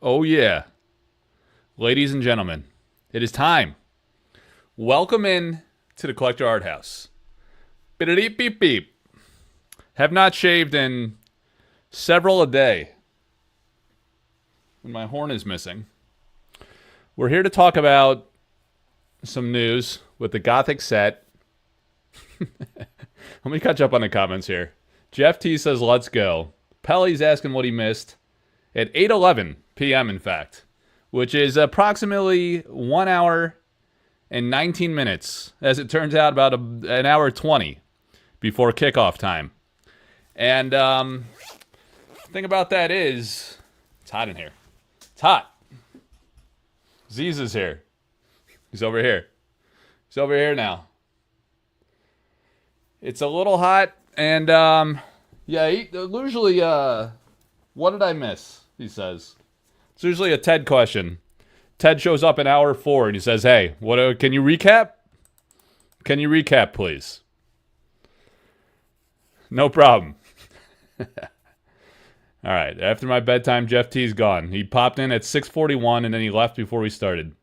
Oh yeah. Ladies and gentlemen, it is time. Welcome in to the Collector Arthouse. Beep beep beep. Have not shaved in several a day. And my horn is missing. We're here to talk about some news with the Gothic set. Let me catch up on the comments here. Jeff T says, let's go. Pelly's asking what he missed at 8:11 p.m. in fact, which is approximately 1 hour and 19 minutes, as it turns out, about an hour 20 before kickoff time. And thing about that is, it's hot in here. It's hot. Ziz is here. He's over here. He's over here now. It's a little hot, and yeah, usually, what did I miss? He says. It's usually a Ted question. Ted shows up in hour 4 and he says, hey, what? Can you recap? Can you recap, please? No problem. All right, after my bedtime, Jeff T's gone. He popped in at 6:41 and then he left before we started.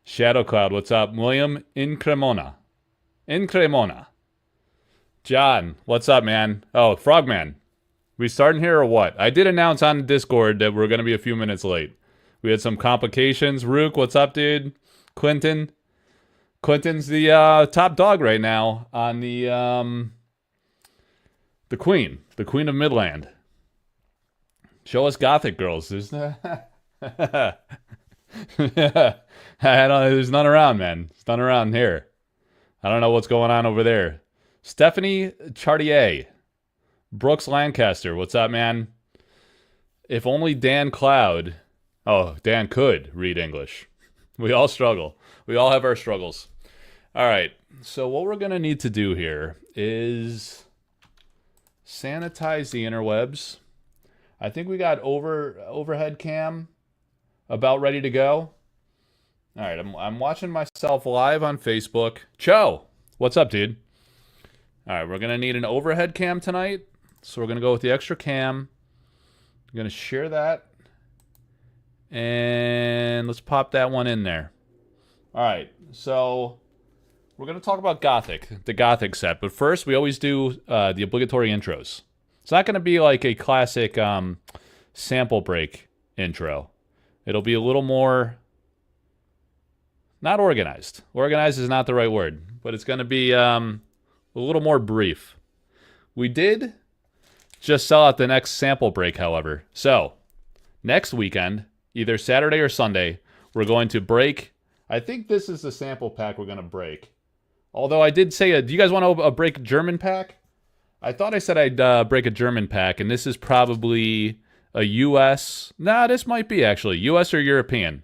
Shadow Cloud, what's up? William in Cremona. In Cremona. John, what's up, man? Oh, Frogman. We starting here or what? I did announce on the Discord that we're going to be a few minutes late. We had some complications. Rook, what's up, dude? Clinton. Clinton's the top dog right now on the Queen. The Queen of Midland. Show us Gothic girls. There's there's none around, man. There's none around here. I don't know what's going on over there. Stephanie Chartier. Brooks Lancaster, what's up, man? If only Dan Cloud... Oh, Dan could read English. We all struggle. We all have our struggles. All right, so what we're going to need to do here is sanitize the interwebs. I think we got overhead cam about ready to go. All right, I'm watching myself live on Facebook. Cho, what's up, dude? All right, we're going to need an overhead cam tonight. So we're going to go with the extra cam. I'm going to share that. And let's pop that one in there. All right, so we're going to talk about Gothic, the Gothic set. But first, we always do the obligatory intros. It's not going to be like a classic sample break intro. It'll be a little more... not organized. Organized is not the right word. But it's going to be a little more brief. We did just sell out the next sample break, however. So, next weekend, either Saturday or Sunday, we're going to break... I think this is the sample pack we're going to break. Although I did say, do you guys want to break a German pack? I thought I said I'd break a German pack, and this is probably a U.S. Nah, this might be, actually. U.S. or European.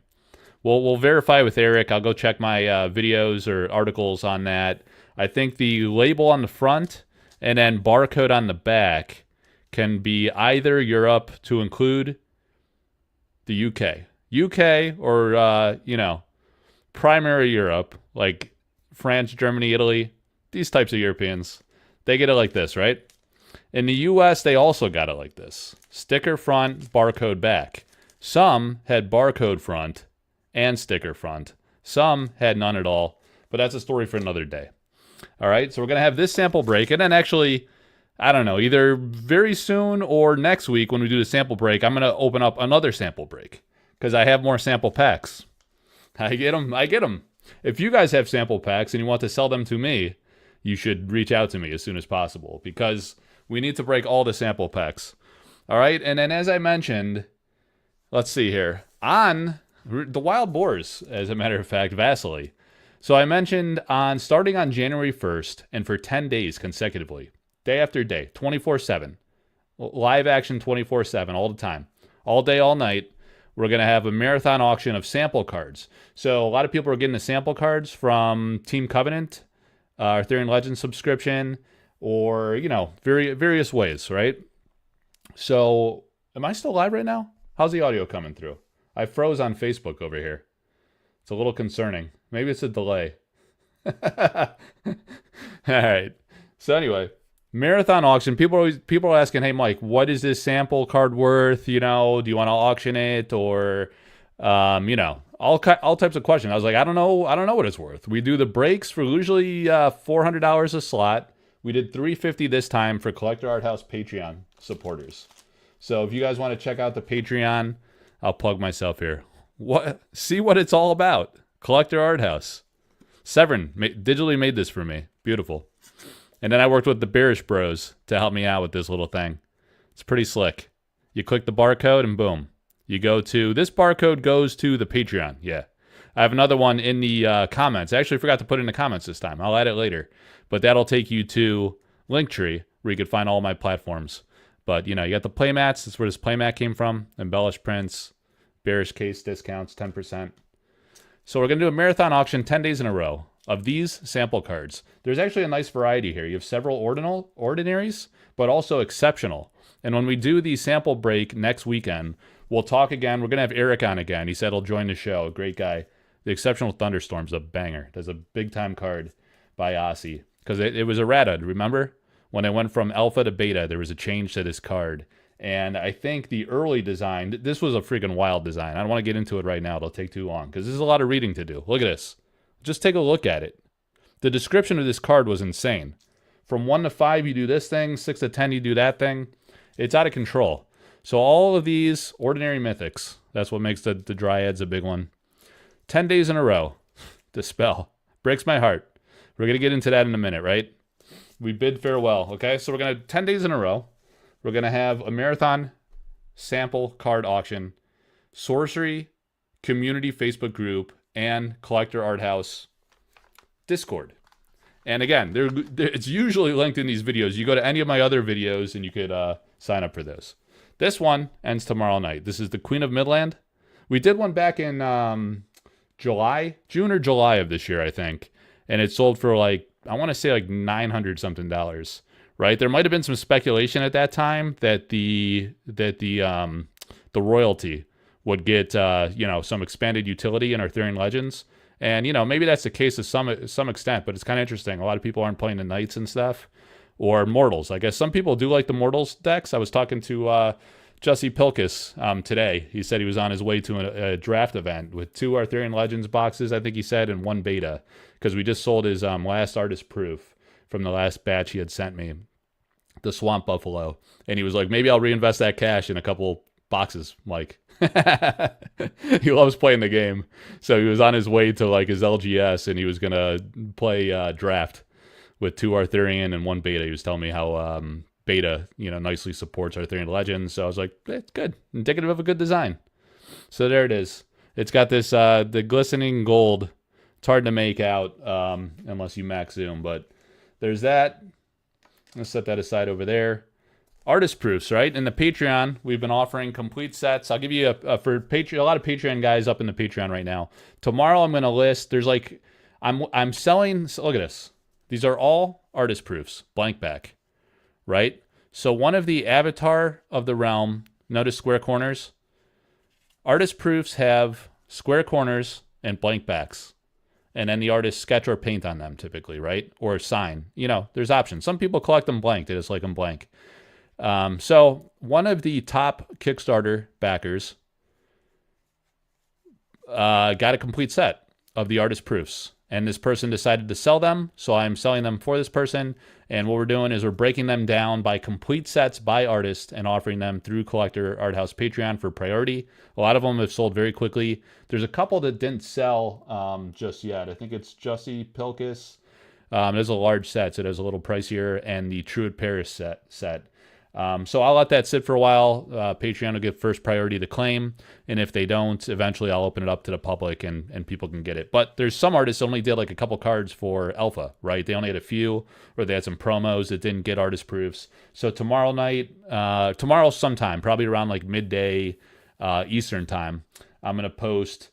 We'll verify with Eric. I'll go check my videos or articles on that. I think the label on the front and then barcode on the back can be either Europe to include the UK. UK or, primary Europe, like France, Germany, Italy, these types of Europeans. They get it like this, right? In the US, they also got it like this. Sticker front, barcode back. Some had barcode front and sticker front. Some had none at all, but that's a story for another day. All right, so we're going to have this sample break, and then actually... I don't know, either very soon or next week when we do the sample break, I'm going to open up another sample break because I have more sample packs. I get them. If you guys have sample packs and you want to sell them to me, you should reach out to me as soon as possible because we need to break all the sample packs. All right, and then as I mentioned, let's see here, on the Wild Boars, as a matter of fact, Vasily. So I mentioned starting on January 1st and for 10 days consecutively. Day after day, 24/7. Live action 24/7, all the time. All day, all night. We're going to have a marathon auction of sample cards. So a lot of people are getting the sample cards from Team Covenant, Arthurian Legends subscription, or, various ways, right? So, am I still live right now? How's the audio coming through? I froze on Facebook over here. It's a little concerning. Maybe it's a delay. All right. So anyway, Marathon auction. People are asking, hey Mike, what is this sample card worth? You know, do you want to auction it or, you know, all types of questions. I was like, I don't know what it's worth. We do the breaks for usually $400 a slot. We did $350 this time for Collector Arthouse Patreon supporters. So if you guys want to check out the Patreon, I'll plug myself here. See what it's all about. Collector Arthouse. Severn digitally made this for me. Beautiful. And then I worked with the Bearish Bros to help me out with this little thing. It's pretty slick. You click the barcode and boom. You go to, this barcode goes to the Patreon. Yeah. I have another one in the comments. I actually forgot to put it in the comments this time. I'll add it later. But that'll take you to Linktree where you can find all my platforms. But, you know, you got the playmats. That's where this playmat came from. Embellished prints. Bearish case discounts, 10%. So we're going to do a marathon auction 10 days in a row of these sample cards. There's actually a nice variety here. You have several ordinaries, but also exceptional. And when we do the sample break next weekend, we'll talk again. We're going to have Eric on again. He said he'll join the show. Great guy. The Exceptional Thunderstorm's a banger. There's a big-time card by Aussie. Because it was errata, remember? When it went from alpha to beta, there was a change to this card. And I think the early design, this was a freaking wild design. I don't want to get into it right now. It'll take too long. Because there's a lot of reading to do. Look at this. Just take a look at it. The description of this card was insane. From 1 to 5, you do this thing. 6 to 10, you do that thing. It's out of control. So all of these ordinary mythics, that's what makes the Dryads a big one. 10 days in a row. Dispel. Breaks my heart. We're going to get into that in a minute, right? We bid farewell, okay? So we're going to, 10 days in a row, we're going to have a marathon sample card auction, Sorcery community Facebook group, and Collector Arthouse Discord. And again, it's usually linked in these videos. You go to any of my other videos and you could sign up for this. This one ends tomorrow night. This is the Queen of Midland. We did one back in June or July of this year, I think. And it sold for like, I want to say like $900 something, right? There might have been some speculation at that time that the royalty would get, you know, some expanded utility in Arthurian Legends. And, you know, maybe that's the case to some extent, but it's kind of interesting. A lot of people aren't playing the Knights and stuff. Or Mortals. I guess some people do like the Mortals decks. I was talking to Jesse Pilkus today. He said he was on his way to a draft event with 2 Arthurian Legends boxes, I think he said, and 1 beta. Because we just sold his last artist proof from the last batch he had sent me, the Swamp Buffalo. And he was like, maybe I'll reinvest that cash in a couple boxes, Mike. He loves playing the game. So he was on his way to like his LGS and he was going to play draft with 2 Arthurian and 1 beta. He was telling me how beta, you know, nicely supports Arthurian Legends. So I was like, it's good. Indicative of a good design. So there it is. It's got this, the glistening gold. It's hard to make out unless you max zoom, but there's that. Let's set that aside over there. Artist proofs, right? In the Patreon, we've been offering complete sets. I'll give you for Patreon, a lot of Patreon guys up in the Patreon right now. Tomorrow I'm going to list, there's like, I'm selling, look at this. These are all artist proofs, blank back, right? So one of the Avatar of the Realm, notice square corners. Artist proofs have square corners and blank backs. And then the artist sketch or paint on them typically, right? Or sign. You know, there's options. Some people collect them blank. They just like them blank. So one of the top Kickstarter backers got a complete set of the artist proofs. And this person decided to sell them, so I'm selling them for this person. And what we're doing is we're breaking them down by complete sets by artist and offering them through Collector Arthouse Patreon for priority. A lot of them have sold very quickly. There's a couple that didn't sell just yet. I think it's Jesse Pilkus. There's a large set, so it is a little pricier, and the Truett Paris set. So I'll let that sit for a while. Patreon will give first priority to claim, and if they don't, eventually I'll open it up to the public and people can get it. But there's some artists that only did like a couple cards for alpha, right? They only had a few, or they had some promos that didn't get artist proofs. So tomorrow sometime, probably around like midday Eastern time, I'm going to post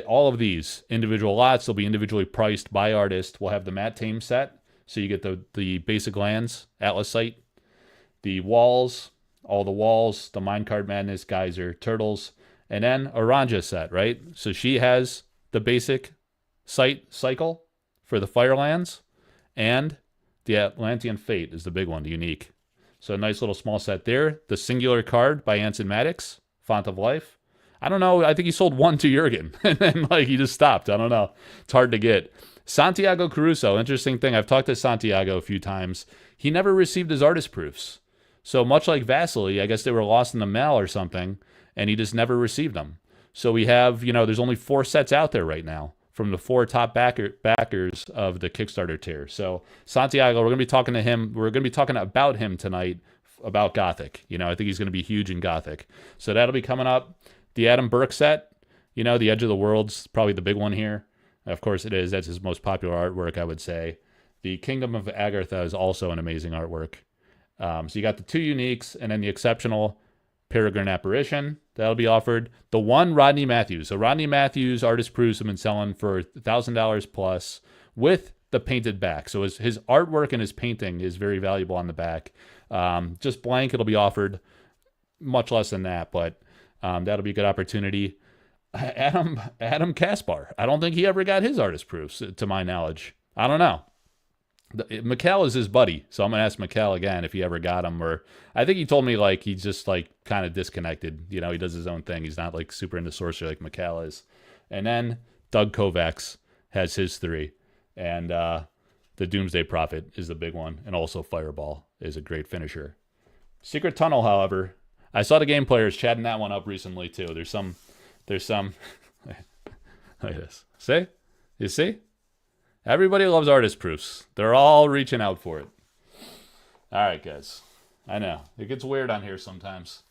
all of these individual lots. They'll be individually priced by artist. We'll have the Matt Tame set, so you get the basic lands, Atlas Site, the walls, all the walls, the Minecart Madness, Geyser, Turtles, and then Aranja set, right? So she has the basic site cycle for the Firelands and The Atlantean Fate is the big one, the unique. So a nice little small set there. The Singular card by Anson Maddox, Font of Life. I don't know. I think he sold one to Jurgen, and then like he just stopped. I don't know. It's hard to get. Santiago Caruso, interesting thing. I've talked to Santiago a few times. He never received his artist proofs. So much like Vasily, I guess they were lost in the mail or something, and he just never received them. So we have, there's only 4 sets out there right now from the 4 top backers of the Kickstarter tier. So Santiago, we're going to be talking to him. We're going to be talking about him tonight, about Gothic. I think he's going to be huge in Gothic. So that'll be coming up. The Adam Burke set, The Edge of the World's probably the big one here. Of course it is. That's his most popular artwork, I would say. The Kingdom of Agartha is also an amazing artwork. So you got the 2 uniques, and then the exceptional Peregrine Apparition. That'll be offered. The one Rodney Matthews. So Rodney Matthews artist proofs have been selling for $1,000 plus with the painted back. So his artwork and his painting is very valuable on the back. Just blank, it'll be offered much less than that, but that'll be a good opportunity. Adam Kaspar. I don't think he ever got his artist proofs, to my knowledge. I don't know. Mikkel is his buddy, so I'm going to ask Mikkel again if he ever got him, or I think he told me like he's just like kind of disconnected. He does his own thing. He's not like super into sorcery like Mikkel is. And then Doug Kovacs has his 3, and the Doomsday Prophet is the big one, and also Fireball is a great finisher. Secret Tunnel, however, I saw the game players chatting that one up recently too. There's some like this. See? You see? Everybody loves artist proofs. They're all reaching out for it. All right, guys. I know. It gets weird on here sometimes.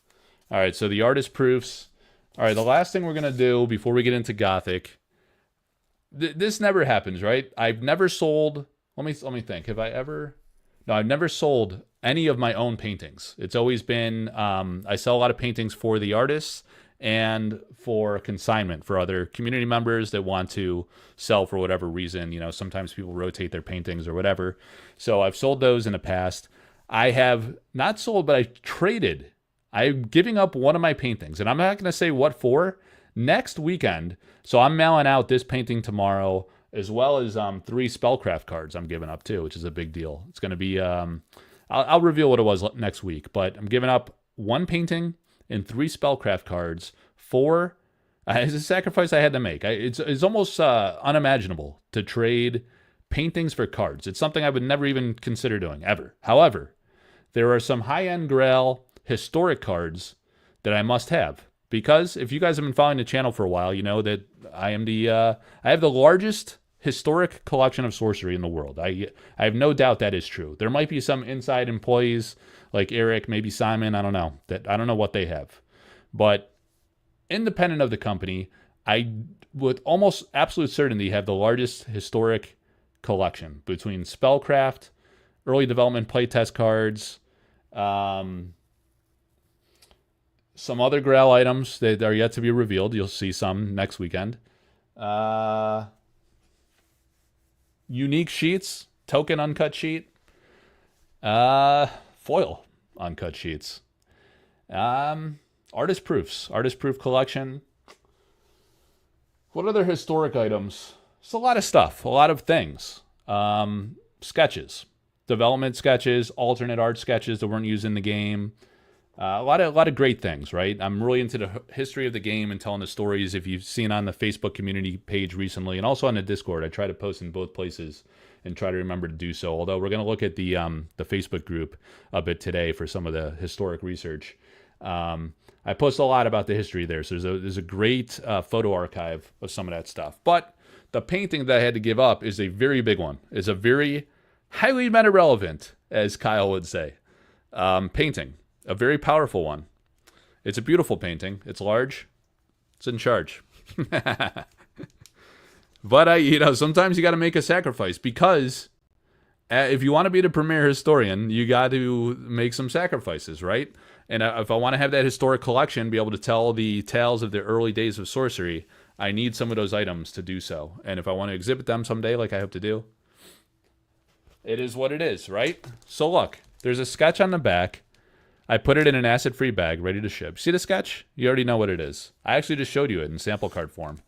All right, so the artist proofs. All right, the last thing we're going to do before we get into Gothic. This never happens, right? I've never sold... Let me think. Have I ever... No, I've never sold any of my own paintings. It's always been... I sell a lot of paintings for the artists and for consignment for other community members that want to sell for whatever reason. Sometimes people rotate their paintings or whatever. So I've sold those in the past. I have not sold, but I traded. I'm giving up one of my paintings, and I'm not going to say what for. Next weekend, so I'm mailing out this painting tomorrow, as well as 3 Spellcraft cards I'm giving up too, which is a big deal. It's going to be, I'll reveal what it was next week, but I'm giving up 1 painting and 3 Spellcraft cards for it's a sacrifice I had to make. It's almost unimaginable to trade paintings for cards. It's something I would never even consider doing, ever. However, there are some high-end Grail historic cards that I must have. Because if you guys have been following the channel for a while, you know that I have the largest historic collection of sorcery in the world. I have no doubt that is true. There might be some inside employees like Eric, maybe Simon, I don't know what they have. But independent of the company, I with almost absolute certainty have the largest historic collection between Spellcraft, early development playtest cards, some other Grail items that are yet to be revealed. You'll see some next weekend. Unique sheets, token uncut sheet, foil uncut sheets, artist proof collection. What other historic items? It's a lot of stuff, a lot of things. Sketches, development sketches, alternate art sketches that weren't used in the game. A lot of great things, right? I'm really into the history of the game and telling the stories. If you've seen on the Facebook community page recently, and also on the Discord, I try to post in both places and try to remember to do so. Although we're going to look at the Facebook group a bit today for some of the historic research. I post a lot about the history there, so there's a great photo archive of some of that stuff. But the painting that I had to give up is a very big one. It's a very highly meta-relevant, as Kyle would say, painting. A very powerful one. It's a beautiful painting. It's large. It's in charge. But sometimes you got to make a sacrifice, because if you want to be the premier historian, you got to make some sacrifices, right? And if I want to have that historic collection, be able to tell the tales of the early days of sorcery, I need some of those items to do so. And if I want to exhibit them someday, like I hope to do, it is what it is, right? So look, there's a sketch on the back. I put it in an acid-free bag, ready to ship. See the sketch? You already know what it is. I actually just showed you it in sample card form.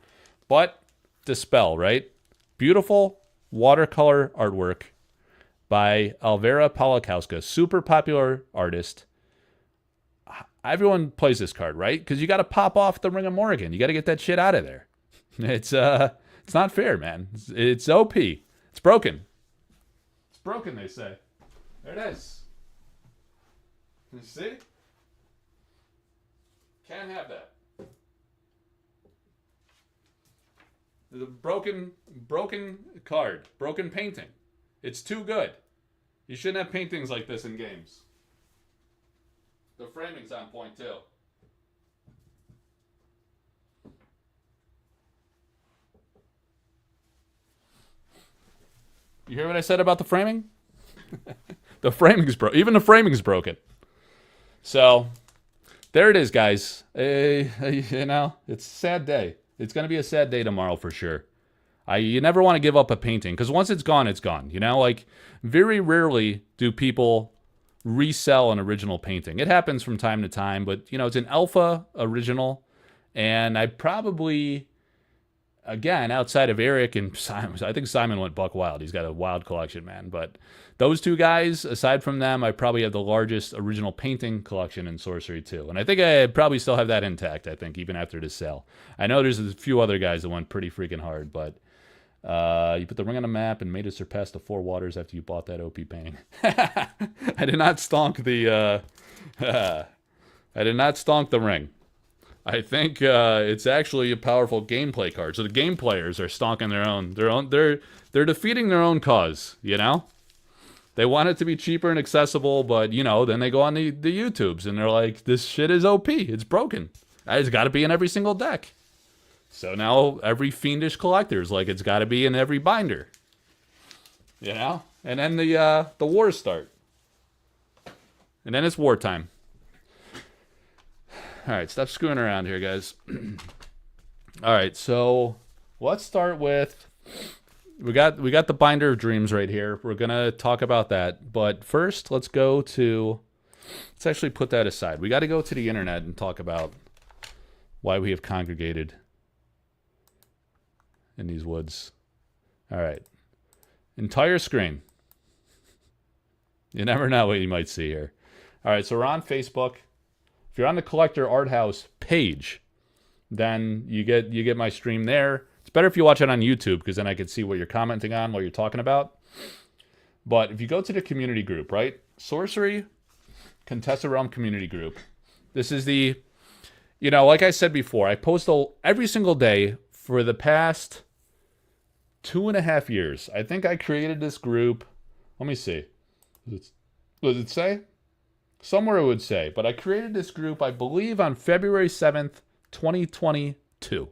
But Dispel, right? Beautiful watercolor artwork by Alvera Polakowska, super popular artist. Everyone plays this card, right? Because you got to pop off the Ring of Morrigan. You got to get that shit out of there. It's not fair, man. It's OP. It's broken. It's broken, they say. There it is. You see? Can't have that. The broken card, broken painting. It's too good. You shouldn't have paintings like this in games. The framing's on point too. You hear what I said about the framing? The framing's broken. Even the framing's broken. So, there it is, guys. It's a sad day. It's going to be a sad day tomorrow for sure. You never want to give up a painting, because once it's gone, it's gone. Like, very rarely do people resell an original painting. It happens from time to time, but, it's an alpha original, and I probably, again, outside of Eric and Simon, I think Simon went buck wild. He's got a wild collection, man. But those two guys, aside from them, I probably have the largest original painting collection in Sorcery, too. And I think I probably still have that intact, even after this sale. I know there's a few other guys that went pretty freaking hard, but you put the ring on a map and made it surpass the 4 waters after you bought that OP painting. I did not stonk the I did not stonk the ring. I think it's actually a powerful gameplay card. So the game players are stonking they're defeating their own cause, They want it to be cheaper and accessible, but then they go on the YouTubes and they're like, this shit is OP, it's broken. It's got to be in every single deck. So now every fiendish collector is like, it's got to be in every binder. And then the wars start. And then it's wartime. All right, stop screwing around here, guys. All right, so let's start with we got the Binder of Dreams right here. We're gonna talk about that, but first, let's actually put that aside. We got to go to the internet and talk about why we have congregated in these woods. All right, entire screen. You never know what you might see here. All right, so we're on Facebook. If you're on the Collector Arthouse page, then you get my stream there. It's better if you watch it on YouTube, because then I can see what you're commenting on, what you're talking about. But if you go to the community group, right? Sorcery Contested Realm community group. This is the, like I said before, I post every single day for the past 2.5 years. I think I created this group. Let me see. Does it say? Somewhere it would say, but I created this group, I believe, on February 7th, 2022.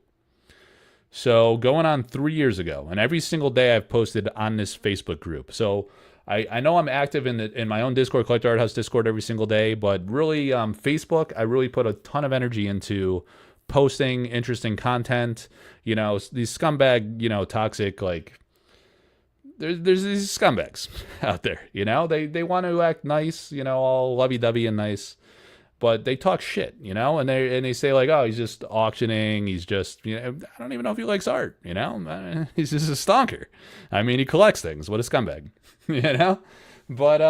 So going on 3 years ago, and every single day I've posted on this Facebook group. So I know I'm active in my own Discord, Collector Arthouse Discord, every single day, but really Facebook, I really put a ton of energy into posting interesting content. These scumbag, toxic, like, There's these scumbags out there, They want to act nice, all lovey-dovey and nice, but they talk shit, and they say like, oh, he's just auctioning, he's just, I don't even know if he likes art, he's just a stonker. I mean, he collects things. What a scumbag, But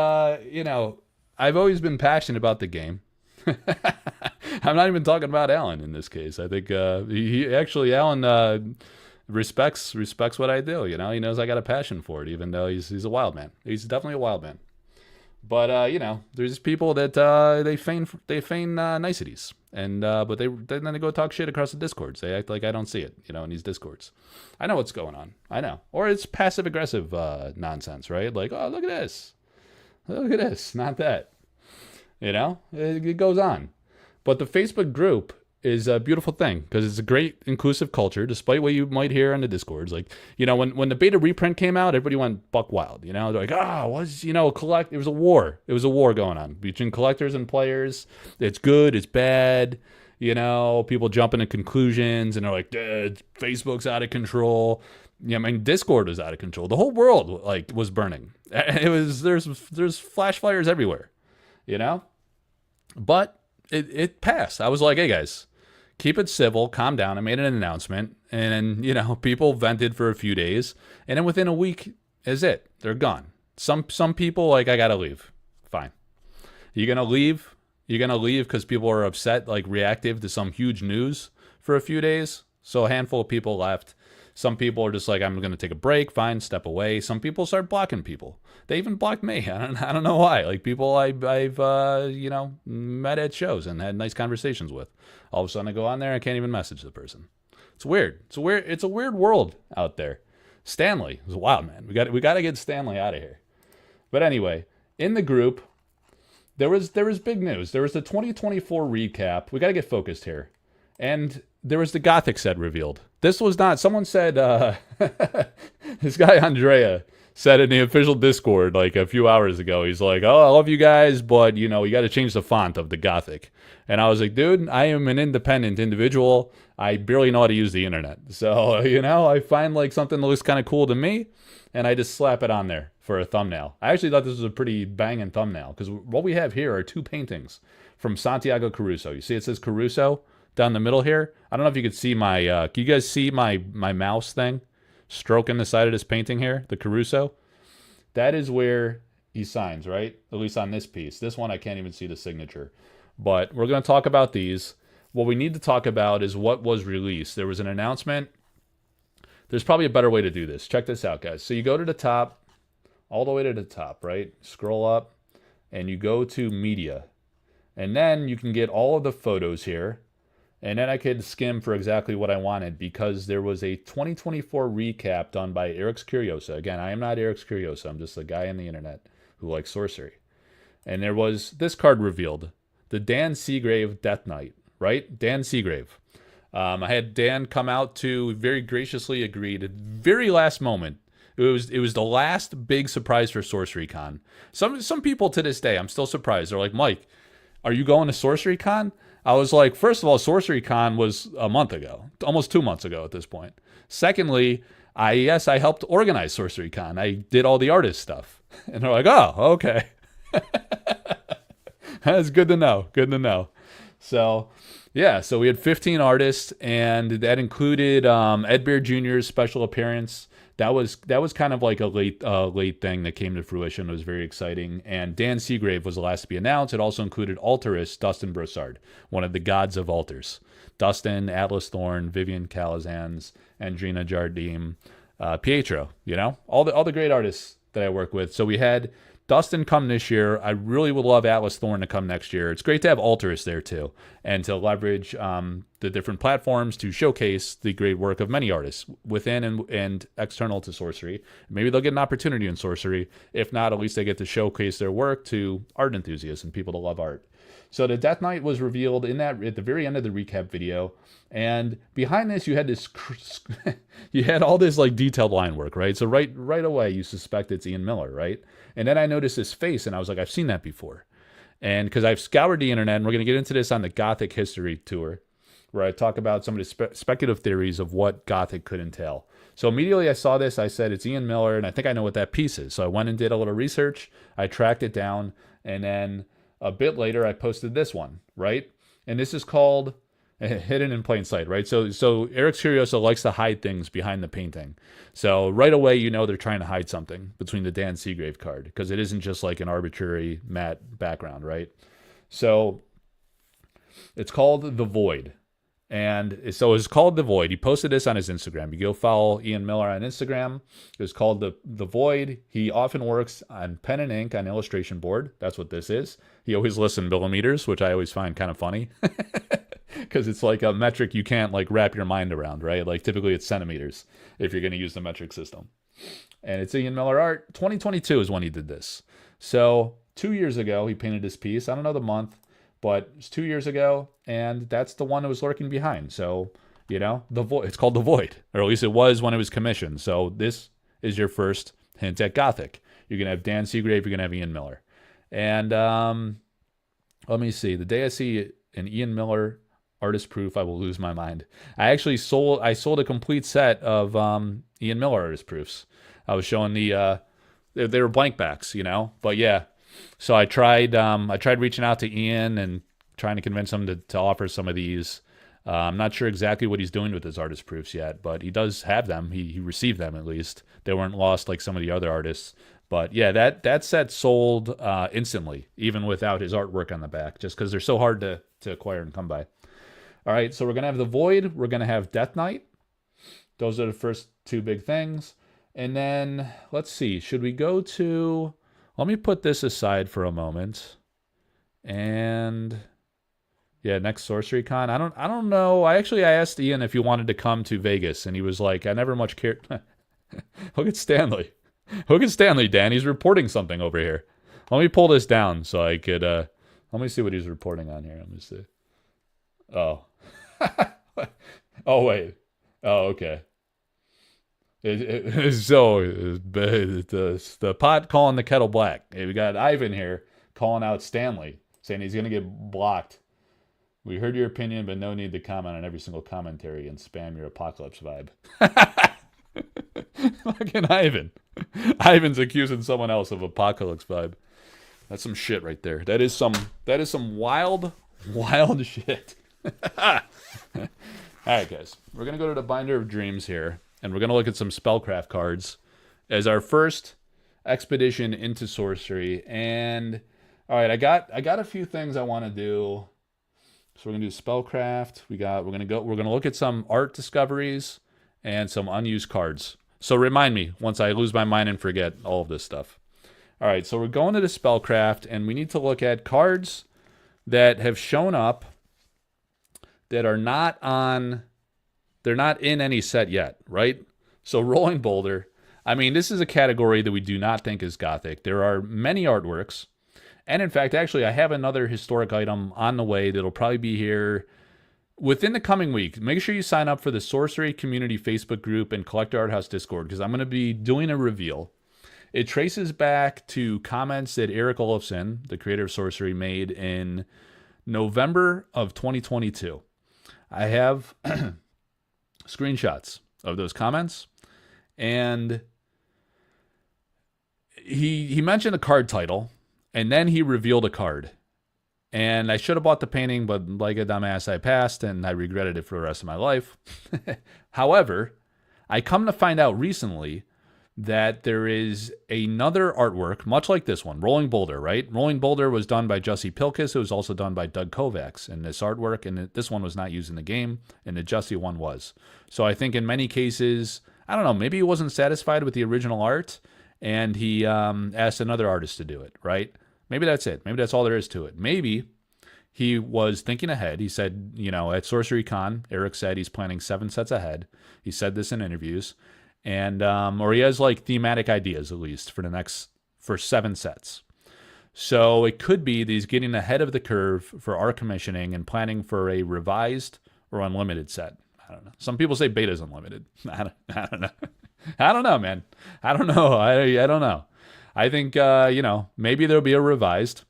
I've always been passionate about the game. I'm not even talking about Alan in this case. I think Alan respects what I do. He knows I got a passion for it, even though he's a wild man. He's definitely a wild man. But there's people that they feign niceties, and but then they go talk shit across the Discords. They act like I don't see it, in these Discords. I know what's going on. I know, or it's passive aggressive nonsense, right? Like, oh, look at this, not that. It goes on. But the Facebook group is a beautiful thing, because it's a great inclusive culture, despite what you might hear on the Discords. Like, when the beta reprint came out, everybody went buck wild. They're like, it was a war. It was a war going on between collectors and players. It's good, it's bad. People jumping to conclusions, and they're like, Facebook's out of control. Discord was out of control. The whole world was burning. There's flash fires everywhere. But it passed. I was like, hey guys, keep it civil, calm down. I made an announcement, and people vented for a few days, and then within a week is it. They're gone. Some people, like, I gotta leave. Fine. You're gonna leave? You're gonna leave because people are upset, like reactive to some huge news for a few days? So a handful of people left. Some people are just like, I'm gonna take a break, fine, step away. Some people start blocking people. They even blocked me. I don't know why. Like people I've met at shows and had nice conversations with. All of a sudden I go on there, I can't even message the person. It's weird. It's a weird world out there. Stanley is wild, man. We got to get Stanley out of here. But anyway, in the group, there was big news. There was the 2024 recap. We got to get focused here. And there was the Gothic set revealed. This was not, someone said, this guy Andrea said in the official Discord like a few hours ago, he's like, oh, I love you guys, but you got to change the font of the Gothic. And I was like, dude, I am an independent individual. I barely know how to use the internet. So, I find like something that looks kind of cool to me, and I just slap it on there for a thumbnail. I actually thought this was a pretty banging thumbnail, because what we have here are two paintings from Santiago Caruso. You see it says Caruso down the middle here? I don't know if you could see my, can you guys see my mouse thing stroking the side of this painting here, the Caruso? That is where he signs, right? At least on this piece. This one I can't even see the signature. But we're going to talk about these. What we need to talk about is what was released. There was an announcement. There's probably a better way to do this. Check this out, guys. So you go to the top, all the way to the top, right? Scroll up, and you go to media. And then you can get all of the photos here. And then I could skim for exactly what I wanted, because there was a 2024 recap done by Eric's Curiosa. Again, I am not Eric's Curiosa. I'm just a guy on the internet who likes sorcery. And there was this card revealed. The Dan Seagrave Death Knight, right? Dan Seagrave. I had Dan come out to very graciously agreed at the very last moment. It was the last big surprise for Sorcery Con. Some people to this day, I'm still surprised. They're like, Mike, are you going to Sorcery Con? I was like, first of all, Sorcery Con was a month ago, almost 2 months ago at this point. Secondly, I helped organize Sorcery Con. I did all the artist stuff. And they're like, oh, okay. That's good to know. Good to know. So, yeah, so we had 15 artists, and that included Ed Bear Jr.'s special appearance. That was kind of like a late thing that came to fruition. It was very exciting. And Dan Seagrave was the last to be announced. It also included altarist Dustin Broussard, one of the gods of altars. Dustin, Atlas Thorn, Vivian Calazans, Andrina Jardim, Pietro, all the great artists that I work with. So we had Dustin come this year. I really would love Atlas Thorn to come next year. It's great to have altarists there too, and to leverage the different platforms to showcase the great work of many artists within and external to sorcery. Maybe they'll get an opportunity in sorcery. If not, at least they get to showcase their work to art enthusiasts and people that love art. So the Death Knight was revealed at the very end of the recap video, and behind this you had this you had all this like detailed line work, right? So right away you suspect it's Ian Miller, right? And then I noticed his face, and I was like, I've seen that before. And because I've scoured the internet, and we're going to get into this on the Gothic History Tour, where I talk about some of the speculative theories of what Gothic could entail. So immediately I saw this, I said, it's Ian Miller, and I think I know what that piece is. So I went and did a little research, I tracked it down, and then a bit later I posted this one, right? And this is called Hidden in Plain Sight, right? So Eric Curioso likes to hide things behind the painting. So right away, they're trying to hide something between the Dan Seagrave card, because it isn't just like an arbitrary matte background, right? So it's called The Void. And so it's called The Void. He posted this on his Instagram. You go follow Ian Miller on Instagram. It's called The Void. He often works on pen and ink on illustration board. That's what this is. He always lists in millimeters, which I always find kind of funny. Because it's like a metric you can't like wrap your mind around, right? Like typically it's centimeters if you're going to use the metric system. And it's Ian Miller art. 2022 is when he did this. So 2 years ago, he painted this piece. I don't know the month, but it's 2 years ago, and that's the one that was lurking behind. So, The Void. It's called The Void, or at least it was when it was commissioned. So this is your first hint at Gothic. You're going to have Dan Seagrave, you're going to have Ian Miller. And let me see. The day I see an Ian Miller artist proof, I will lose my mind. I sold a complete set of Ian Miller artist proofs. I was showing they were blank backs, But yeah, so I tried reaching out to Ian and trying to convince him to offer some of these. I'm not sure exactly what he's doing with his artist proofs yet, but he does have them. He received them at least. They weren't lost like some of the other artists. But yeah, that set sold instantly, even without his artwork on the back, just because they're so hard to acquire and come by. All right, so we're going to have the Void. We're going to have Death Knight. Those are the first two big things. And then, let's see, should we go to... Let me put this aside for a moment. And... yeah, next Sorcery Con. I don't know. I asked Ian if he wanted to come to Vegas, and he was like, I never much cared. Look at Stanley. Look at Stanley, Dan. He's reporting something over here. Let me pull this down so I could... let me see what he's reporting on here. Let me see. Oh. Oh, wait. Oh, okay. So, the pot calling the kettle black. Hey, we got Ivan here calling out Stanley, saying he's going to get blocked. We heard your opinion, but no need to comment on every single commentary and spam your apocalypse vibe. Fucking Ivan. Ivan's accusing someone else of apocalypse vibe. That's some shit right there. That is some wild shit. All right, guys. We're going to go to the Binder of Dreams here, and we're going to look at some Spellcraft cards as our first expedition into Sorcery. And all right, I got a few things I want to do. So we're going to do Spellcraft. We're going to look at some art discoveries and some unused cards. So remind me once I lose my mind and forget all of this stuff. All right, so we're going to the Spellcraft, and we need to look at cards that have shown up that are not they're not in any set yet, right? So Rolling Boulder, I mean, this is a category that we do not think is Gothic. There are many artworks. And in fact, actually, I have another historic item on the way that'll probably be here within the coming week. Make sure you sign up for the Sorcery Community Facebook group and Collector Arthouse Discord, because I'm going to be doing a reveal. It traces back to comments that Eric Olofsson, the creator of Sorcery, made in November of 2022. I have screenshots of those comments, and he mentioned a card title, and then he revealed a card. And I should have bought the painting, but like a dumbass, I passed, and I regretted it for the rest of my life. However, I come to find out recently that there is another artwork, much like this one, Rolling Boulder, right? Rolling Boulder was done by Jussi Pilkus. It was also done by Doug Kovacs in this artwork, and this one was not used in the game, and the Jussi one was. So I think in many cases, I don't know, maybe he wasn't satisfied with the original art, and he asked another artist to do it, right? Maybe that's it. Maybe that's all there is to it. Maybe he was thinking ahead. He said, at Sorcery Con, Eric said he's planning 7 sets ahead. He said this in interviews. And or he has like thematic ideas at least for 7 sets. So it could be that he's getting ahead of the curve for our commissioning and planning for a revised or unlimited set. I don't know. Some people say beta's unlimited. I don't know. I don't know, man. I don't know. I don't know. I think maybe there'll be a revised,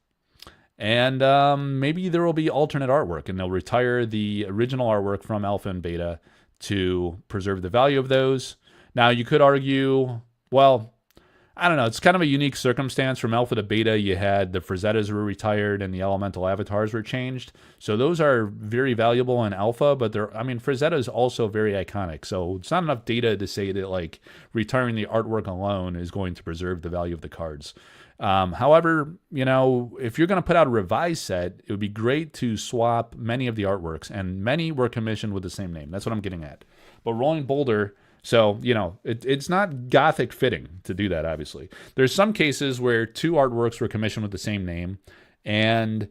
and maybe there will be alternate artwork, and they'll retire the original artwork from alpha and beta to preserve the value of those. Now, you could argue, well, I don't know. It's kind of a unique circumstance. From alpha to beta, you had the Frazettas were retired and the elemental avatars were changed. So those are very valuable in alpha, but Frazetta is also very iconic. So it's not enough data to say that like retiring the artwork alone is going to preserve the value of the cards. However, if you're going to put out a revised set, it would be great to swap many of the artworks, and many were commissioned with the same name. That's what I'm getting at. But Rolling Boulder... So, it's not Gothic fitting to do that, obviously. There's some cases where 2 artworks were commissioned with the same name, and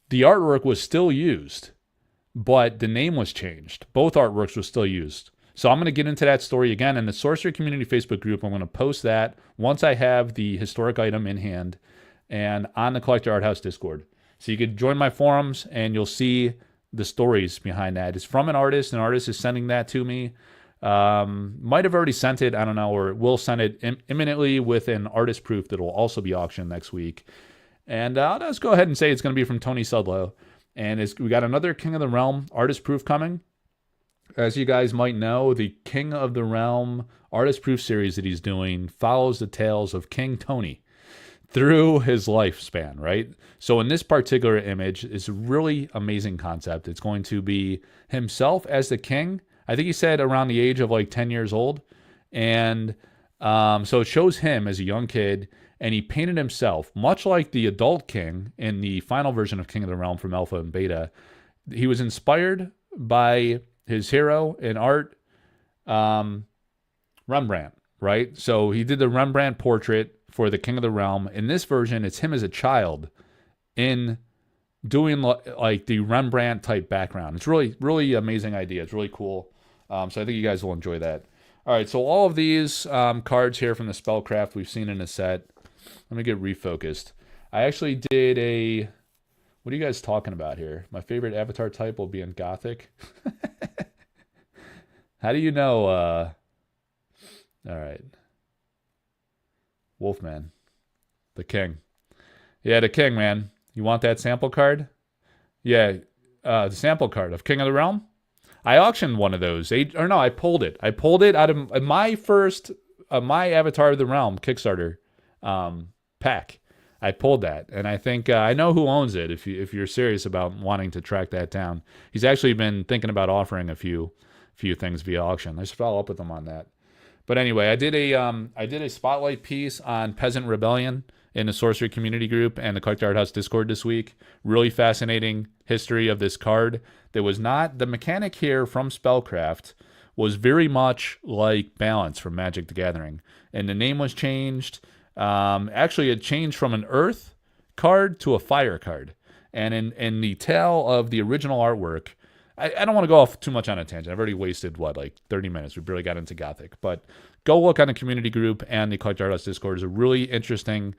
the artwork was still used, but the name was changed. Both artworks were still used. So I'm going to get into that story again in the Sorcery Community Facebook group. I'm going to post that once I have the historic item in hand and on the Collector Arthouse Discord. So you can join my forums, and you'll see the stories behind that. It's from an artist. An artist is sending that to me. Might have already sent it, I don't know, or will send it imminently with an artist proof that will also be auctioned next week. And I'll just go ahead and say it's going to be from Tony Sudlow. And we got another King of the Realm artist proof coming. As you guys might know, the King of the Realm artist proof series that he's doing follows the tales of King Tony through his lifespan, right? So in this particular image, it's a really amazing concept. It's going to be himself as the king. I think he said around the age of like 10 years old. And so it shows him as a young kid, and he painted himself, much like the adult king in the final version of King of the Realm from Alpha and Beta. He was inspired by his hero in art, Rembrandt, right? So he did the Rembrandt portrait for the King of the Realm. In this version, it's him as a child in doing like the Rembrandt type background. It's really, really amazing idea. It's really cool. So I think you guys will enjoy that. All right, so all of these cards here from the Spellcraft we've seen in a set. Let me get refocused. I actually did a... What are you guys talking about here? My favorite avatar type will be in Gothic. How do you know? All right. Wolfman. The king. Yeah, the king, man. You want that sample card? Yeah, the sample card of King of the Realm. I auctioned one of those. I pulled it. I pulled it out of my first, my Avatar of the Realm Kickstarter pack. I pulled that, and I think I know who owns it. If you're serious about wanting to track that down, he's actually been thinking about offering a few things via auction. I should follow up with him on that. But anyway, I did a spotlight piece on Peasant Rebellion in the Sorcery community group and the Collector Arthouse Discord this week. Really fascinating history of this card. There was not the mechanic here from Spellcraft was very much like Balance from Magic the Gathering, and the name was changed. Actually, it changed from an Earth card to a Fire card. And in the tale of the original artwork, I don't want to go off too much on a tangent. I've already wasted, like 30 minutes. We barely got into Gothic. But go look on the community group and the Collector Arthouse Discord. It's a really interesting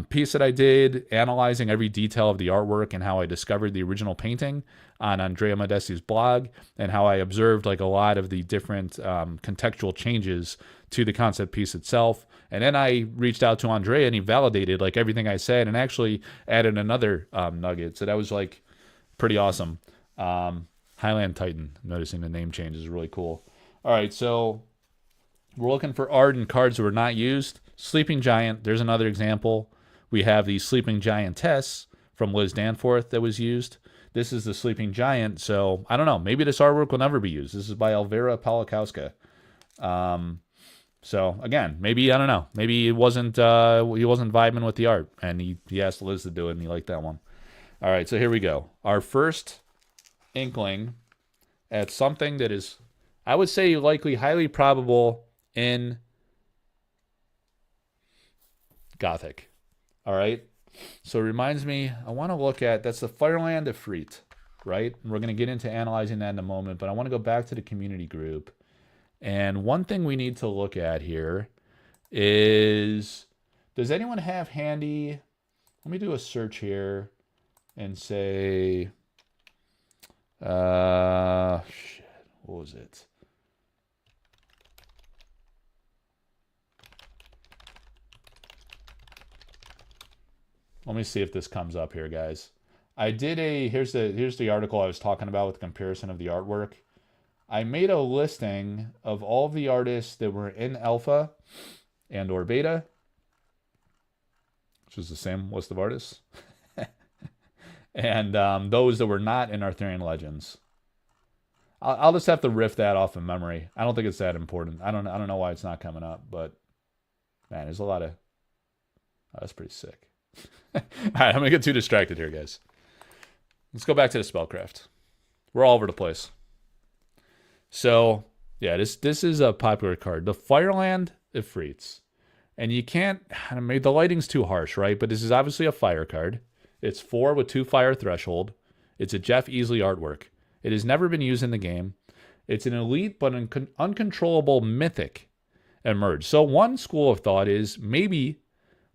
piece that I did, analyzing every detail of the artwork and how I discovered the original painting on Andrea Modesti's blog, and how I observed like a lot of the different contextual changes to the concept piece itself. And then I reached out to Andrea, and he validated like everything I said, and actually added another nugget. So that was like pretty awesome. Highland Titan, noticing the name change is really cool. All right, so we're looking for art and cards that were not used. Sleeping Giant, there's another example. We have the Sleeping Giantess from Liz Danforth that was used. This is the Sleeping Giant, so I don't know. Maybe this artwork will never be used. This is by Elvira Polakowska. So again, maybe, I don't know. Maybe he wasn't vibing with the art, and he asked Liz to do it, and he liked that one. All right, so here we go. Our first inkling at something that is, I would say, likely highly probable in Gothic. All right, so it reminds me, I want to look at, that's the Fireland of Freet, right? And we're going to get into analyzing that in a moment, but I want to go back to the community group. And one thing we need to look at here is, does anyone have handy, let me do a search here and say, shit, what was it? Let me see if this comes up here, guys. I did here's the article I was talking about with the comparison of the artwork. I made a listing of all of the artists that were in Alpha and or Beta, which is the same list of artists, and those that were not in Arthurian Legends. I'll just have to riff that off of memory. I don't think it's that important. I don't know why it's not coming up, but man, there's a lot of... Oh, that's pretty sick. All right, I'm going to get too distracted here, guys. Let's go back to the Spellcraft. We're all over the place. So, yeah, this is a popular card. The Fireland Ifrits. And you can't... I mean, the lighting's too harsh, right? But this is obviously a fire card. It's 4 with 2 fire threshold. It's a Jeff Easley artwork. It has never been used in the game. It's an elite but uncontrollable mythic emerge. So one school of thought is maybe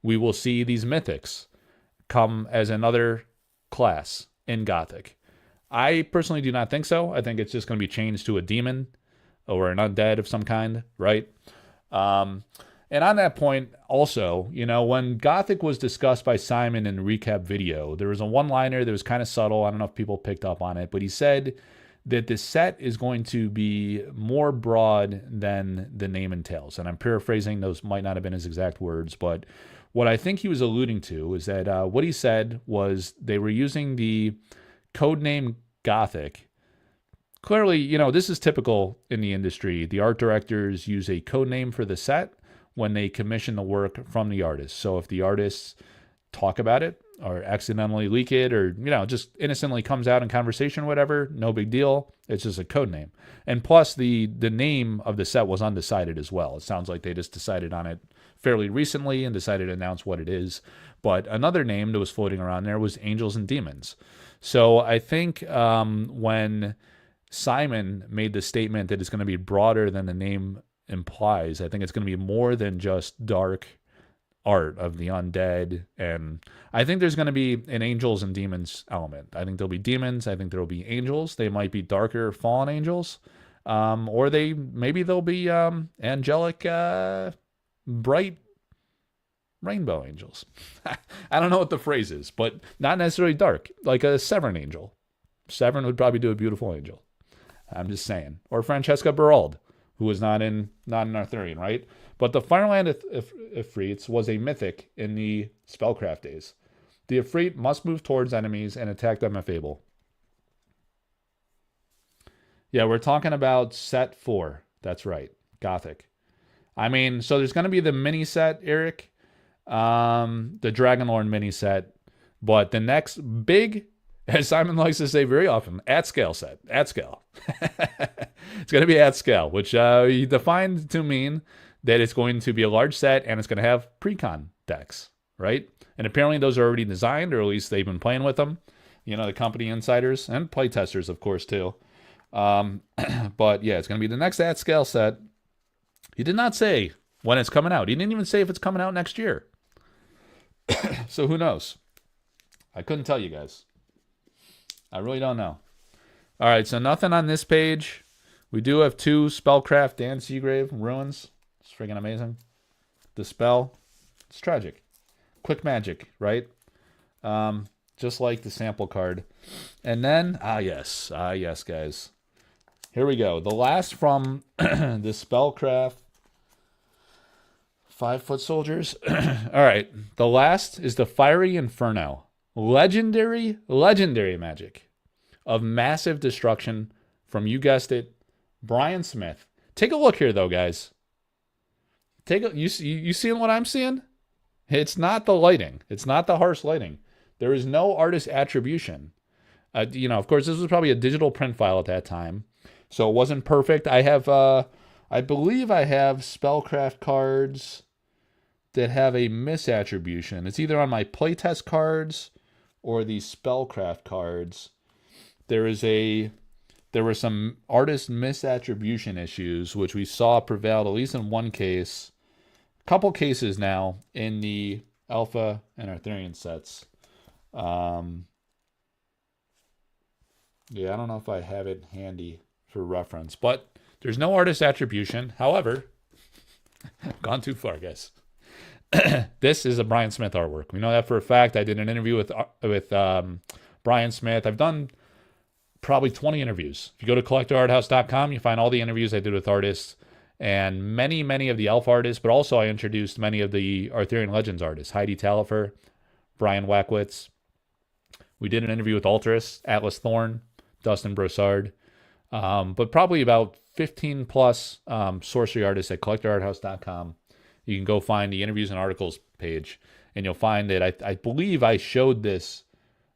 we will see these mythics come as another class in Gothic. I personally do not think so. I think it's just going to be changed to a demon or an undead of some kind, right? And on that point, also, you know, when Gothic was discussed by Simon in the recap video, there was a one-liner that was kind of subtle. I don't know if people picked up on it, but he said that the set is going to be more broad than the name entails. And I'm paraphrasing. Those might not have been his exact words, but what I think he was alluding to is that what he said was they were using the codename Gothic. Clearly, you know, this is typical in the industry. The art directors use a code name for the set, when they commission the work from the artist. So if the artists talk about it or accidentally leak it, or just innocently comes out in conversation, whatever, no big deal. It's just a code name. And plus the name of the set was undecided as well. It sounds like they just decided on it fairly recently and decided to announce what it is. But another name that was floating around there was Angels and Demons. So I think when Simon made the statement that it's going to be broader than the name implies, I think it's going to be more than just dark art of the undead, and I think there's going to be an angels and demons element. I think there'll be demons. I think there'll be angels. They might be darker fallen angels, or maybe they'll be angelic, bright rainbow angels. I don't know what the phrase is, but not necessarily dark, like a Severn angel. Severn would probably do a beautiful angel. I'm just saying. Or Francesca Berald, who was not in Arthurian, right? But the Fireland Ifrits was a mythic in the Spellcraft days. The Ifrit must move towards enemies and attack them if able. Yeah, we're talking about set 4. That's right. Gothic. I mean, so there's going to be the mini set, Eric. The Dragonlord mini set. But the next big, as Simon likes to say very often, at-scale set. At-scale. It's going to be at-scale, which he defined to mean that it's going to be a large set and it's going to have precon decks, right? And apparently those are already designed, or at least they've been playing with them. The company insiders and playtesters, of course, too. But yeah, it's going to be the next at-scale set. He did not say when it's coming out. He didn't even say if it's coming out next year. So who knows? I couldn't tell you guys. I really don't know. All right, so nothing on this page. We do have 2 Spellcraft Dan Seagrave ruins. It's freaking amazing. Dispel. It's tragic. Quick magic, right? Just like the sample card. And then, yes, guys. Here we go. The last from the Spellcraft 5-foot soldiers. All right. The last is the Fiery Inferno. Legendary magic of massive destruction from, you guessed it, Brian Smith. Take a look here, though, guys. You seeing what I'm seeing? It's not the lighting. It's not the harsh lighting. There is no artist attribution. Of course, this was probably a digital print file at that time, so it wasn't perfect. I believe I have Spellcraft cards that have a misattribution. It's either on my playtest cards or the Spellcraft cards. There were some artist misattribution issues, which we saw prevailed at least in one case, a couple cases now in the Alpha and Arthurian sets. Yeah, I don't know if I have it handy for reference, but there's no artist attribution. However, gone too far, guys. This is a Brian Smith artwork. We know that for a fact. I did an interview with Brian Smith. I've done probably 20 interviews. If you go to collectorarthouse.com, you find all the interviews I did with artists and many of the elf artists, but also I introduced many of the Arthurian Legends artists, Heidi Talifer, Brian Wackwitz. We did an interview with Alterus, Atlas Thorn, Dustin Broussard, but probably about 15 plus sorcery artists at collectorarthouse.com. You can go find the interviews and articles page, and you'll find that I believe I showed this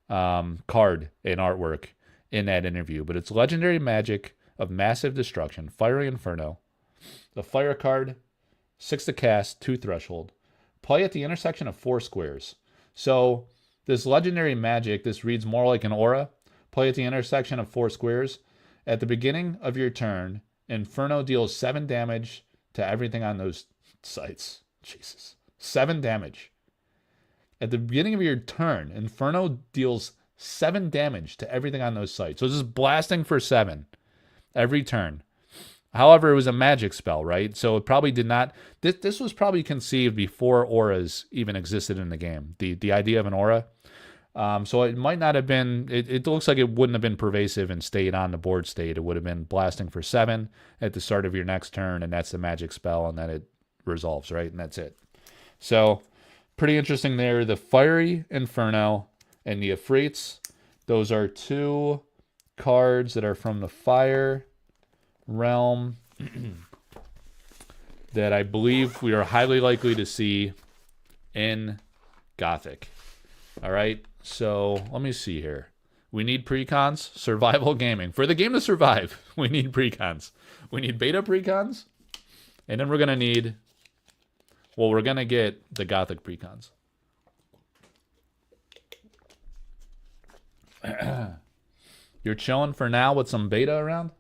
card in artwork in that interview, but it's legendary magic of massive destruction, Fiery Inferno. The fire card, 6 to cast, 2 threshold. Play at the intersection of 4 squares. So this legendary magic, this reads more like an aura. Play at the intersection of 4 squares. At the beginning of your turn, Inferno deals 7 damage to everything on those sites. Jesus. 7 damage. At the beginning of your turn, Inferno deals 7 damage to everything on those sites. So it's just blasting for 7 every turn. However, it was a magic spell, right? So it probably did not... This was probably conceived before auras even existed in the game. The idea of an aura. So it might not have been... It looks like it wouldn't have been pervasive and stayed on the board state. It would have been blasting for 7 at the start of your next turn, and that's the magic spell, and then it resolves, right? And that's it. So, pretty interesting there. The Fiery Inferno and the Ifrits. Those are 2 cards that are from the Fire realm. that I believe we are highly likely to see in Gothic. All right, so let me see here. We need precons, survival gaming. For the game to survive, we need precons. We need beta precons, and then we're going to need, well, we're going to get the Gothic precons. You're chilling for now with some beta around?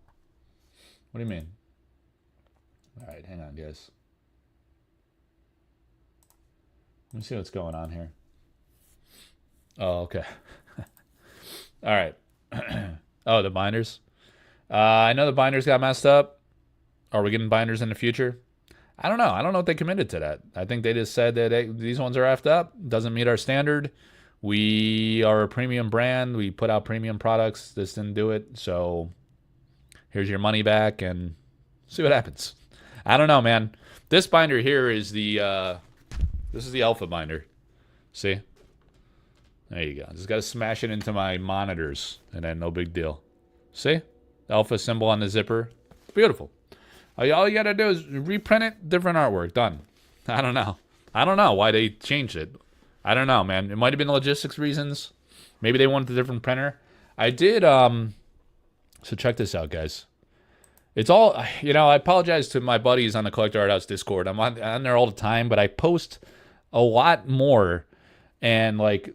What do you mean? All right, hang on, guys. Let me see what's going on here. Oh, okay. All right. Oh, the binders. I know the binders got messed up. Are we getting binders in the future? I don't know. I don't know if they committed to that. I think they just said that hey, these ones are effed up. Doesn't meet our standard. We are a premium brand. We put out premium products. This didn't do it. So here's your money back and see what happens. I don't know, man. This binder here is the this is the alpha binder. See? There you go. Just got to smash it into my monitors and then no big deal. See? Alpha symbol on the zipper. Beautiful. All you got to do is reprint it, different artwork. Done. I don't know. I don't know why they changed it. I don't know, man. It might have been logistics reasons. Maybe they wanted a different printer. I did, so check this out, guys. It's all, you know, I apologize to my buddies on the Collector Arthouse Discord. I'm on there all the time, but I post a lot more and, like,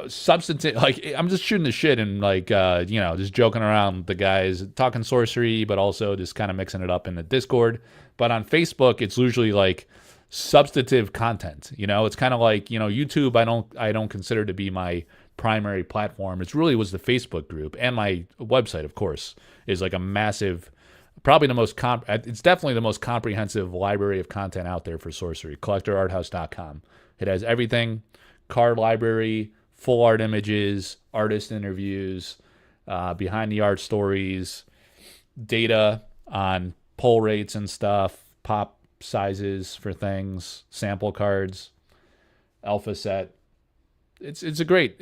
substantive, like, I'm just shooting the shit and, like, you know, just joking around with the guys, talking sorcery, but also just kind of mixing it up in the Discord. But on Facebook, it's usually, like, substantive content. You know, it's kind of like, you know, YouTube I don't consider to be my primary platform. It really was the Facebook group, and my website, of course, is like a massive, probably the most it's definitely the most comprehensive library of content out there for sorcery. CollectorArthouse.com. It has everything: card library, full art images, artist interviews, behind the art stories, data on pull rates and stuff, pop sizes for things, sample cards, alpha set. It's a great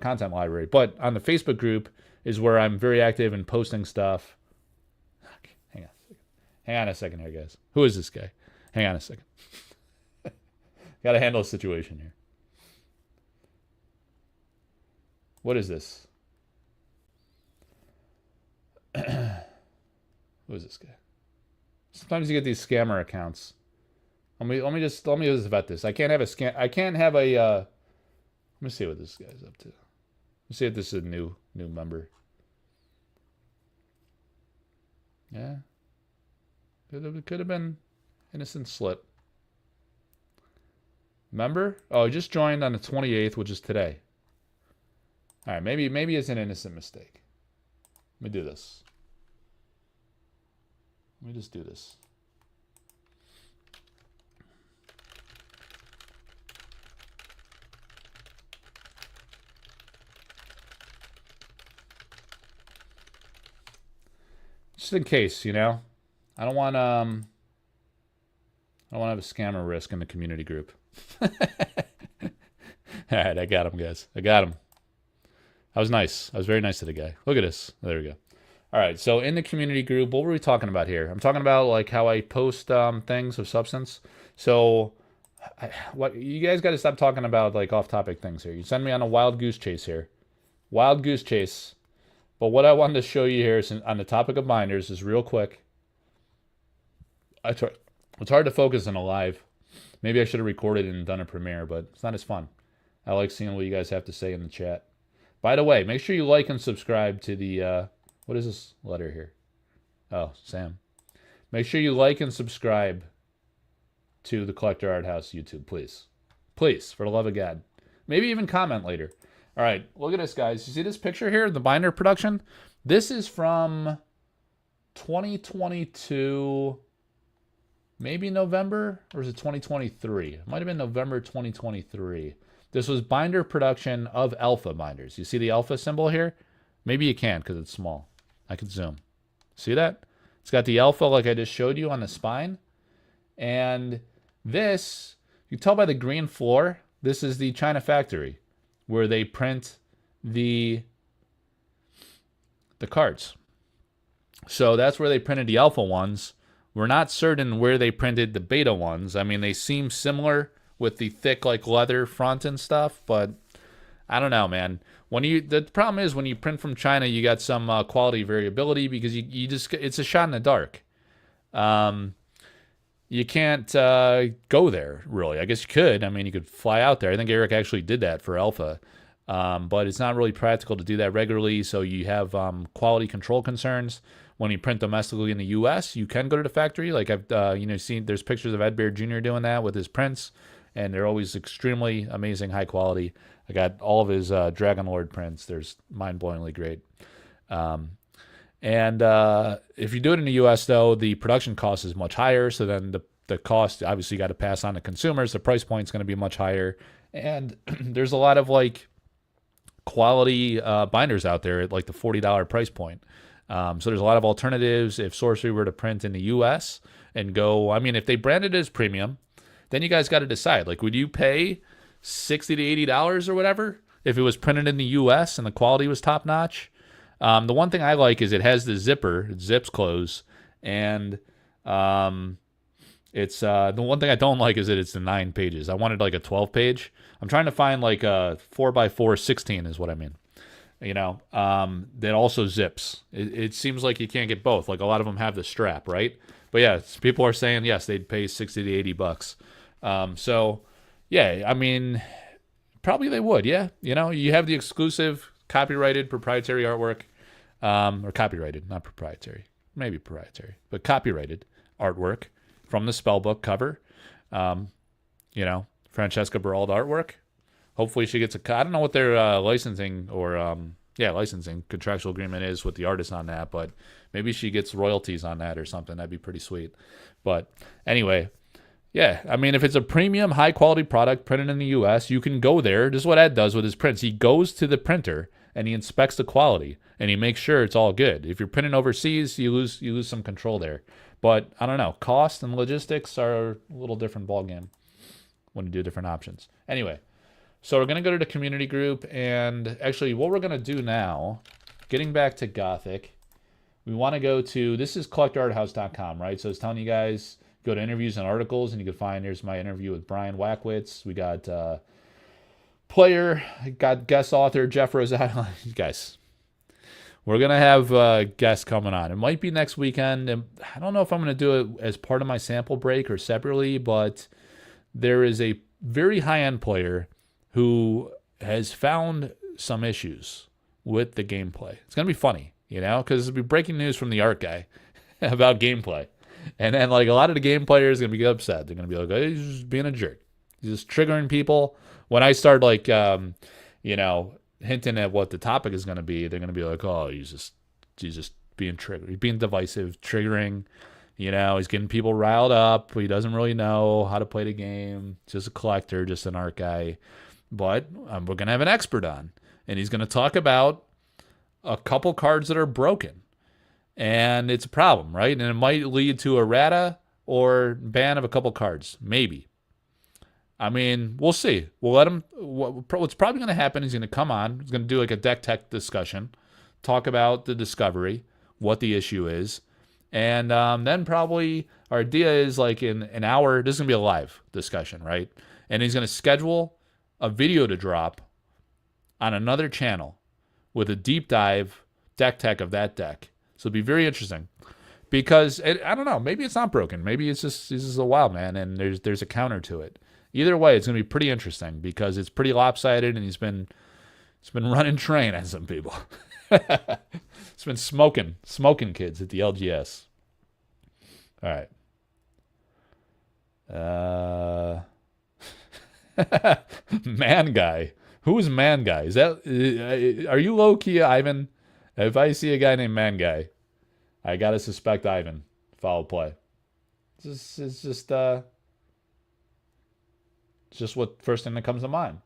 content library. But on the Facebook group is where I'm very active in posting stuff. Hang on a second here, guys. Who is this guy? Hang on a second. Got to handle a situation here. What is this? Who is this guy? Sometimes you get these scammer accounts. Let me just vet this. I can't have a scam. I can't have a. Let me see what this guy's up to. Let's see if this is a new member. Yeah. Could have been innocent slip. Member? Oh, he just joined on the 28th, which is today. All right, maybe it's an innocent mistake. Let me do this. Let me just do this. Just in case, you know. I don't want to have a scammer risk in the community group. All right, I got him, guys. I got him. I was nice. I was very nice to the guy. Look at this. There we go. All right, so in the community group, what were we talking about here? I'm talking about like how I post things of substance. So, what you guys got to stop talking about like off-topic things here. You send me on a wild goose chase here, wild goose chase. But what I wanted to show you here is on the topic of binders is real quick. It's hard to focus on a live. Maybe I should have recorded and done a premiere, but it's not as fun. I like seeing what you guys have to say in the chat. By the way, make sure you like and subscribe to the. What is this letter here? Oh, Sam. Make sure you like and subscribe to the Collector Arthouse YouTube, please. Please, for the love of God. Maybe even comment later. All right, look at this, guys. You see this picture here, the binder production? This is from 2022, maybe November, or is it 2023? It might have been November 2023. This was binder production of alpha binders. You see the alpha symbol here? Maybe you can't because it's small. I could zoom. See that? It's got the alpha like I just showed you on the spine. And this, you can tell by the green floor, this is the China factory where they print the cards. So that's where they printed the alpha ones, We're not certain where they printed the beta ones. I mean, they seem similar with the thick like leather front and stuff, but I don't know, man. The problem is when you print from China, you got some quality variability because you just it's a shot in the dark. You can't go there really. I guess you could. I mean, you could fly out there. I think Eric actually did that for Alpha, but it's not really practical to do that regularly. So you have quality control concerns. When you print domestically in the U.S., you can go to the factory. Like I've seen, there's pictures of Ed Bear Jr. doing that with his prints, and they're always extremely amazing, high quality. I got all of his Dragon Lord prints. They're mind-blowingly great. And if you do it in the U.S., though, the production cost is much higher. So then the cost, obviously, you got to pass on to consumers. The price point is going to be much higher. And there's a lot of like quality binders out there at like the $40 price point. So there's a lot of alternatives. If Sorcery were to print in the U.S. and go, I mean, if they branded it as premium, then you guys got to decide. Like, would you pay $60 to $80 or whatever if it was printed in the U.S. and the quality was top notch? The one thing I like is it has the zipper, it zips close, and it's the one thing I don't like is that it's the 9 pages. I wanted like a 12 page. I'm trying to find like a 4x4 16 is what I mean. That also zips. It seems like you can't get both. Like a lot of them have the strap, right? But yeah, people are saying yes, they'd pay $60 to $80. So yeah, I mean, probably they would. Yeah, you have the exclusive copyrighted proprietary artwork, or copyrighted, not proprietary, maybe proprietary, but copyrighted artwork from the spellbook cover. Francesca Beralda artwork. Hopefully she gets I don't know what their licensing or licensing contractual agreement is with the artist on that, but maybe she gets royalties on that or something. That'd be pretty sweet. But anyway, yeah, I mean, if it's a premium, high-quality product printed in the U.S., you can go there. This is what Ed does with his prints. He goes to the printer, and he inspects the quality, and he makes sure it's all good. If you're printing overseas, you lose some control there. But, I don't know, cost and logistics are a little different ballgame when you do different options. Anyway, so we're going to go to the community group, and actually what we're going to do now, getting back to Gothic, we want to go to, this is collectorarthouse.com, right? So it's telling you guys, go to interviews and articles, and you can find, here's my interview with Brian Wackwitz. We got player, got guest author Jeff Rosado. Guys, we're going to have guests coming on. It might be next weekend. And I don't know if I'm going to do it as part of my sample break or separately, but there is a very high-end player who has found some issues with the gameplay. It's going to be funny, because it'll be breaking news from the art guy about gameplay. And then, like, a lot of the game players are going to be upset. They're going to be like, oh, he's just being a jerk. He's just triggering people. When I start, like, hinting at what the topic is going to be, they're going to be like, oh, he's just being triggered. He's being divisive, triggering. He's getting people riled up. He doesn't really know how to play the game. Just a collector, just an art guy. But we're going to have an expert on. And he's going to talk about a couple cards that are broken. And it's a problem, right? And it might lead to errata or ban of a couple cards. Maybe. I mean, we'll see. We'll let him. What's probably going to happen is he's going to come on. He's going to do like a deck tech discussion, talk about the discovery, what the issue is. And then probably our idea is like in an hour, this is going to be a live discussion, right? And he's going to schedule a video to drop on another channel with a deep dive deck tech of that deck. So it'll be very interesting because I don't know, maybe it's not broken. Maybe he's just a wild man and there's a counter to it. Either way, it's going to be pretty interesting because it's pretty lopsided and he's been running train on some people. It's been smoking kids at the LGS. All right. Man guy. Who is Man Guy? Is that? Are you low key Ivan? If I see a guy named Man Guy, I gotta suspect Ivan. Foul play. It's just what first thing that comes to mind.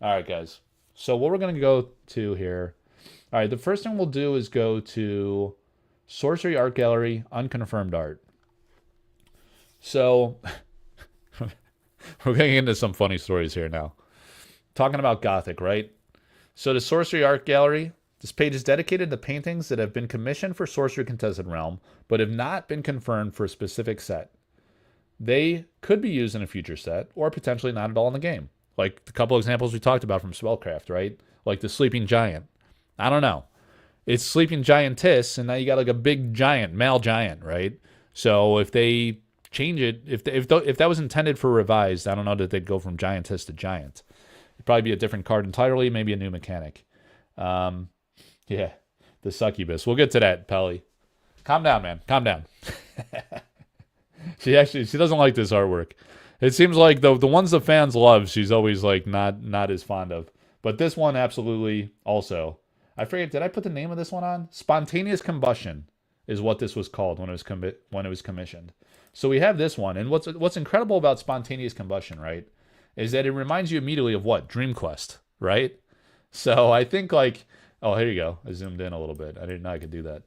All right, guys. So what we're gonna go to here. All right, the first thing we'll do is go to Sorcery Art Gallery, Unconfirmed Art. So we're getting into some funny stories here now. Talking about Gothic, right? So the Sorcery Art Gallery, This page is dedicated to paintings that have been commissioned for Sorcery Contested Realm, but have not been confirmed for a specific set. They could be used in a future set, or potentially not at all in the game. Like the couple examples we talked about from Spellcraft, right? Like the Sleeping Giant. I don't know. It's Sleeping Giantess, and now you got like a big giant, male giant, right? So if they change it, if that was intended for revised, I don't know that they'd go from Giantess to Giant. It'd probably be a different card entirely, maybe a new mechanic. Yeah, the succubus. We'll get to that, Pelly. Calm down, man. Calm down. She doesn't like this artwork. It seems like the ones the fans love, she's always like not as fond of. But this one absolutely also. I forget, did I put the name of this one on? Spontaneous Combustion is what this was called when it was commissioned. So we have this one, and what's incredible about Spontaneous Combustion, right, is that it reminds you immediately of what? Dream Quest, right? So I think like, oh, here you go. I zoomed in a little bit. I didn't know I could do that.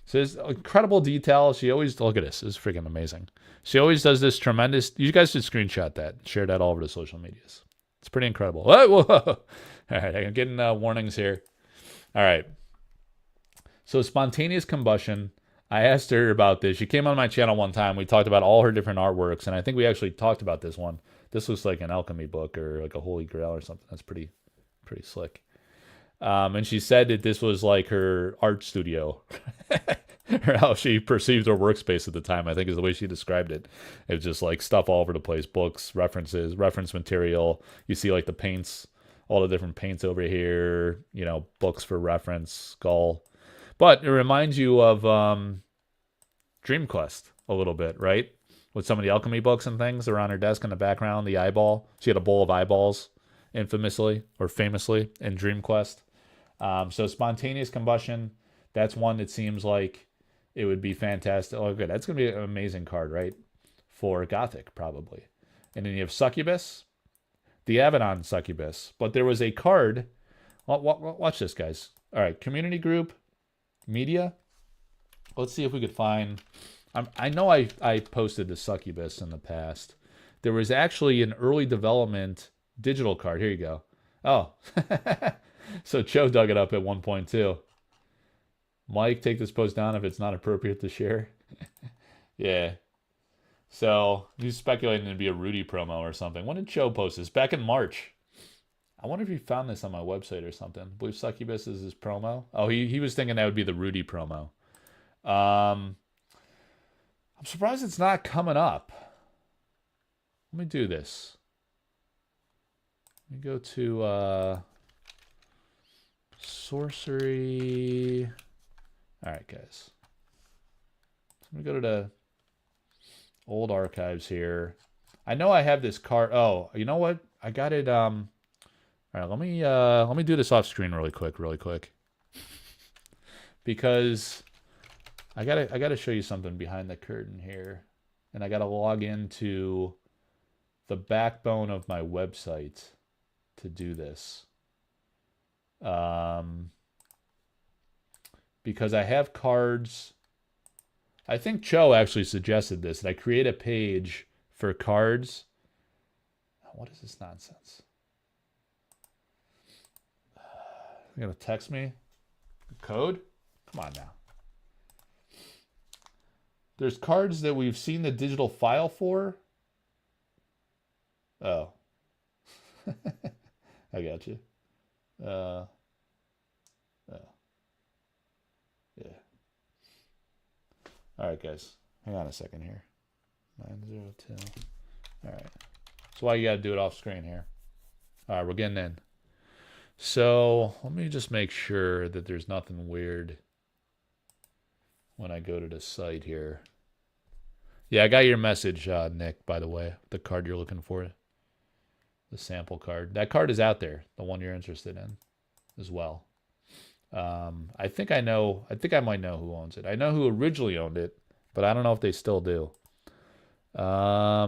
So there's incredible detail. She always, look at this. This is freaking amazing. She always does this tremendous, you guys should screenshot that. Share that all over the social medias. It's pretty incredible. Whoa. All right, I'm getting warnings here. All right. So Spontaneous Combustion, I asked her about this. She came on my channel one time. We talked about all her different artworks, and I think we actually talked about this one. This looks like an alchemy book or like a Holy Grail or something. That's pretty slick. And she said that this was like her art studio, or how she perceived her workspace at the time, I think is the way she described it. It was just like stuff all over the place, books, references, reference material. You see like the paints, all the different paints over here, you know, books for reference, skull. But it reminds you of Dream Quest a little bit, right? With some of the alchemy books and things around her desk in the background, the eyeball. She had a bowl of eyeballs, infamously or famously in Dream Quest. So Spontaneous Combustion, that's one that seems like it would be fantastic. Oh, good. That's going to be an amazing card, right? For Gothic, probably. And then you have Succubus, the Abaddon Succubus. But there was a card. Watch this, guys. All right, community group, media. Let's see if we could find. I know I posted the Succubus in the past. There was actually an early development digital card. Here you go. Oh. So Cho dug it up at 1.2. Mike, take this post down if it's not appropriate to share. Yeah. So he's speculating it'd be a Rudy promo or something. When did Cho post this? Back in March. I wonder if he found this on my website or something. Blue Succubus is his promo. Oh, he was thinking that would be the Rudy promo. I'm surprised it's not coming up. Let me do this. Let me go to Sorcery. All right, guys. So I'm gonna go to the old archives here. I know I have this card. Oh, you know what? I got it. All right, let me do this off screen really quick, because I gotta show you something behind the curtain here, and I gotta log into the backbone of my website to do this. Because I have cards. I think Cho actually suggested this, that I create a page for cards. What is this nonsense? You're gonna text me code? Come on now. There's cards that we've seen the digital file for. Oh. I got you. Oh. Yeah. All right, guys. Hang on a second here. 902. All right. That's why you got to do it off screen here. All right, we're getting in. So let me just make sure that there's nothing weird when I go to the site here. Yeah, I got your message, Nick, by the way. The card you're looking for. The sample card. That card is out there. The one you're interested in as well. I think I might know who owns it. I know who originally owned it, but I don't know if they still do. Do I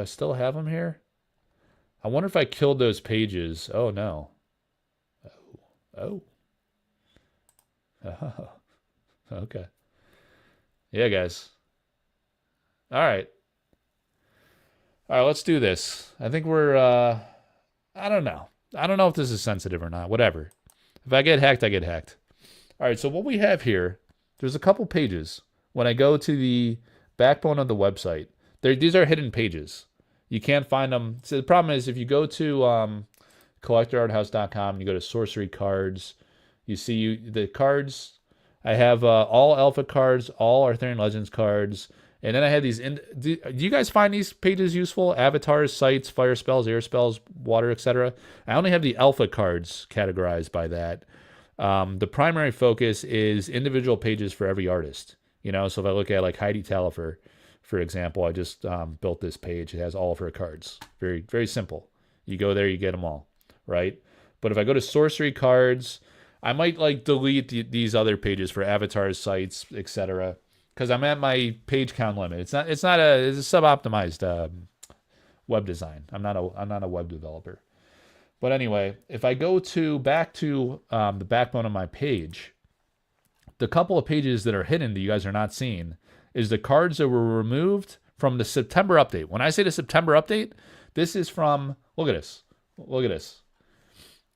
still have them here? I wonder if I killed those pages. Oh, no. Oh. Okay. Yeah, guys. All right. All right, let's do this. I think we're, I don't know. I don't know if this is sensitive or not. Whatever. If I get hacked, I get hacked. All right, so what we have here, there's a couple pages. When I go to the backbone of the website, these are hidden pages. You can't find them. So the problem is if you go to collectorarthouse.com and you go to Sorcery cards, you see the cards. I have all Alpha cards, all Arthurian Legends cards, and then I have these. Do you guys find these pages useful? Avatars, sites, fire spells, air spells, water, etc. I only have the Alpha cards categorized by that. The primary focus is individual pages for every artist. You know, so if I look at like Heidi Talifer, for example, I just built this page. It has all of her cards. Very, very simple. You go there, you get them all, right? But if I go to Sorcery cards, I might like delete these other pages for avatars, sites, etc. Because I'm at my page count limit. It's a sub-optimized web design. I'm not a web developer. But anyway, if I go back to the backbone of my page, the couple of pages that are hidden that you guys are not seeing is the cards that were removed from the September update. When I say the September update, this is from, look at this. Look at this.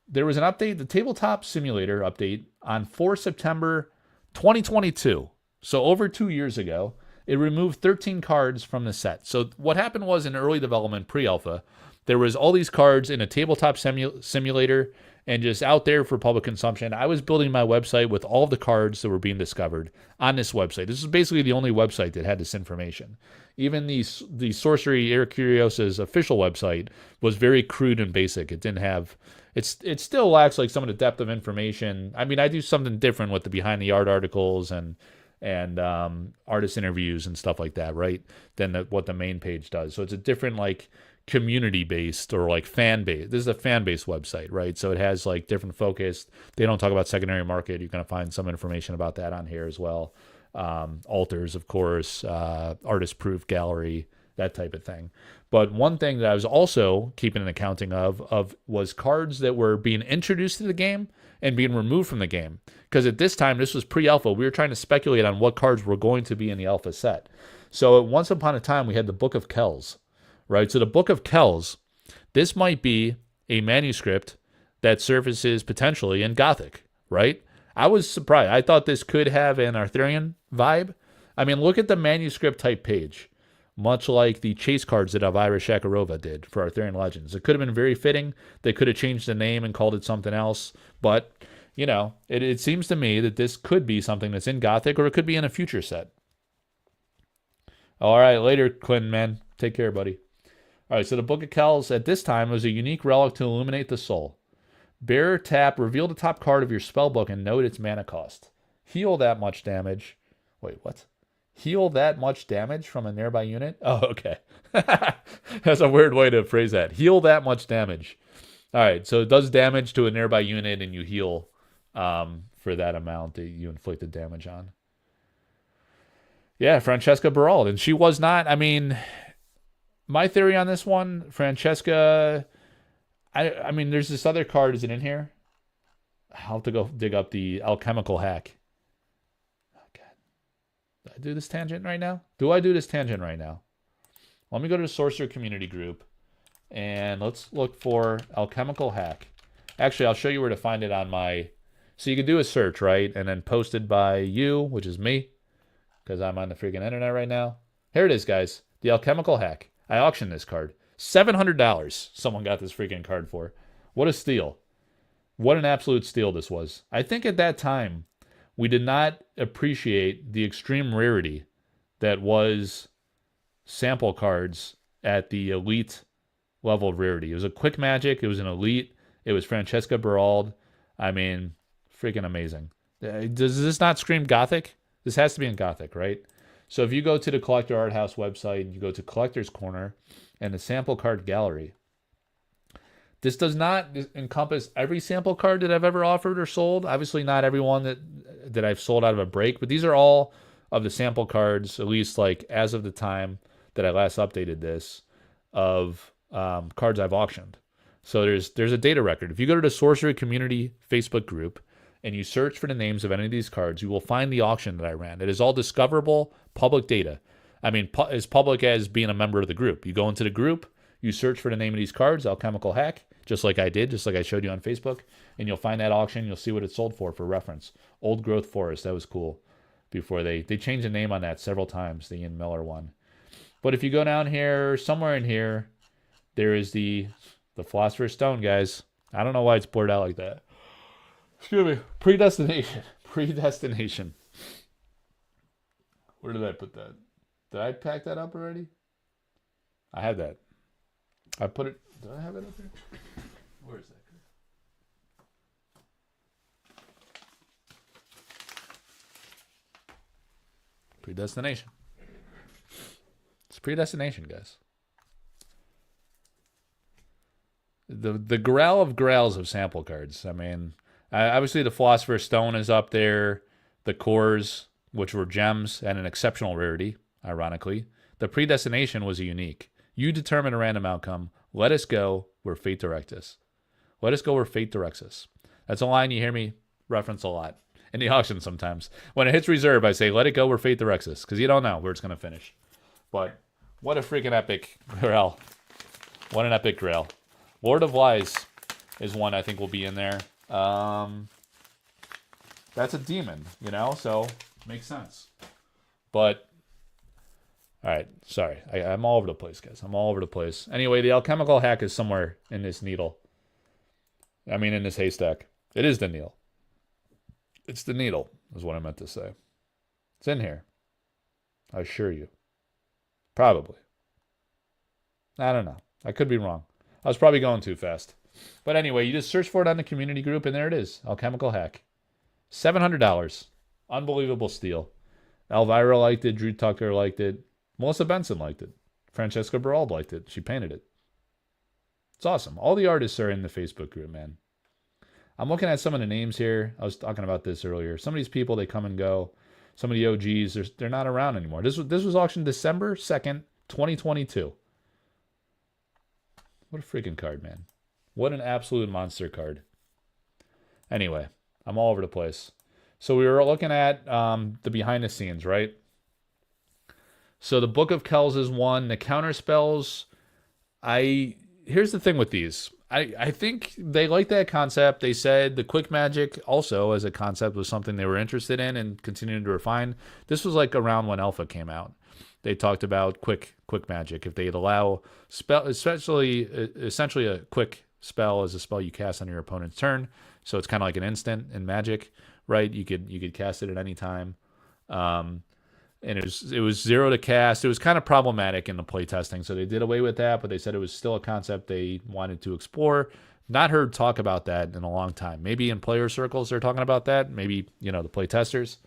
There was an update, the Tabletop Simulator update on 4 September 2022. So over 2 years ago, it removed 13 cards from the set. So what happened was in early development, pre-alpha, there was all these cards in a Tabletop Simulator and just out there for public consumption. I was building my website with all of the cards that were being discovered on this website. This is basically the only website that had this information. Even the Sorcery Eric Curiosa's official website was very crude and basic. It didn't have, it still lacks like some of the depth of information. I mean, I do something different with the behind the art articles and artist interviews and stuff like that, right? Than what the main page does. So it's a different like community based or like fan based. This is a fan based website, right? So it has like different focus. They don't talk about secondary market. You're going to find some information about that on here as well. Altars, of course, artist proof gallery, that type of thing. But one thing that I was also keeping an accounting of was cards that were being introduced to the game and being removed from the game. Because at this time, this was pre-alpha. We were trying to speculate on what cards were going to be in the alpha set. So once upon a time, we had the Book of Kells, right? So the Book of Kells, this might be a manuscript that surfaces potentially in Gothic, right? I was surprised. I thought this could have an Arthurian vibe. I mean, look at the manuscript type page, much like the chase cards that Elvira Shakarova did for Arthurian Legends. It could have been very fitting. They could have changed the name and called it something else. But, you know, it seems to me that this could be something that's in Gothic or it could be in a future set. All right, later, Clinton, man. Take care, buddy. All right, so the Book of Kells at this time was a unique relic to illuminate the soul. Bear, tap, reveal the top card of your spellbook and note its mana cost. Heal that much damage. Wait, what? Heal that much damage from a nearby unit? Oh, okay. That's a weird way to phrase that. Heal that much damage. All right, so it does damage to a nearby unit and you heal for that amount that you inflicted damage on. Yeah, Francesca Berald. And she was not, I mean, my theory on this one, Francesca, I mean, there's this other card. Is it in here? I'll have to go dig up the Alchemical Hack. Oh, God. Do I do this tangent right now? Do I do this tangent right now? Let me go to the Sorcerer Community Group. And let's look for Alchemical Hack. Actually, I'll show you where to find it on my... So you can do a search, right? And then posted by you, which is me. Because I'm on the freaking internet right now. Here it is, guys. The Alchemical Hack. I auctioned this card. $700 someone got this freaking card for. What a steal. What an absolute steal this was. I think at that time, we did not appreciate the extreme rarity that was sample cards at the elite level of rarity. It was a quick magic. It was an elite. It was Francesca Berald. I mean, freaking amazing. Does this not scream Gothic? This has to be in Gothic, right? So if you go to the Collector Art House website and you go to Collector's Corner and the sample card gallery, this does not encompass every sample card that I've ever offered or sold. Obviously not every one that I've sold out of a break, but these are all of the sample cards, at least like as of the time that I last updated this, of cards I've auctioned. So there's a data record. If you go to the Sorcery Community Facebook group and you search for the names of any of these cards, you will find the auction that I ran. It is all discoverable public data. I mean, as public as being a member of the group. You go into the group, you search for the name of these cards, Alchemical Hack, just like I did, just like I showed you on Facebook. And you'll find that auction. You'll see what it sold for reference. Old Growth Forest. That was cool. Before they changed the name on that several times, the Ian Miller one. But if you go down here, somewhere in here, there is the Philosopher's Stone, guys. I don't know why it's blurred out like that. Excuse me. Predestination. Predestination. Where did I put that? Did I pack that up already? I had that. I put it... Did I have it up here? Where is that? Predestination. It's predestination, guys. The Grail of Grails of sample cards. I mean, obviously the Philosopher's Stone is up there. The cores, which were gems and an exceptional rarity, ironically. The predestination was a unique. You determine a random outcome. Let us go where fate directs us. Let us go where fate directs us. That's a line you hear me reference a lot in the auction sometimes. When it hits reserve, I say, let it go where fate directs us, because you don't know where it's going to finish. But what a freaking epic grail. What an epic grail. Lord of Lies is one I think will be in there. That's a demon, you know, so makes sense. But, all right, sorry. I'm all over the place, guys. I'm all over the place. Anyway, the Alchemical Hack is somewhere in this needle. I mean, in this haystack. It is the needle. It's the needle, is what I meant to say. It's in here. I assure you. Probably. I don't know. I could be wrong. I was probably going too fast. But anyway, you just search for it on the community group, and there it is. Alchemical Hack. $700. Unbelievable steal. Elvira liked it. Drew Tucker liked it. Melissa Benson liked it. Francesca Berald liked it. She painted it. It's awesome. All the artists are in the Facebook group, man. I'm looking at some of the names here. I was talking about this earlier. Some of these people, they come and go. Some of the OGs, they're not around anymore. This was auctioned December 2nd, 2022. What a freaking card, man. What an absolute monster card. Anyway, I'm all over the place. So we were looking at the behind the scenes, right? So the Book of Kells is one. The counter spells, here's the thing with these. I think they like that concept. They said the quick magic also as a concept was something they were interested in and continuing to refine. This was like around when Alpha came out. They talked about quick magic. If they'd allow spell, essentially a quick spell as a spell you cast on your opponent's turn. So it's kind of like an instant in Magic, right? You could cast it at any time. And it was 0 to cast. It was kind of problematic in the playtesting, so they did away with that, but they said it was still a concept they wanted to explore. Not heard talk about that in a long time. Maybe in player circles they're talking about that. Maybe, the playtesters.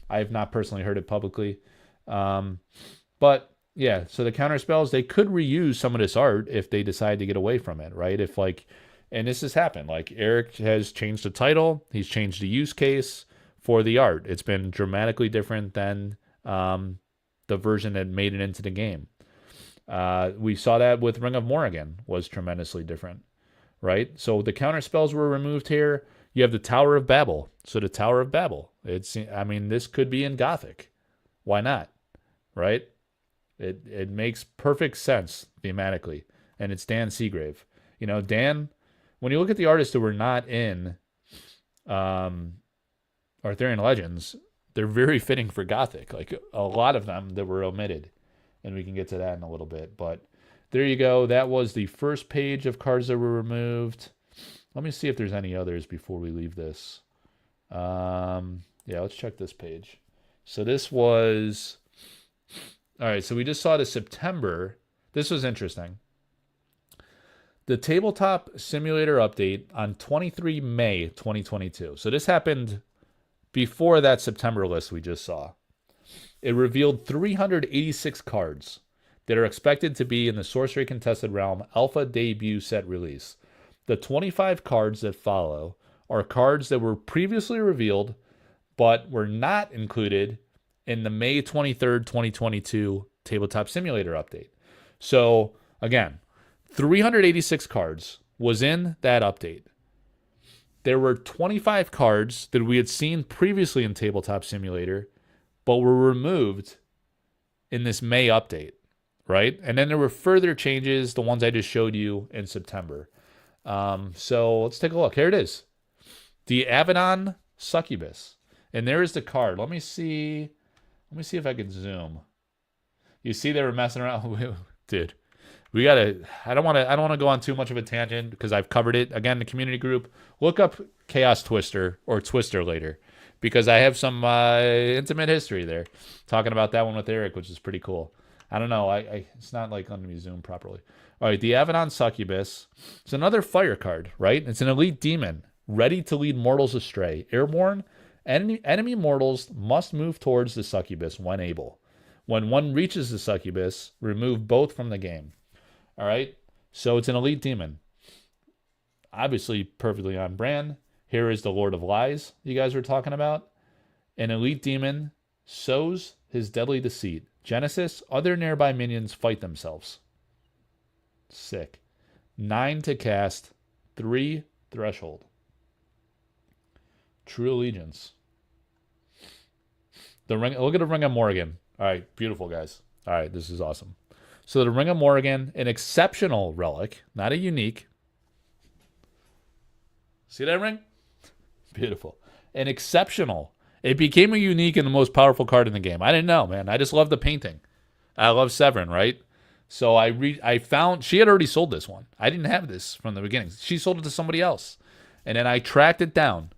I have not personally heard it publicly. But, yeah, so the counter spells, they could reuse some of this art if they decide to get away from it, right? If, and this has happened. Like, Eric has changed the title. He's changed the use case for the art. It's been dramatically different than the version that made it into the game. We saw that with Ring of Morrigan was tremendously different, right? So the counter spells were removed here. You have the Tower of Babel. So the Tower of Babel, this could be in Gothic. Why not? Right? It makes perfect sense thematically. And it's Dan Seagrave. Dan, when you look at the artists who were not in Arthurian Legends, they're very fitting for Gothic. Like a lot of them that were omitted. And we can get to that in a little bit. But there you go. That was the first page of cards that were removed. Let me see if there's any others before we leave this. Yeah, let's check this page. So this was... All right, so we just saw the September. This was interesting. The Tabletop Simulator update on 23 May 2022. So this happened before that September list we just saw. It revealed 386 cards that are expected to be in the Sorcery Contested Realm Alpha Debut Set release. The 25 cards that follow are cards that were previously revealed but were not included in the May 23rd, 2022 Tabletop Simulator update. So, again, 386 cards was in that update. There were 25 cards that we had seen previously in Tabletop Simulator, but were removed in this May update, right? And then there were further changes, the ones I just showed you in September. So let's take a look. Here it is. The Avedon Succubus. And there is the card. Let me see if I can zoom. You see they were messing around. Dude. We gotta. I don't want to go on too much of a tangent because I've covered it again. The community group. Look up Chaos Twister or Twister later, because I have some intimate history there, talking about that one with Eric, which is pretty cool. I don't know. It's not like letting me zoom properly. All right, the Avedon Succubus. It's another fire card, right? It's an elite demon, ready to lead mortals astray. Airborne. Enemy mortals must move towards the succubus when able. When one reaches the succubus, remove both from the game. All right, so it's an elite demon. Obviously, perfectly on brand. Here is the Lord of Lies you guys were talking about. An elite demon sows his deadly deceit. Genesis, other nearby minions fight themselves. Sick. 9 to cast, 3 threshold. True Allegiance. Look at the Ring of Morrigan. All right, beautiful, guys. All right, this is awesome. So the Ring of Morrigan, an exceptional relic, not a unique. See that ring? Beautiful. An exceptional. It became a unique and the most powerful card in the game. I didn't know, man. I just love the painting. I love Severin, right? So I found, she had already sold this one. I didn't have this from the beginning. She sold it to somebody else. And then I tracked it down.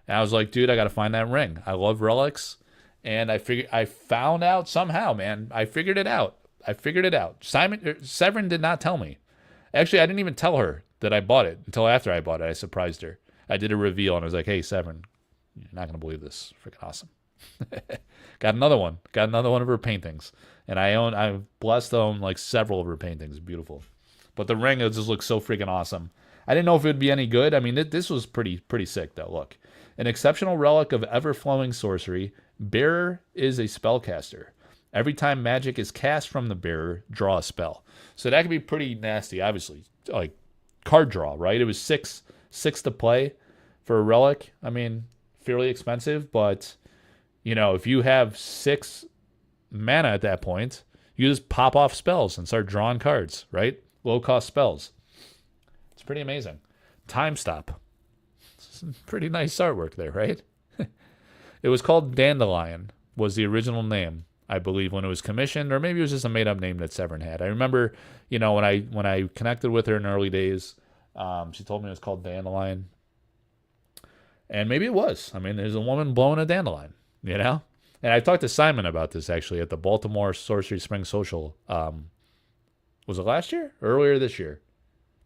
And I was like, dude, I got to find that ring. I love relics. And I found out somehow, man. I figured it out. Severin did not tell me. Actually, I didn't even tell her that I bought it until after I bought it. I surprised her. I did a reveal and I was like, hey, Severin, you're not going to believe this. Freaking awesome. Got another one. Got another one of her paintings. And I'm blessed to own like several of her paintings. Beautiful. But the ring just looks so freaking awesome. I didn't know if it would be any good. I mean, this was pretty sick though. Look. An exceptional relic of ever-flowing sorcery. Bearer is a spellcaster. Every time magic is cast from the bearer, draw a spell. So that could be pretty nasty, obviously. Like, card draw, right? It was six to play for a relic. I mean, fairly expensive, but, you know, if you have 6 mana at that point, you just pop off spells and start drawing cards, right? Low-cost spells. It's pretty amazing. Time Stop. Some pretty nice artwork there, right? It was called Dandelion, was the original name, I believe, when it was commissioned, or maybe it was just a made-up name that Severin had. I remember, you know, when I connected with her in early days, she told me it was called Dandelion, and maybe it was. I mean, there's a woman blowing a dandelion, you know. And I talked to Simon about this actually at the Baltimore Sorcery Spring Social. Was it last year? Or earlier this year?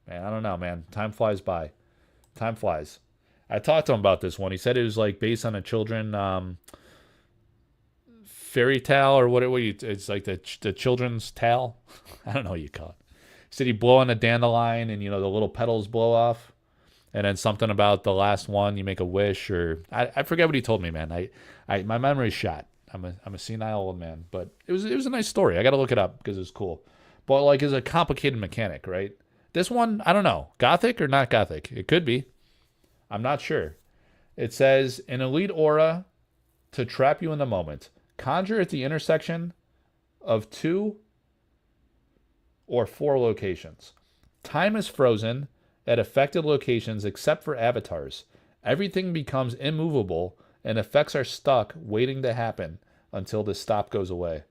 Man, I don't know, man. Time flies by. Time flies. I talked to him about this one. He said it was like based on a children fairy tale or what it's like the children's tale. I don't know what you call it. He said he blow on a dandelion and, you know, the little petals blow off. And then something about the last one, you make a wish, or I forget what he told me, man. My memory's shot. I'm a senile old man, but it was a nice story. I got to look it up because it was cool. But like, it's a complicated mechanic, right? This one, I don't know, Gothic or not Gothic. It could be. I'm not sure. It says an elite aura to trap you in the moment. Conjure at the intersection of 2 or 4 locations. Time is frozen at affected locations except for avatars. Everything becomes immovable and effects are stuck waiting to happen until the stop goes away.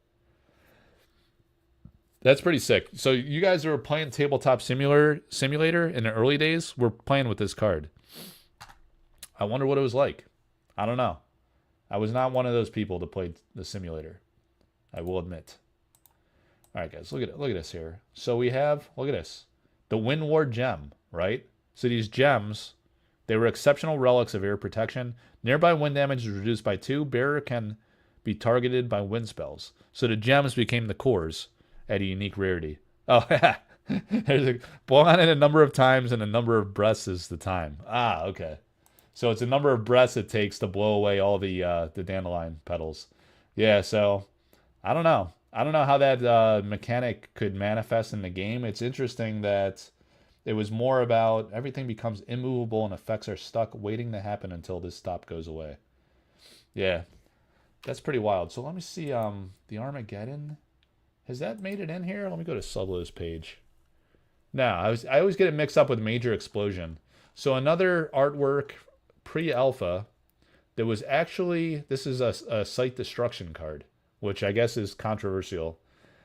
That's pretty sick. So you guys were playing Tabletop Simulator in the early days. We're playing with this card. I wonder what it was like. I don't know. I was not one of those people to play the simulator. I will admit. All right, guys, look at this here. So we have, look at this, the Wind Ward Gem, right? So these gems, they were exceptional relics of air protection. Nearby wind damage is reduced by 2. Bearer can be targeted by wind spells. So the gems became the cores at a unique rarity. Oh, yeah. There's a blow on it a number of times and a number of breaths is the time. Ah, okay. So it's a number of breaths it takes to blow away all the dandelion petals. Yeah, so I don't know. I don't know how that mechanic could manifest in the game. It's interesting that it was more about everything becomes immovable and effects are stuck waiting to happen until this stop goes away. Yeah, that's pretty wild. So let me see the Armageddon. Has that made it in here? Let me go to Sublo's page. No, I always get it mixed up with Major Explosion. So another artwork pre-alpha that was actually, this is a site destruction card, which I guess is controversial.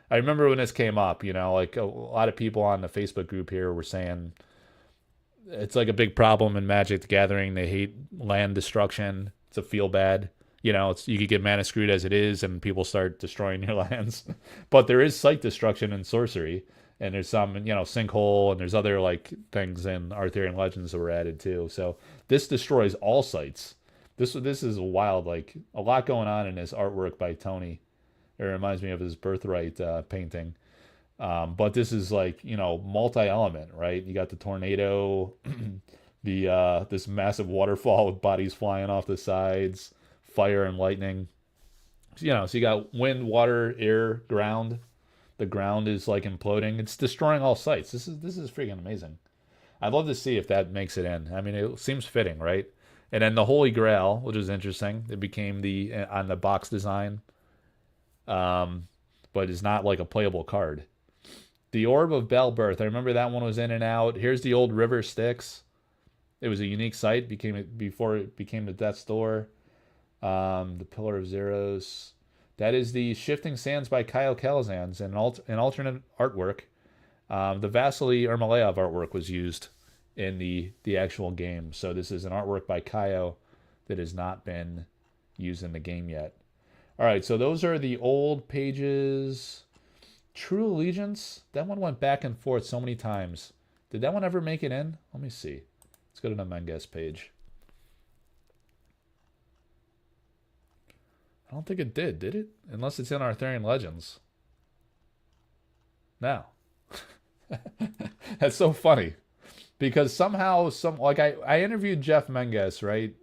I remember when this came up, like a lot of people on the Facebook group here were saying it's like a big problem in Magic the Gathering. They hate land destruction. It's a feel bad. You could get mana screwed as it is, and people start destroying your lands. But there is site destruction in Sorcery, and there's some, Sinkhole, and there's other like things in Arthurian Legends that were added too. So this destroys all sites. This is wild. Like a lot going on in this artwork by Tony. It reminds me of his Birthright painting. But this is like, multi-element, right? You got the tornado, this massive waterfall with bodies flying off the sides, fire and lightning. So you got wind, water, air, ground. The ground is like imploding. It's destroying all sites. This is freaking amazing. I'd love to see if that makes it in. I mean, it seems fitting, right? And then the Holy Grail, which is interesting. It became on the box design. But it's not like a playable card. The Orb of Balbirth. I remember that one was in and out. Here's the old River Styx. It was a unique site before it became the Death's Door. The Pillar of Zeros. That is the Shifting Sands by Kyle Calazans, an alternate artwork. The Vasily Ermolayev artwork was used in the actual game. So this is an artwork by Kyle that has not been used in the game yet. All right, so those are the old pages. True Allegiance, that one went back and forth so many times. Did that one ever make it in? Let me see. Let's go to the Menges page. I don't think it did it? Unless it's in Arthurian Legends. No. That's so funny. Because somehow, I interviewed Jeff Menges, right?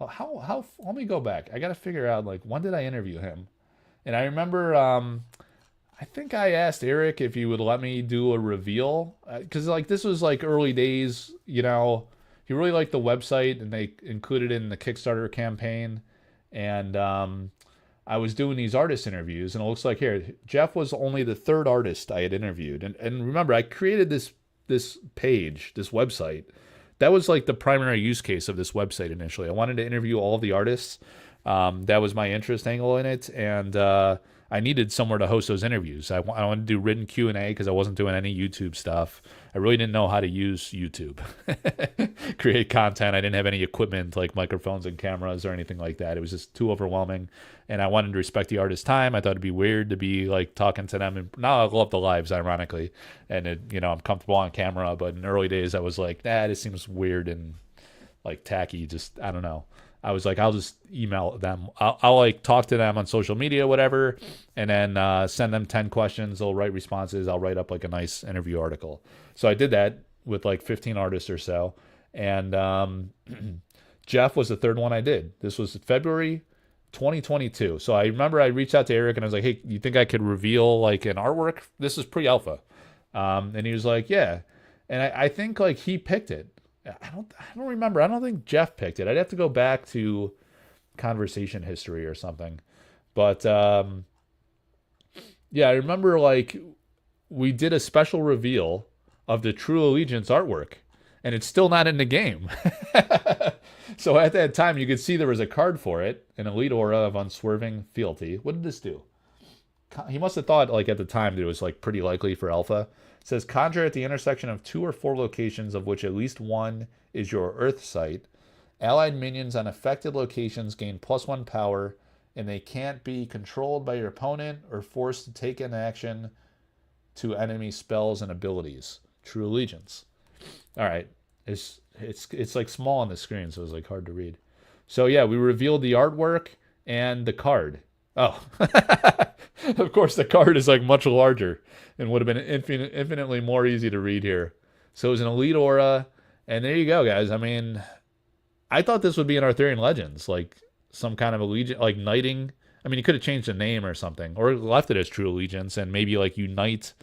How let me go back. I got to figure out, like, when did I interview him? And I remember, I think I asked Eric if he would let me do a reveal. Because, like, this was, like, early days, He really liked the website, and they included it in the Kickstarter campaign. And I was doing these artist interviews, and it looks like here, Jeff was only the third artist I had interviewed. And remember, I created this page, this website. That was like the primary use case of this website initially. I wanted to interview all of the artists. That was my interest angle in it, and I needed somewhere to host those interviews. I wanted to do written Q&A because I wasn't doing any YouTube stuff. I really didn't know how to use YouTube, create content. I didn't have any equipment like microphones and cameras or anything like that. It was just too overwhelming, and I wanted to respect the artist's time. I thought it'd be weird to be like talking to them. And now I love the lives, ironically, and I'm comfortable on camera. But in early days, I was like, this seems weird and like tacky. Just I don't know. I was like, I'll just email them. I'll like talk to them on social media, whatever, and then send them 10 questions. They'll write responses. I'll write up like a nice interview article. So I did that with like 15 artists or so. And Jeff was the third one I did. This was February 2022. So I remember I reached out to Eric and I was like, hey, you think I could reveal like an artwork? This is pre-alpha. And he was like, yeah. And I think like he picked it. I don't remember. I don't think Jeff picked it. I'd have to go back to conversation history or something. But yeah, I remember like we did a special reveal of the True Allegiance artwork, and it's still not in the game. So at that time, you could see there was a card for it, an Elite Aura of Unswerving Fealty. What did this do? He must have thought like at the time that it was like pretty likely for alpha. It says conjure at the intersection of 2 or 4 locations of which at least one is your Earth site. Allied minions on affected locations gain +1 power, and they can't be controlled by your opponent or forced to take an action to enemy spells and abilities. True Allegiance. All right, it's like small on the screen, so it's like hard to read. So yeah, we revealed the artwork and the card. Oh, of course, the card is like much larger and would have been infinitely more easy to read here. So it was an Elite Aura, and there you go, guys. I mean, I thought this would be in Arthurian Legends, like some kind of allegiance, like knighting. I mean, you could have changed the name or something, or left it as True Allegiance, and maybe like you knight,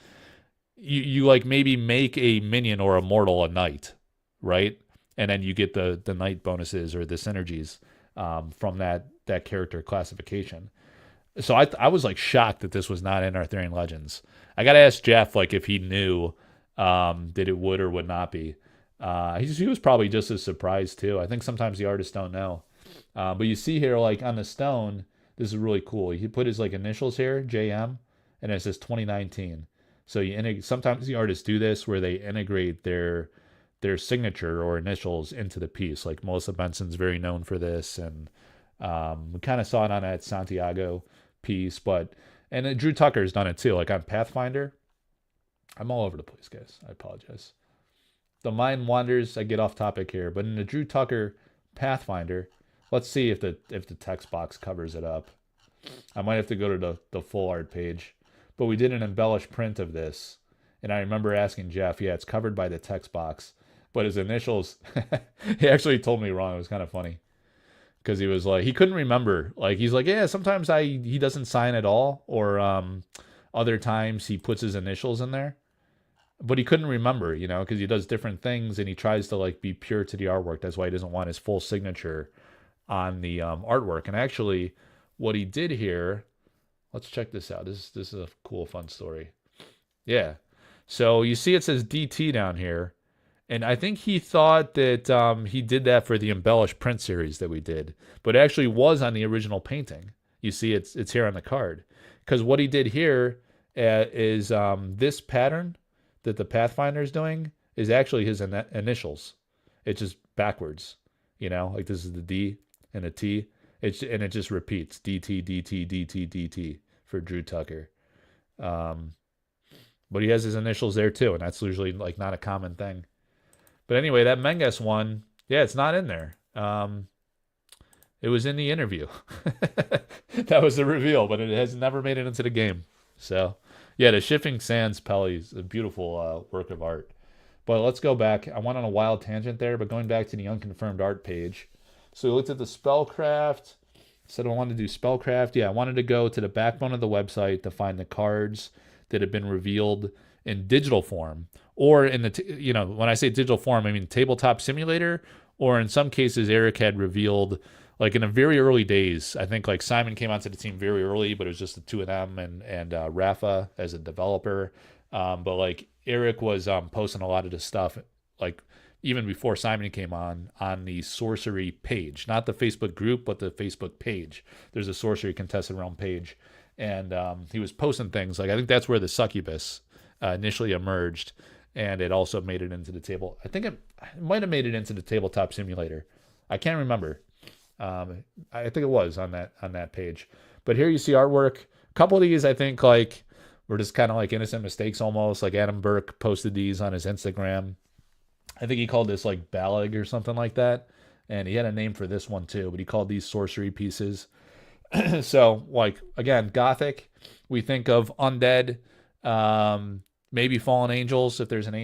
you like maybe make a minion or a mortal a knight, right? And then you get the knight bonuses or the synergies from that character classification. So I was like shocked that this was not in Arthurian Legends. I got to ask Jeff like if he knew that it would or would not be. He was probably just as surprised too. I think sometimes the artists don't know. But you see here, like on the stone, this is really cool. He put his like initials here, JM, and it says 2019. So sometimes the artists do this where they integrate their signature or initials into the piece. Like Melissa Benson's very known for this, and we kind of saw it on that Santiago piece, and Drew Tucker's done it too. Like on Pathfinder, I'm all over the place, guys. I apologize. The mind wanders. I get off topic here, but in the Drew Tucker Pathfinder, let's see if the text box covers it up. I might have to go to the full art page, but we did an embellished print of this, and I remember asking Jeff, yeah, it's covered by the text box, but his initials, he actually told me wrong. It was kind of funny because he was like, he couldn't remember. Like he's like, yeah, sometimes he doesn't sign at all, or other times he puts his initials in there. But he couldn't remember, because he does different things and he tries to like be pure to the artwork. That's why he doesn't want his full signature on the artwork. And actually, what he did here, let's check this out. This is a cool, fun story. Yeah. So you see it says DT down here. And I think he thought that he did that for the embellished print series that we did. But it actually was on the original painting. You see it's here on the card. Because what he did here is this pattern that the Pathfinder is doing is actually his initials. It's just backwards, like this is the D and a T. It just repeats DT, DT, DT, DT for Drew Tucker. But he has his initials there too, and that's usually like not a common thing. But anyway, that Menges one, yeah, it's not in there. It was in the interview. That was the reveal, but it has never made it into the game. So yeah, the Shifting Sands Pelly is a beautiful work of art. But let's go back. I went on a wild tangent there, but going back to the Unconfirmed art page. So we looked at the Spellcraft. Said I wanted to do Spellcraft. Yeah, I wanted to go to the backbone of the website to find the cards that have been revealed in digital form. Or in the, when I say digital form, I mean Tabletop Simulator. Or in some cases, Eric had revealed, like in the very early days, I think like Simon came onto the team very early, but it was just the two of them and Rafa as a developer. But like Eric was posting a lot of this stuff, like even before Simon came on the Sorcery page, not the Facebook group, but the Facebook page. There's a Sorcery Contested Realm page. And he was posting things like, I think that's where the Succubus initially emerged. And it also made it into the table. I think it might have made it into the Tabletop Simulator. I can't remember. I think it was on that page. But here you see artwork. A couple of these I think like were just kind of like innocent mistakes almost. Like Adam Burke posted these on his Instagram. I think he called this like Balig or something like that. And he had a name for this one too, but he called these sorcery pieces. So like again, Gothic, we think of undead, maybe fallen angels if there's an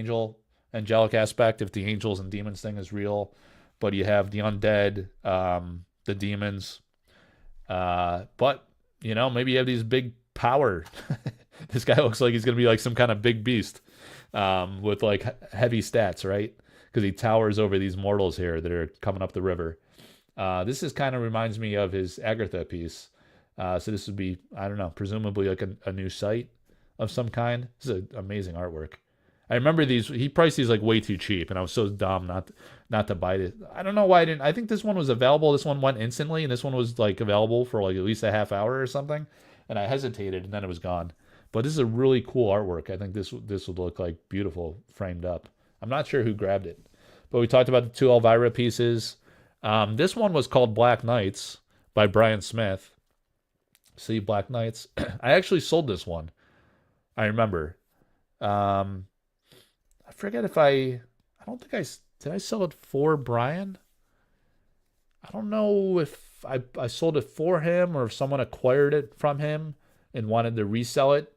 angelic aspect, if the angels and demons thing is real. But you have the undead, the demons. But, maybe you have these big power. This guy looks like he's going to be like some kind of big beast with like heavy stats, right? Because he towers over these mortals here that are coming up the river. This is kind of reminds me of his Agartha piece. So this would be, I don't know, presumably like a new site of some kind. This is amazing artwork. I remember he priced these like way too cheap, and I was so dumb not to buy it. I don't know why I didn't. I think this one was available. This one went instantly, and this one was like available for like at least a half hour or something. And I hesitated, and then it was gone. But this is a really cool artwork. I think this would look like beautiful framed up. I'm not sure who grabbed it, but we talked about the two Elvira pieces. This one was called Black Knights by Brian Smith. See, Black Knights. I actually sold this one. I remember. I forget if I don't think did I sell it for Brian? I don't know if I sold it for him or if someone acquired it from him and wanted to resell it.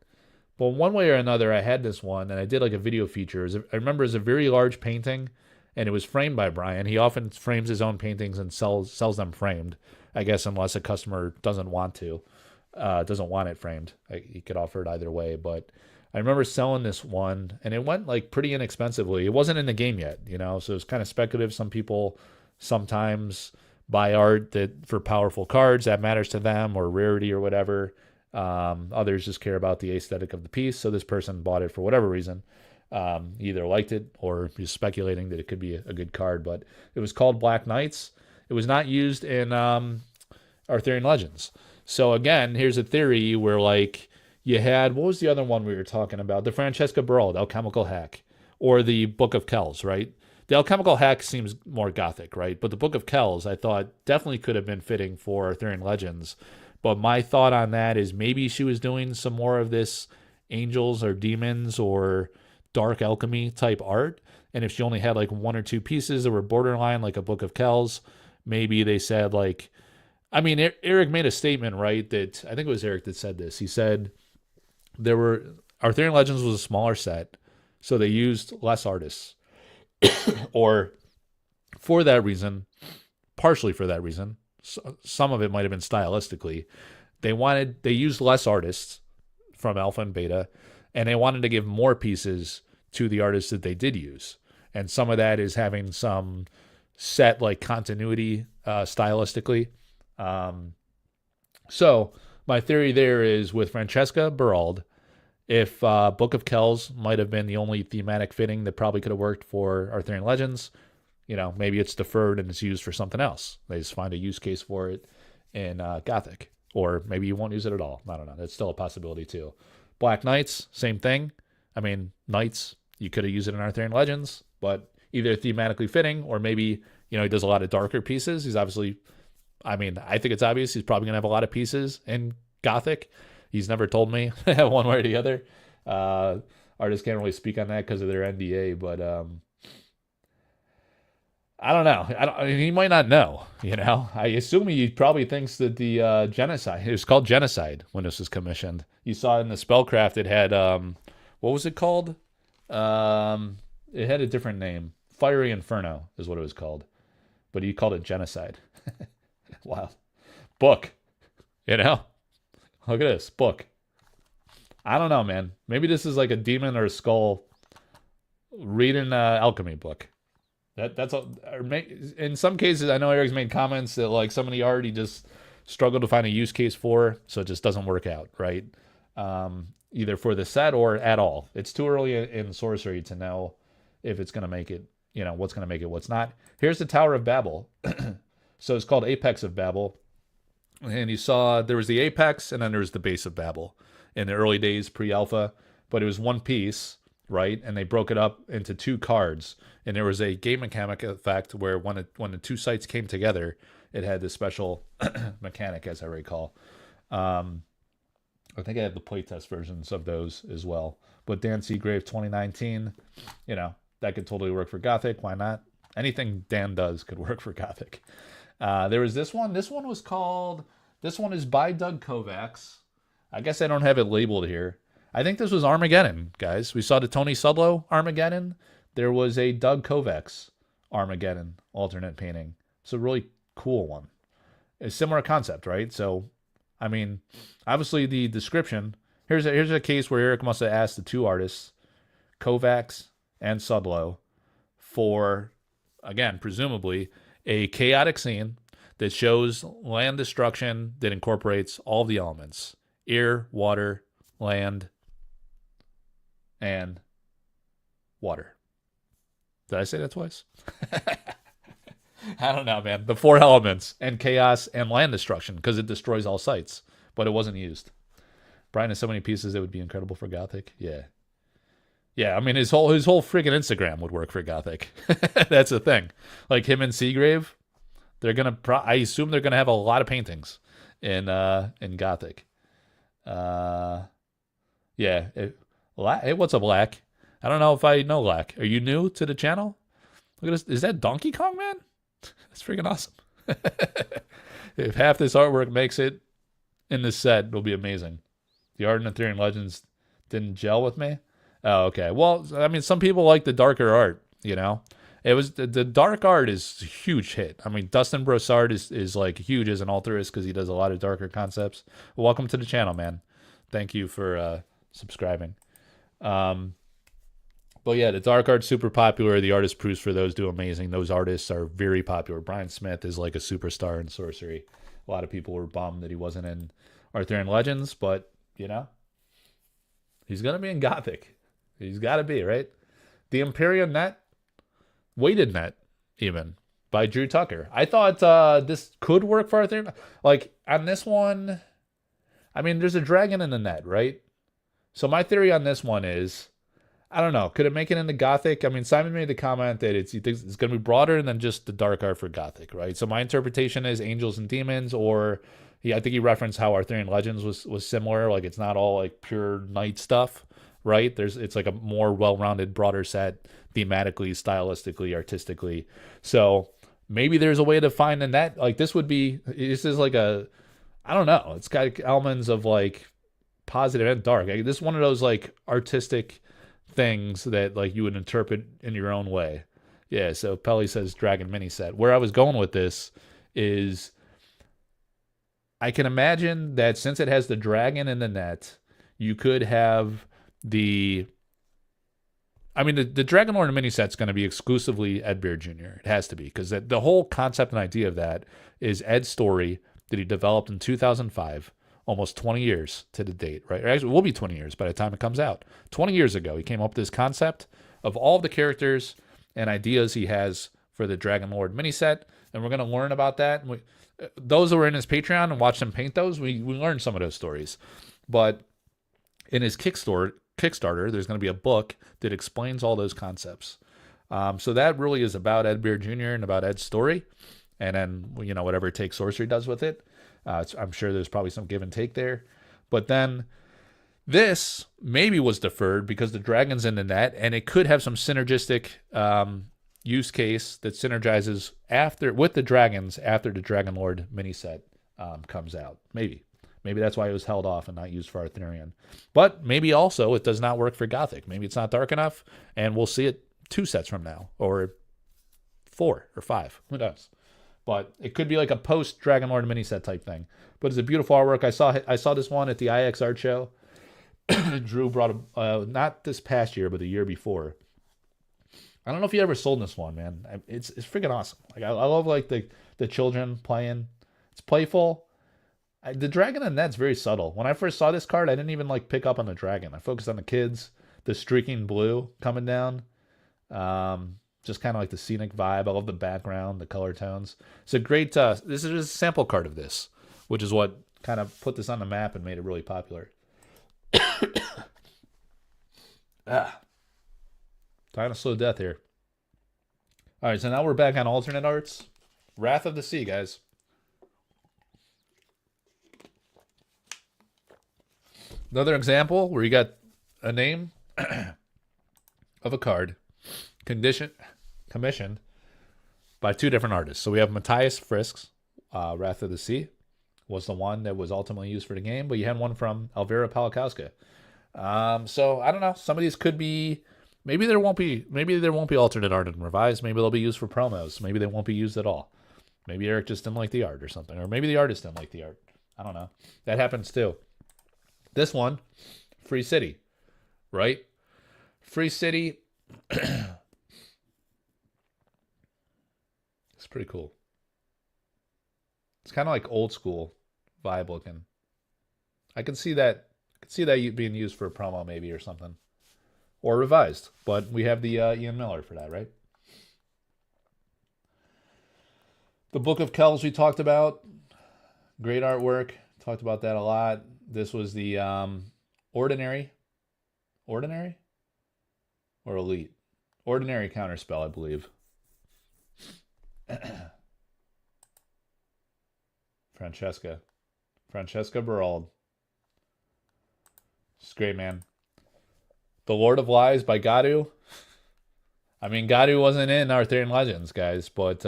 But one way or another, I had this one and I did like a video feature. I remember it was a very large painting and it was framed by Brian. He often frames his own paintings and sells them framed, I guess, unless a customer doesn't want it framed. He could offer it either way, but I remember selling this one, and it went like pretty inexpensively. It wasn't in the game yet, so it's kind of speculative. Some people sometimes buy art that for powerful cards that matters to them or rarity or whatever. Others just care about the aesthetic of the piece. So this person bought it for whatever reason. He either liked it or he's speculating that it could be a good card. But it was called Black Knights. It was not used in Arthurian Legends. So again, here's a theory where like you had, what was the other one we were talking about? The Francesca Berald, Alchemical Hack, or the Book of Kells, right? The Alchemical Hack seems more Gothic, right? But the Book of Kells, I thought, definitely could have been fitting for Arthurian Legends. But my thought on that is maybe she was doing some more of this angels or demons or dark alchemy type art. And if she only had like one or two pieces that were borderline like a Book of Kells, maybe they said like, I mean, Eric made a statement, right? That I think it was Eric that said this. He said Arthurian Legends was a smaller set, so they used less artists. Or for that reason, partially for that reason, some of it might have been stylistically, they used less artists from Alpha and Beta, and they wanted to give more pieces to the artists that they did use. And some of that is having some set like continuity stylistically. So my theory there is with Francesca Berald, if Book of Kells might have been the only thematic fitting that probably could have worked for Arthurian Legends, maybe it's deferred and it's used for something else. They just find a use case for it in Gothic. Or maybe you won't use it at all. I don't know. That's still a possibility too. Black Knights, same thing. I mean, Knights, you could have used it in Arthurian Legends, but either thematically fitting or maybe, he does a lot of darker pieces. He's obviously, I think it's obvious he's probably going to have a lot of pieces in Gothic. He's never told me one way or the other. Artists can't really speak on that because of their NDA, but I don't know. He might not know, I assume he probably thinks that the Genocide, it was called Genocide when this was commissioned. You saw in the Spellcraft it had, what was it called? It had a different name. Fiery Inferno is what it was called. But he called it Genocide. Wow. Book. Look at this book. I don't know, man. Maybe this is like a demon or a skull reading an alchemy book. That's all. In some cases, I know Eric's made comments that like some of the art he just struggled to find a use case for, so it just doesn't work out, right? Either for the set or at all. It's too early in Sorcery to know if it's going to make it, what's going to make it, what's not. Here's the Tower of Babel. So it's called Apex of Babel. And you saw there was the apex and then there was the base of Babel in the early days pre-alpha, but it was one piece, right? And they broke it up into two cards. And there was a game mechanic effect where when the two sites came together, it had this special mechanic, as I recall. I think I have the playtest versions of those as well. But Dan Seagrave 2019, that could totally work for Gothic. Why not? Anything Dan does could work for Gothic. There was this one. This one is by Doug Kovacs. I guess I don't have it labeled here. I think this was Armageddon, guys. We saw the Tony Sudlow Armageddon. There was a Doug Kovacs Armageddon alternate painting. It's a really cool one. A similar concept, right? So, obviously the description. Here's a case where Eric must have asked the two artists, Kovacs and Sudlow, for, again, presumably, a chaotic scene that shows land destruction that incorporates all the elements: air, water, land, and water. Did I say that twice? I don't know, man. The four elements and chaos and land destruction because it destroys all sites, but it wasn't used. Brian has so many pieces that would be incredible for Gothic. Yeah. Yeah, his whole freaking Instagram would work for Gothic. That's the thing. Like him and Seagrave, they're gonna. I assume they're gonna have a lot of paintings in Gothic. Yeah. Hey, what's up, Lack? I don't know if I know Lack. Are you new to the channel? Look at this. Is that Donkey Kong, man? That's freaking awesome. If half this artwork makes it in this set, it'll be amazing. The art in Arthurian Legends didn't gel with me. Oh, okay. Well, some people like the darker art, It was the dark art is a huge hit. Dustin Brossard is like huge as an authorist because he does a lot of darker concepts. Welcome to the channel, man. Thank you for subscribing. But yeah, the dark art's super popular. The artist proofs for those do amazing. Those artists are very popular. Brian Smith is like a superstar in Sorcery. A lot of people were bummed that he wasn't in Arthurian Legends, but he's gonna be in Gothic. He's got to be, right? The Imperium Net, weighted net, even, by Drew Tucker. I thought this could work for Arthur. Like, on this one, I mean, there's a dragon in the net, right? So my theory on this one is, I don't know, could it make it into Gothic? I mean, Simon made the comment that he thinks it's going to be broader than just the dark art for Gothic, right? So my interpretation is angels and demons, or I think he referenced how Arthurian Legends was similar. Like, it's not all like pure knight stuff, right? It's like a more well-rounded, broader set, thematically, stylistically, artistically. So maybe there's a way to find a net. Like, this is like a, I don't know. It's got elements of like positive and dark. Like, this is one of those like artistic things that like you would interpret in your own way. Yeah, so Pelly says Dragon mini set. Where I was going with this is I can imagine that since it has the dragon in the net, you could have the Dragon Lord mini set's going to be exclusively Ed Beard Jr. It has to be, because the whole concept and idea of that is Ed's story that he developed in 2005, almost 20 years to the date, right? Or actually, it will be 20 years by the time it comes out. 20 years ago, he came up with this concept of all the characters and ideas he has for the Dragon Lord mini set, and we're going to learn about that. And those who were in his Patreon and watched him paint those, we learned some of those stories. But in his Kickstarter, there's going to be a book that explains all those concepts. So that really is about Ed Beard Jr. and about Ed's story, and then whatever Take Sorcery does with it. I'm sure there's probably some give and take there. But then this maybe was deferred because the dragon's in the net, and it could have some synergistic use case that synergizes with the dragons after the Dragon Lord mini set comes out. Maybe that's why it was held off and not used for Arthurian. But maybe also it does not work for Gothic. Maybe it's not dark enough, and we'll see it 2 sets from now, or 4 or 5. Who knows? But it could be like a post Dragon Lord mini set type thing. But it's a beautiful artwork. I saw this one at the IX art show. Drew brought not this past year, but the year before. I don't know if you ever sold this one, man. It's freaking awesome. Like, I love like the children playing. It's playful. The dragon in net's very subtle. When I first saw this card, I didn't even like pick up on the dragon. I focused on the kids, the streaking blue coming down. Just kind of like the scenic vibe. I love the background, the color tones. It's a great, this is a sample card of this, which is what kind of put this on the map and made it really popular. Dying a slow death here. All right, so now we're back on alternate arts. Wrath of the Sea, guys. Another example where you got a name of a card commissioned by 2 different artists. So we have Matthias Frisk's Wrath of the Sea was the one that was ultimately used for the game, but you had one from Elvira Palikowska. So I don't know. Some of these could be. Maybe there won't be alternate art and revised. Maybe they'll be used for promos. Maybe they won't be used at all. Maybe Eric just didn't like the art or something, or maybe the artist didn't like the art. I don't know. That happens too. This one, Free City, right? Free City. It's pretty cool. It's kind of like old school vibe looking. I can see that. Being used for a promo maybe or something, or revised. But we have the Ian Miller for that, right? The Book of Kells we talked about. Great artwork. Talked about that a lot. This was the Ordinary or Elite? Ordinary counterspell, I believe. Francesca Berald. It's great, man. The Lord of Lies by Gadu. I mean, Gadu wasn't in Arthurian Legends, guys, but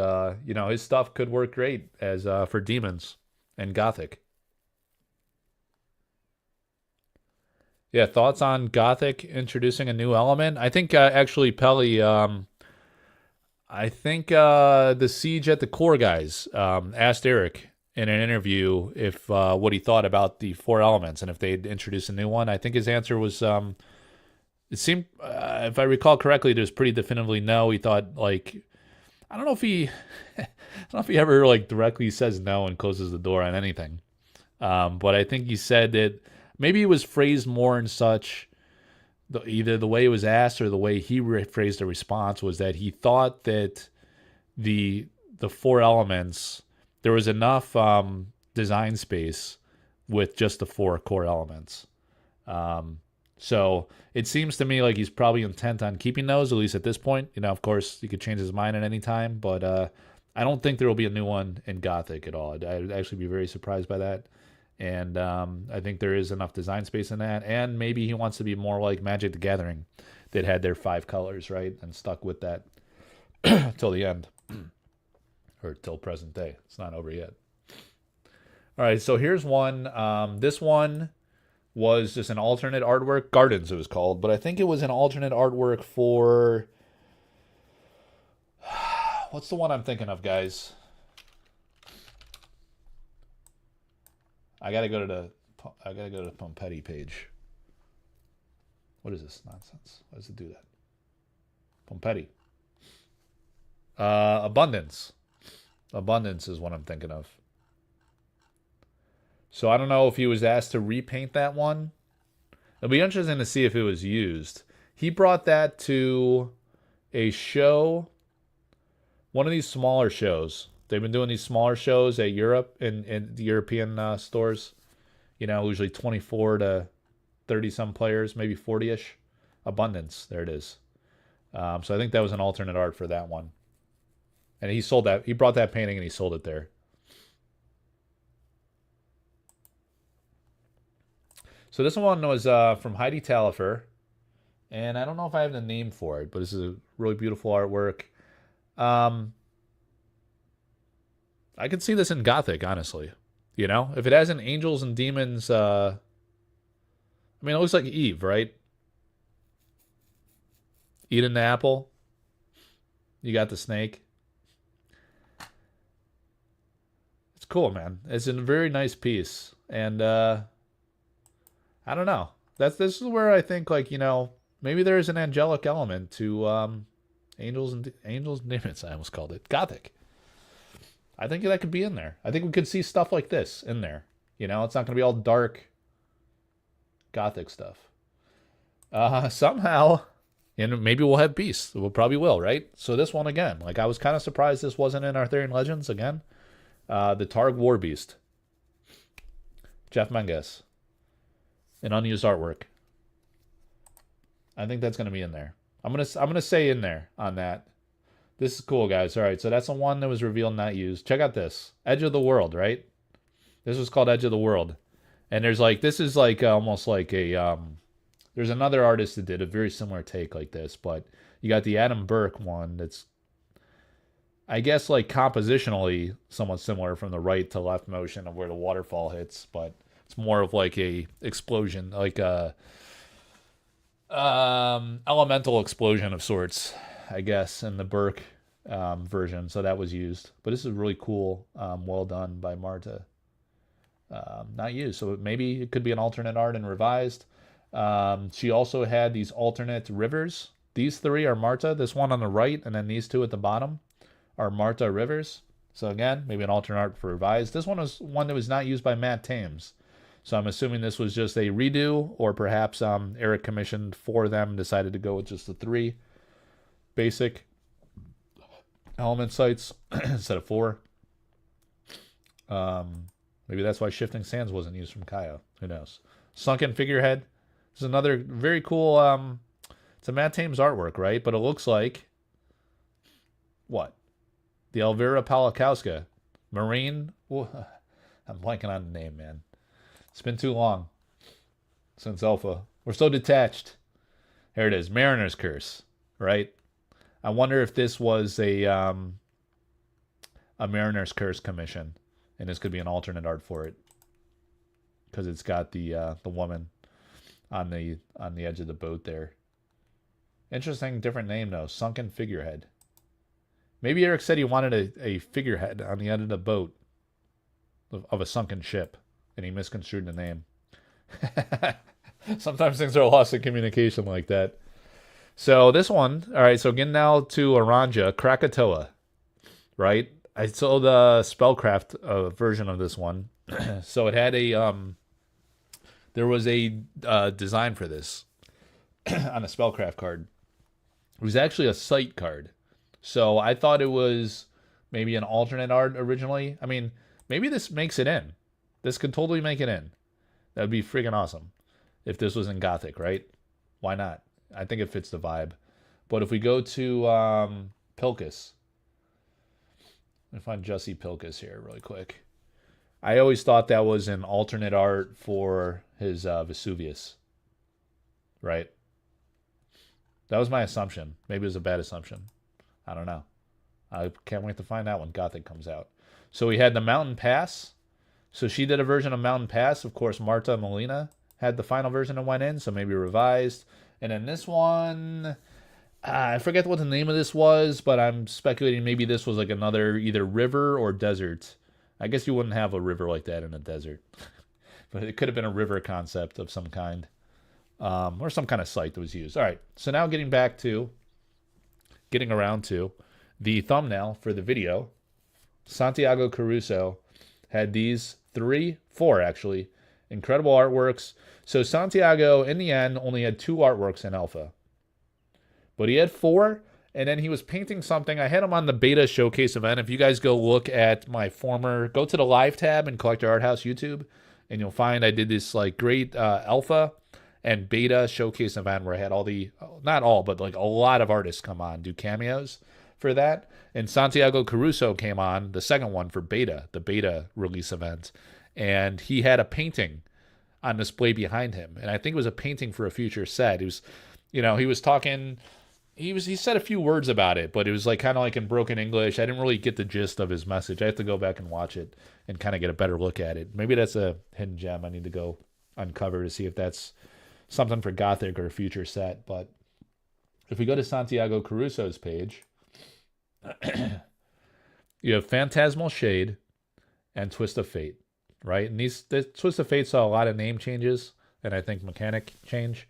his stuff could work great as for demons and Gothic. Yeah, thoughts on Gothic introducing a new element? I think actually Pelly. I think the Siege at the Core guys asked Eric in an interview if what he thought about the 4 elements and if they'd introduce a new one. I think his answer was it seemed, if I recall correctly, it was pretty definitively no. He thought I don't know if he ever like directly says no and closes the door on anything. But I think he said that maybe it was phrased more in such either the way it was asked or the way he phrased the response was that he thought that the four elements, there was enough design space with just the four core elements. So it seems to me like he's probably intent on keeping those, at least at this point. Of course, he could change his mind at any time, but I don't think there will be a new one in Gothic at all. I'd actually be very surprised by that. And I think there is enough design space in that. And maybe he wants to be more like Magic the Gathering that had their 5 colors, right? And stuck with that till the end. Or till present day. It's not over yet. All right, so here's one. This one was just an alternate artwork. Gardens, it was called. But I think it was an alternate artwork for... What's the one I'm thinking of, guys? I gotta go to the Pompetti page. What is this nonsense? Why does it do that? Pompetti. Abundance. Abundance is what I'm thinking of. So I don't know if he was asked to repaint that one. It'll be interesting to see if it was used. He brought that to a show, one of these smaller shows. They've been doing these smaller shows at Europe in the European stores. Usually 24 to 30 some players, maybe 40-ish. Abundance, there it is. So I think that was an alternate art for that one. And he sold that. He brought that painting and he sold it there. So this one was from Heidi Talifer. And I don't know if I have the name for it, but this is a really beautiful artwork. I could see this in Gothic, honestly. If it has an angels and demons, it looks like Eve, right? Eating the apple. You got the snake. It's cool, man. It's a very nice piece. And, I don't know. This is where I think, maybe there is an angelic element to, angels and demons, I almost called it. Gothic. I think that could be in there. I think we could see stuff like this in there. It's not going to be all dark Gothic stuff. Somehow, and maybe we'll have beasts. We'll probably will, right? So this one again, I was kind of surprised this wasn't in Arthurian Legends again. The Targ War Beast. Jeff Menges. An unused artwork. I think that's going to be in there. I'm gonna say in there on that. This is cool, guys. All right, so that's the one that was revealed not used. Check out this. Edge of the World, right? This was called Edge of the World. And there's this is almost like a, there's another artist that did a very similar take like this, but you got the Adam Burke one that's, I guess, compositionally somewhat similar from the right to left motion of where the waterfall hits, but it's more of a explosion, a elemental explosion of sorts, I guess, in the Burke version. So that was used. But this is really cool. Well done by Marta. Not used. So maybe it could be an alternate art and revised. She also had these alternate rivers. These 3 are Marta. This one on the right and then these 2 at the bottom are Marta rivers. So again, maybe an alternate art for revised. This one was one that was not used by Matt Thames. So I'm assuming this was just a redo, or perhaps Eric commissioned 4 of them, decided to go with just the 3 basic element sites instead of 4. Maybe that's why Shifting Sands wasn't used from Kaya. Who knows? Sunken Figurehead. This is another very cool, it's a Matt Thames artwork, right? But it looks like, what? The Elvira Palakowska. Marine. I'm blanking on the name, man. It's been too long since Alpha. We're so detached. Here it is. Mariner's Curse, right? I wonder if this was a Mariner's Curse commission, and this could be an alternate art for it, because it's got the woman on the edge of the boat there. Interesting, different name though. Sunken Figurehead. Maybe Eric said he wanted a figurehead on the end of the boat of a sunken ship, and he misconstrued the name. Sometimes things are lost in communication like that. So this one, all right, so getting now to Aranja, Krakatoa, right? I saw the Spellcraft version of this one. So it had a, there was a design for this. on a Spellcraft card. It was actually a sight card. So I thought it was maybe an alternate art originally. I mean, maybe this makes it in. This could totally make it in. That would be freaking awesome if this was in Gothic, right? Why not? I think it fits the vibe. But if we go to Pilkus, let me find Jussie Pilkus here really quick. I always thought that was an alternate art for his Vesuvius, right? That was my assumption. Maybe it was a bad assumption. I don't know. I can't wait to find out when Gothic comes out. So we had the Mountain Pass. So she did a version of Mountain Pass. Of course, Marta Molina had the final version and went in, so maybe revised. And then this one, I forget what the name of this was, but I'm speculating maybe this was like another either river or desert. I guess you wouldn't have a river like that in a desert. But it could have been a river concept of some kind. Or some kind of site that was used. All right, so now getting around to the thumbnail for the video. Santiago Caruso had these four actually, incredible artworks. So Santiago, in the end, only had 2 artworks in alpha. But he had 4, and then he was painting something. I had him on the beta showcase event. If you guys go look at my go to the live tab in Collector Arthouse YouTube, and you'll find I did this like great alpha and beta showcase event where I had not all, but like a lot of artists come on, do cameos for that. And Santiago Caruso came on, the second one for beta, the beta release event. And he had a painting on display behind him. And I think it was a painting for a future set. He was, he was talking, he said a few words about it, but it was like kind of like in broken English. I didn't really get the gist of his message. I have to go back and watch it and kind of get a better look at it. Maybe that's a hidden gem I need to go uncover to see if that's something for Gothic or a future set. But if we go to Santiago Caruso's page, you have Phantasmal Shade and Twist of Fate, right? And the Twist of Fate saw a lot of name changes and I think mechanic change.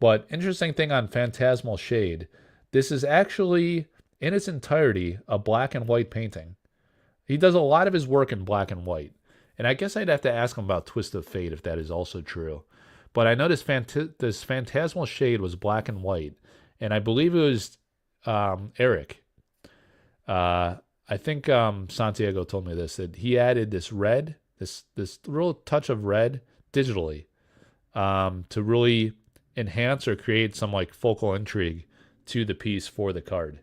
But interesting thing on Phantasmal Shade, this is actually in its entirety a black and white painting. He does a lot of his work in black and white. And I guess I'd have to ask him about Twist of Fate if that is also true. But I noticed this Phantasmal Shade was black and white. And I believe it was Eric. I think Santiago told me this, that he added this red, this real touch of red digitally to really enhance or create some like focal intrigue to the piece for the card.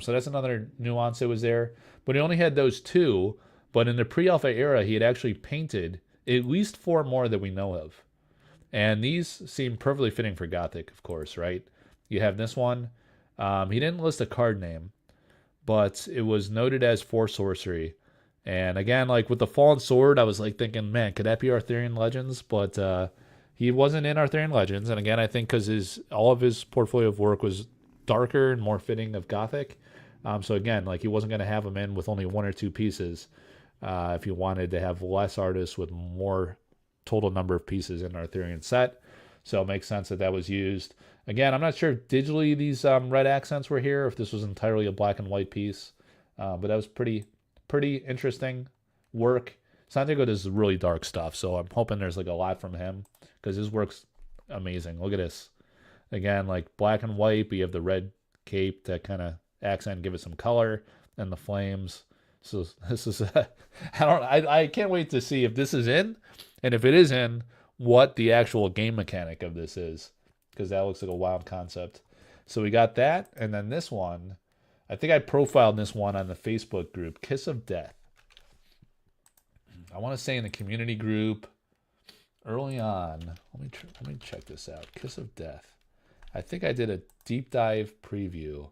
So that's another nuance that was there. But he only had those 2. But in the pre-alpha era, he had actually painted at least 4 more that we know of. And these seem perfectly fitting for Gothic, of course, right? You have this one. He didn't list a card name, but it was noted as for Sorcery. And again, like with the Fallen Sword, I was like thinking, man, could that be Arthurian Legends? But he wasn't in Arthurian Legends. And again, I think because all of his portfolio of work was darker and more fitting of Gothic. So again, like he wasn't going to have him in with only 1 or 2 pieces if you wanted to have less artists with more total number of pieces in an Arthurian set. So it makes sense that that was used. Again, I'm not sure if digitally these red accents were here, if this was entirely a black and white piece. But that was pretty interesting work. Santiago does really dark stuff, so I'm hoping there's like a lot from him because his work's amazing. Look at this. Again, like black and white, but you have the red cape to kind of accent, give it some color, and the flames. So this is I can't wait to see if this is in, and if it is in, what the actual game mechanic of this is, because that looks like a wild concept. So we got that, and then this one, I think I profiled this one on the Facebook group, Kiss of Death. I want to say in the community group early on. Let me check this out. Kiss of Death. I think I did a deep dive preview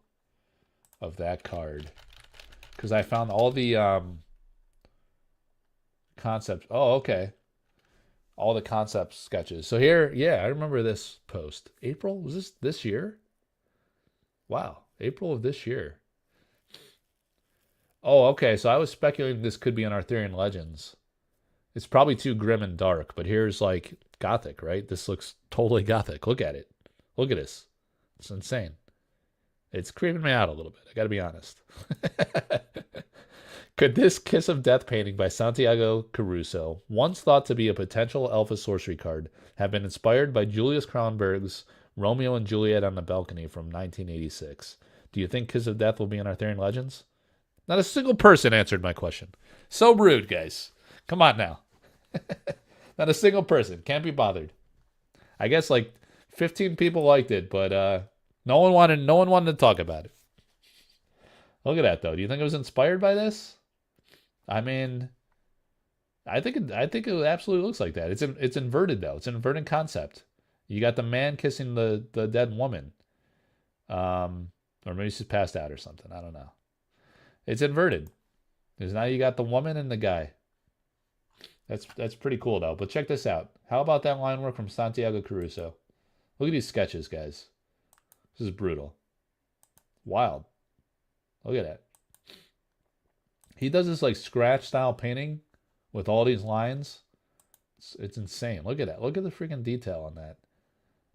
of that card because I found all the concepts. Oh, okay. All the concept sketches. So here, yeah, I remember this post. April? Was this year? Wow. April of this year. Oh, okay. So I was speculating this could be an Arthurian Legends. It's probably too grim and dark, but here's like Gothic, right? This looks totally Gothic. Look at it. Look at this. It's insane. It's creeping me out a little bit. I got to be honest. Could this Kiss of Death painting by Santiago Caruso, once thought to be a potential alpha sorcery card, have been inspired by Julius Kronberg's Romeo and Juliet on the Balcony from 1986. Do you think Kiss of Death will be in Arthurian Legends? Not a single person answered my question. So rude, guys. Come on now. Not a single person. Can't be bothered. I guess like 15 people liked it, but no one wanted to talk about it. Look at that though. Do you think it was inspired by this? I mean, I think it absolutely looks like that. It's inverted though. It's an inverted concept. You got the man kissing the dead woman. Or maybe she's passed out or something. I don't know. It's inverted. Because now you got the woman and the guy. That's pretty cool though. But check this out. How about that line work from Santiago Caruso? Look at these sketches, guys. This is brutal. Wild. Look at that. He does this like scratch style painting with all these lines. It's insane. Look at that. Look at the freaking detail on that.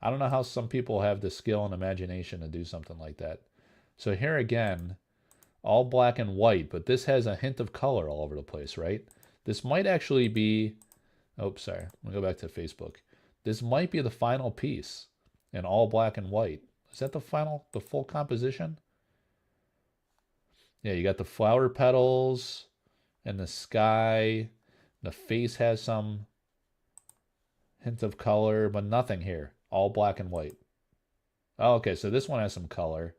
I don't know how some people have the skill and imagination to do something like that. So here again, all black and white, but this has a hint of color all over the place, right? This might actually be, oh, sorry. I'm going to go back to Facebook. This might be the final piece in all black and white. Is that the full composition? Yeah, you got the flower petals and the sky. The face has some hint of color, but nothing here. All black and white. Oh, okay, so this one has some color.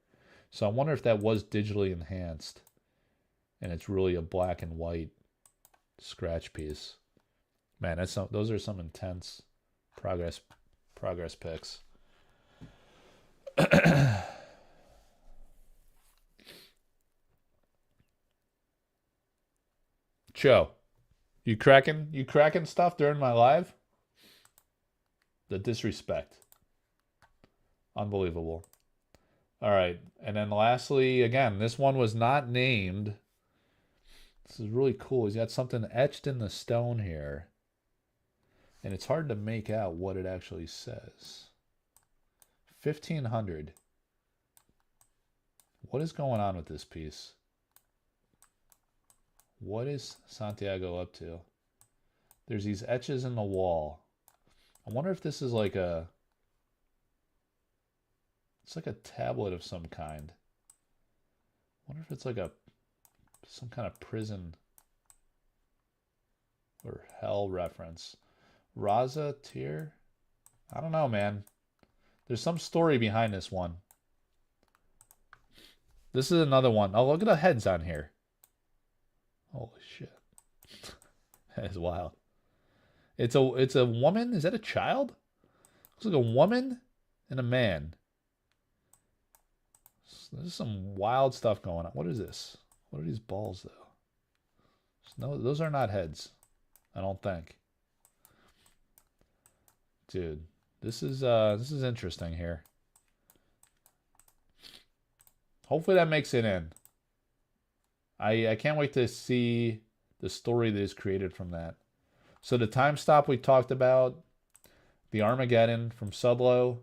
So I wonder if that was digitally enhanced and it's really a black and white scratch piece. Man, those are some intense progress pics. Cho, you cracking stuff during my live? The disrespect. Unbelievable. All right. And then lastly, again, this one was not named. This is really cool. He's got something etched in the stone here. And it's hard to make out what it actually says. 1500. What is going on with this piece? What is Santiago up to? There's these etches in the wall. I wonder if this is like a... It's like a tablet of some kind. I wonder if it's like some kind of prison or hell reference. Raza tier? I don't know, man. There's some story behind this one. This is another one. Oh, look at the heads on here. Holy shit. That is wild. It's a woman? Is that a child? Looks like a woman and a man. There's some wild stuff going on. What is this? What are these balls, though? No, those are not heads. I don't think. Dude, this is interesting here. Hopefully that makes it in. I can't wait to see the story that is created from that. So the time stop we talked about, the Armageddon from Sublo.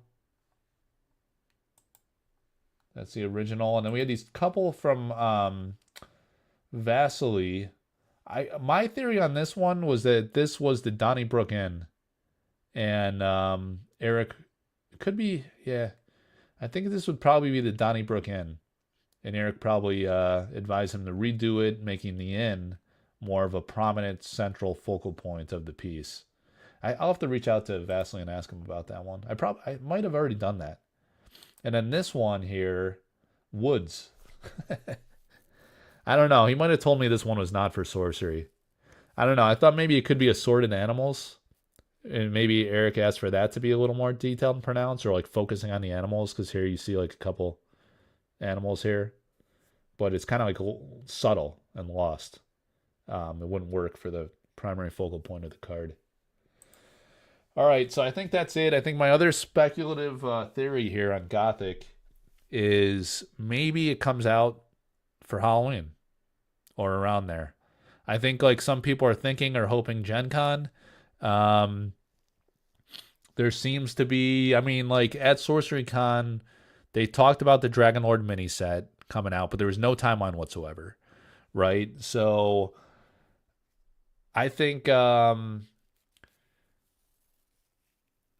That's the original. And then we had these couple from Vasily. My theory on this one was that this was the Donnybrook Inn. And Eric, it could be, yeah. I think this would probably be the Donnybrook Inn. And Eric probably advised him to redo it, making the inn more of a prominent central focal point of the piece. I'll have to reach out to Vasily and ask him about that one. I might have already done that. And then this one here, Woods. I don't know. He might have told me this one was not for sorcery. I don't know. I thought maybe it could be assorted animals. And maybe Eric asked for that to be a little more detailed and pronounced, or like focusing on the animals, because here you see like a couple animals here. But it's kind of like subtle and lost. It wouldn't work for the primary focal point of the card. All right, so I think that's it. I think my other speculative theory here on Gothic is maybe it comes out for Halloween or around there. I think like some people are thinking or hoping Gen Con. There seems to be, I mean, like at Sorcery Con, they talked about the Dragon Lord mini set coming out, but there was no timeline whatsoever, right? So I think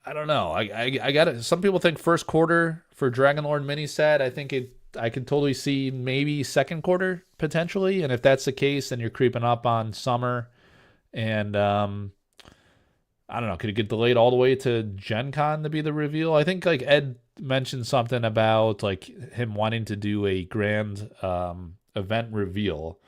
I don't know. I got it. Some people think first quarter for Dragonlord mini set. I could totally see maybe second quarter potentially. And if that's the case, then you're creeping up on summer. And I don't know. Could it get delayed all the way to Gen Con to be the reveal? I think like Ed mentioned something about like him wanting to do a grand event reveal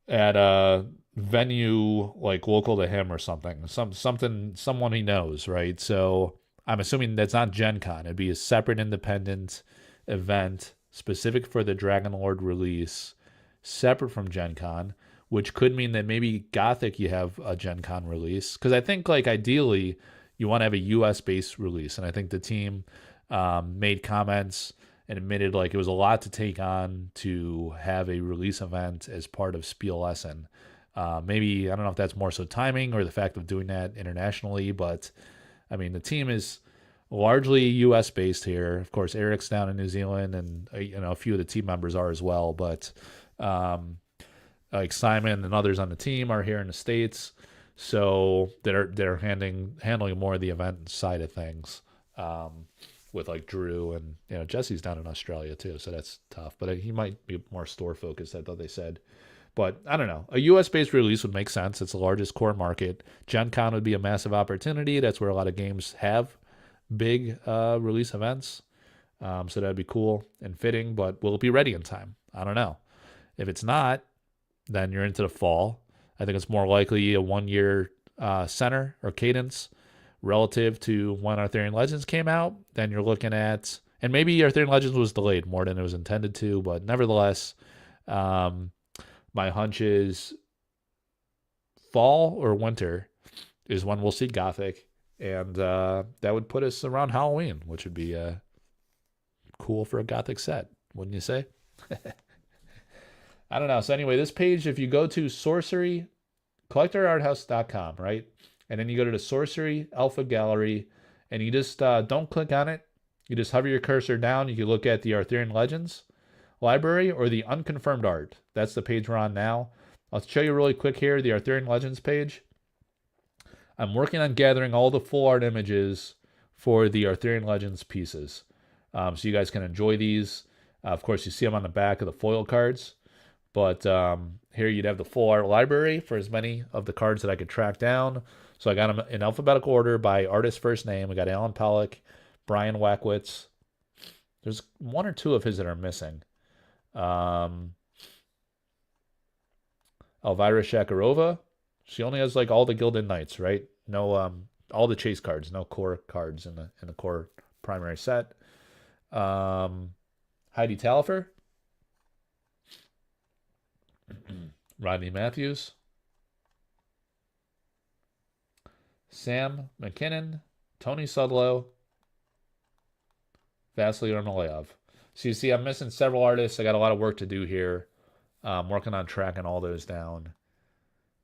at a venue like local to him or something. Someone he knows, right? So I'm assuming that's not Gen Con. It'd be a separate independent event specific for the Dragonlord release, separate from Gen Con, which could mean that maybe Gothic you have a Gen Con release. Because I think like ideally you want to have a US based release. And I think the team made comments and admitted like it was a lot to take on to have a release event as part of Spiel Lesson. Maybe, I don't know if that's more so timing or the fact of doing that internationally, but I mean, the team is largely US based here. Of course, Eric's down in New Zealand and, a few of the team members are as well, but like Simon and others on the team are here in the States. So they're handling more of the event side of things. With like Drew and Jesse's down in Australia too, so that's tough. But he might be more store focused, I thought they said. But I don't know. A US based release would make sense. It's the largest core market. Gen Con would be a massive opportunity. That's where a lot of games have big release events. So that'd be cool and fitting. But will it be ready in time? I don't know. If it's not, then you're into the fall. I think it's more likely a 1 year center or cadence relative to when Arthurian Legends came out. Then you're looking at, and maybe Arthurian Legends was delayed more than it was intended to, but nevertheless, my hunch is fall or winter is when we'll see Gothic, and that would put us around Halloween, which would be cool for a Gothic set, wouldn't you say? I don't know. So anyway, this page, if you go to Sorcery, collectorarthouse.com, right? And then you go to the Sorcery Alpha Gallery, and you just don't click on it. You just hover your cursor down. You can look at the Arthurian Legends library or the Unconfirmed art. That's the page we're on now. I'll show you really quick here, the Arthurian Legends page. I'm working on gathering all the full art images for the Arthurian Legends pieces. So you guys can enjoy these. Of course, you see them on the back of the foil cards. But here you'd have the full art library for as many of the cards that I could track down. So I got them in alphabetical order by artist first name. We got Alan Pollock, Brian Wackwitz. There's one or two of his that are missing. Elvira Shakarova. She only has like all the Gilded Knights, right? No, all the chase cards, no core cards in the core primary set. Heidi Talifer. Rodney Matthews, Sam McKinnon, Tony Sudlow, Vasily Ermolayev. So you see I'm missing several artists. I got a lot of work to do here. I'm working on tracking all those down.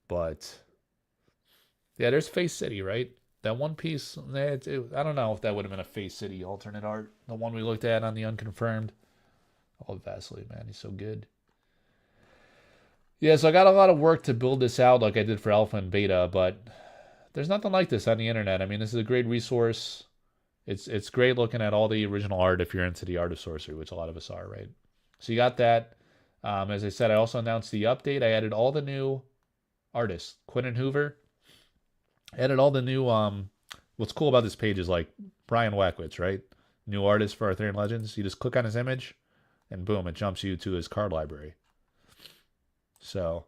But yeah, there's Face City, right? That one piece, I don't know if that would have been a Face City alternate art. The one we looked at on the Unconfirmed. Oh, Vasily, man, he's so good. Yeah, so I got a lot of work to build this out like I did for Alpha and Beta, but there's nothing like this on the internet. I mean, this is a great resource. It's great looking at all the original art if you're into the art of sorcery, which a lot of us are, right? So you got that. As I said, I also announced the update. I added all the new artists. Quentin Hoover. I added all the new... what's cool about this page is like Brian Wackwitz, right? New artist for Arthurian Legends. You just click on his image, and boom, it jumps you to his card library. So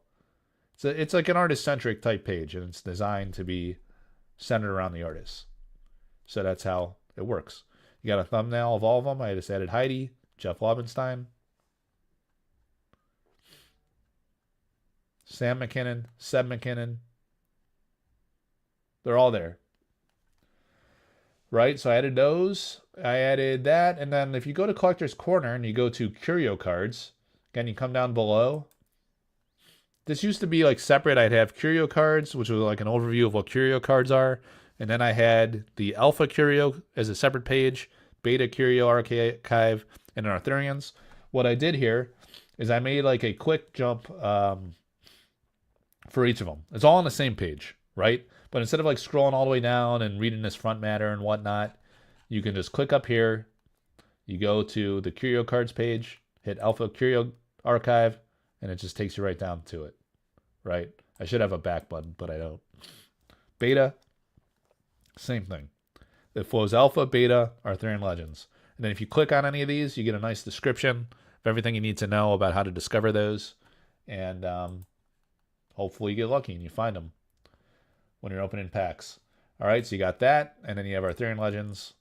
it's like an artist-centric type page, and it's designed to be centered around the artist. So that's how it works. You got a thumbnail of all of them. I just added Heidi, Jeff Lobenstein, Sam McKinnon, Seb McKinnon. They're all there. Right? So I added those. I added that. And then if you go to Collector's Corner and you go to Curio cards, again, you come down below. This used to be like separate. I'd have Curio cards, which was like an overview of what Curio cards are. And then I had the Alpha Curio as a separate page, Beta Curio Archive, and Arthurians. What I did here is I made like a quick jump for each of them. It's all on the same page, right? But instead of like scrolling all the way down and reading this front matter and whatnot, you can just click up here. You go to the Curio cards page, hit Alpha Curio Archive, and it just takes you right down to it, right? I should have a back button, but I don't. Beta, same thing. It flows Alpha, Beta, Arthurian Legends. And then if you click on any of these, you get a nice description of everything you need to know about how to discover those. And hopefully you get lucky and you find them when you're opening packs. All right, so you got that, and then you have Arthurian Legends.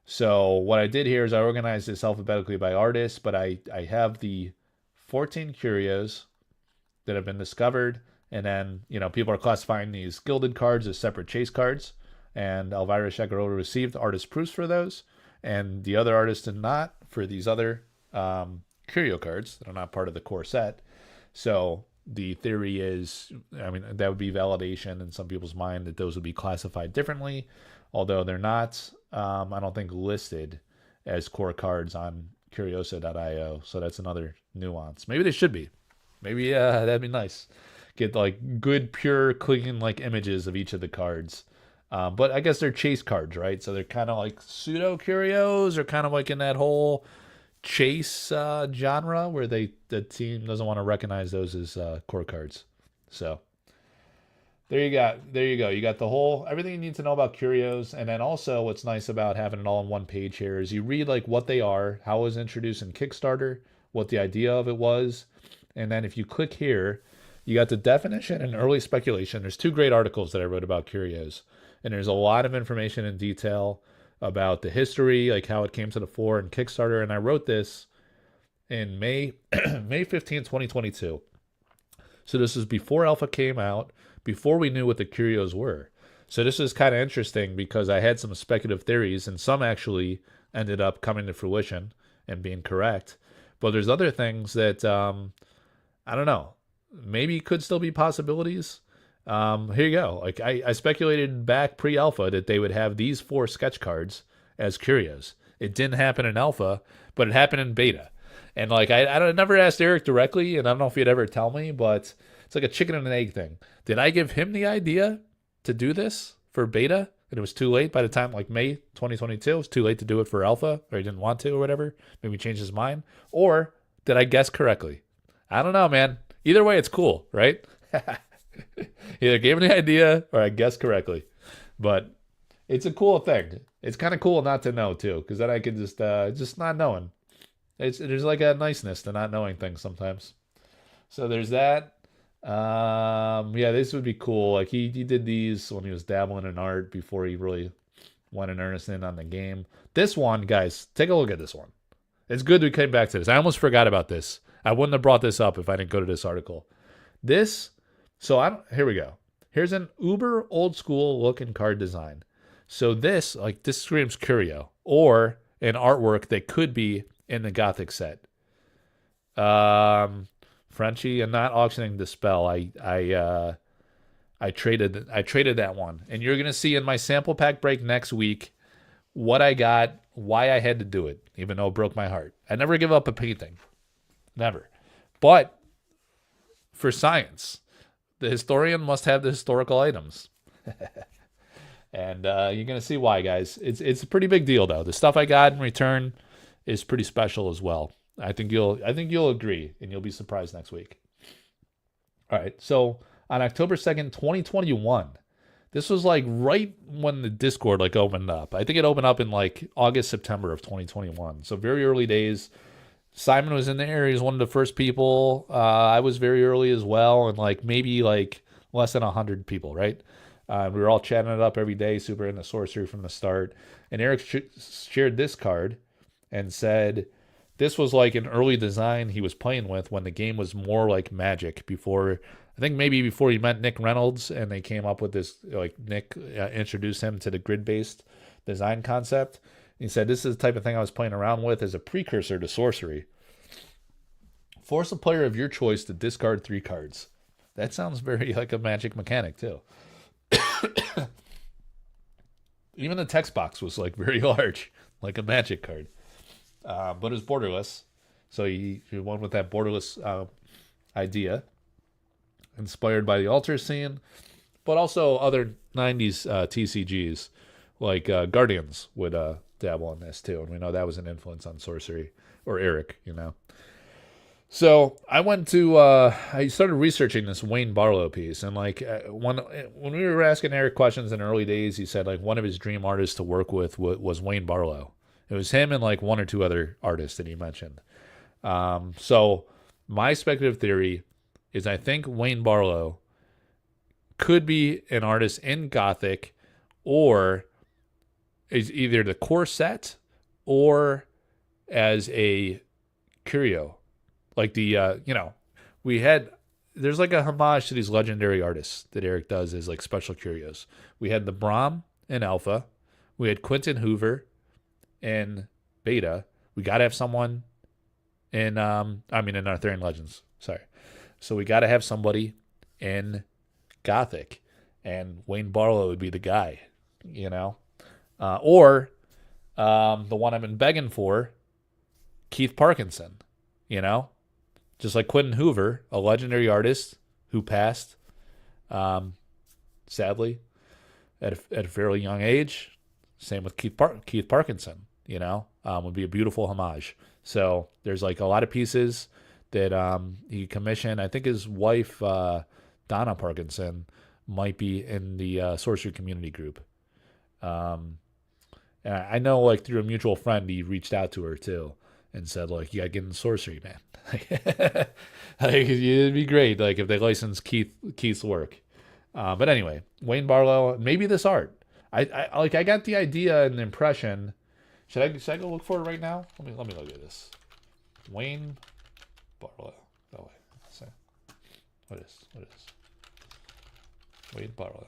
So what I did here is I organized this alphabetically by artist, but I have the 14 curios that have been discovered, and then, you know, people are classifying these gilded cards as separate chase cards, and Elvira Shakarola received artist proofs for those, and the other artists did not for these other curio cards that are not part of the core set. So the theory is, I mean, that would be validation in some people's mind that those would be classified differently, although they're not, I don't think, listed as core cards on Curiosa.io. So that's another nuance. Maybe they should be. Maybe that'd be nice. Get like good, pure, clean like images of each of the cards. But I guess they're chase cards, right? So they're kind of like pseudo curios, or kind of like in that whole chase genre where the team doesn't want to recognize those as core cards. So there you go. You got the whole everything you need to know about curios. And then also what's nice about having it all on one page here is you read like what they are, how it was introduced in Kickstarter, what the idea of it was. And then if you click here, you got the definition and early speculation. There's 2 great articles that I wrote about curios. And there's a lot of information in detail about the history, like how it came to the fore in Kickstarter. And I wrote this in May 15, 2022. So this is before Alpha came out, before we knew what the curios were. So this is kind of interesting because I had some speculative theories, and some actually ended up coming to fruition and being correct. But there's other things that, I don't know, maybe could still be possibilities. Here you go. Like I speculated back pre-alpha that they would have these 4 sketch cards as curios. It didn't happen in alpha, but it happened in beta. And like I never asked Eric directly, and I don't know if he'd ever tell me, but it's like a chicken and an egg thing. Did I give him the idea to do this for beta, and it was too late by the time like May 2022? It was too late to do it for alpha, or he didn't want to, or whatever. Maybe he changed his mind. Or did I guess correctly? I don't know, man. Either way, it's cool, right? Either gave me the idea or I guessed correctly. But it's a cool thing. It's kind of cool not to know, too, because then I can just not knowing. There's like a niceness to not knowing things sometimes. So there's that. Yeah, this would be cool. Like he did these when he was dabbling in art before he really went in earnest in on the game. This one, guys, take a look at this one. It's good we came back to this. I almost forgot about this. I wouldn't have brought this up if I didn't go to this article. Here we go. Here's an uber old school looking card design. So this screams Curio, or an artwork that could be in the Gothic set. Frenchie, I'm not auctioning Dispel. I traded that one. And you're gonna see in my sample pack break next week what I got, why I had to do it, even though it broke my heart. I never give up a painting. Never. But for science, the historian must have the historical items. And you're going to see why, guys. It's a pretty big deal, though. The stuff I got in return is pretty special as well. I think you'll agree, and you'll be surprised next week. All right, so on October 2nd, 2021, this was like right when the Discord like opened up. I think it opened up in like August, September of 2021. So very early days. Simon was in there. He was one of the first people. I was very early as well, and like maybe like less than 100 people, right? We were all chatting it up every day, super into Sorcery from the start. And Eric shared this card and said this was like an early design he was playing with when the game was more like Magic, before, I think maybe before he met Nick Reynolds, and they came up with this, like Nick introduced him to the grid-based design concept. He said, this is the type of thing I was playing around with as a precursor to Sorcery. Force a player of your choice to discard 3 cards. That sounds very like a Magic mechanic, too. Even the text box was like very large, like a Magic card. But it was borderless. So he went with that borderless idea, inspired by the altar scene, but also other '90s TCGs, like Guardians would dabble in this too, and we know that was an influence on Sorcery or Eric, you know. So I went to I started researching this Wayne Barlowe piece, and like when we were asking Eric questions in the early days, he said like one of his dream artists to work with was Wayne Barlowe. It was him and like one or two other artists that he mentioned. So my speculative theory is I think Wayne Barlowe could be an artist in Gothic, or is either the core set or as a Curio. Like the, there's like a homage to these legendary artists that Eric does as like special curios. We had the Brahm in Alpha. We had Quentin Hoover in Beta. We got to have someone in Arthurian Legends. Sorry. So we got to have somebody in Gothic. And Wayne Barlowe would be the guy, you know. Or the one I've been begging for, Keith Parkinson, you know. Just like Quentin Hoover, a legendary artist who passed, sadly, at a fairly young age. Same with Keith Parkinson, you know, would be a beautiful homage. So there's like a lot of pieces that he commissioned. I think his wife, Donna Parkinson, might be in the Sorcery community group. And I know, like, through a mutual friend, he reached out to her, too, and said, like, you got to get in Sorcery, man. Like, it'd be great, like, if they licensed Keith's work. But anyway, Wayne Barlowe, maybe this art. I got the idea and the impression. Should I go look for it right now? Let me look at this. Wayne Barlowe. Oh wait. What is Wayne Barlowe?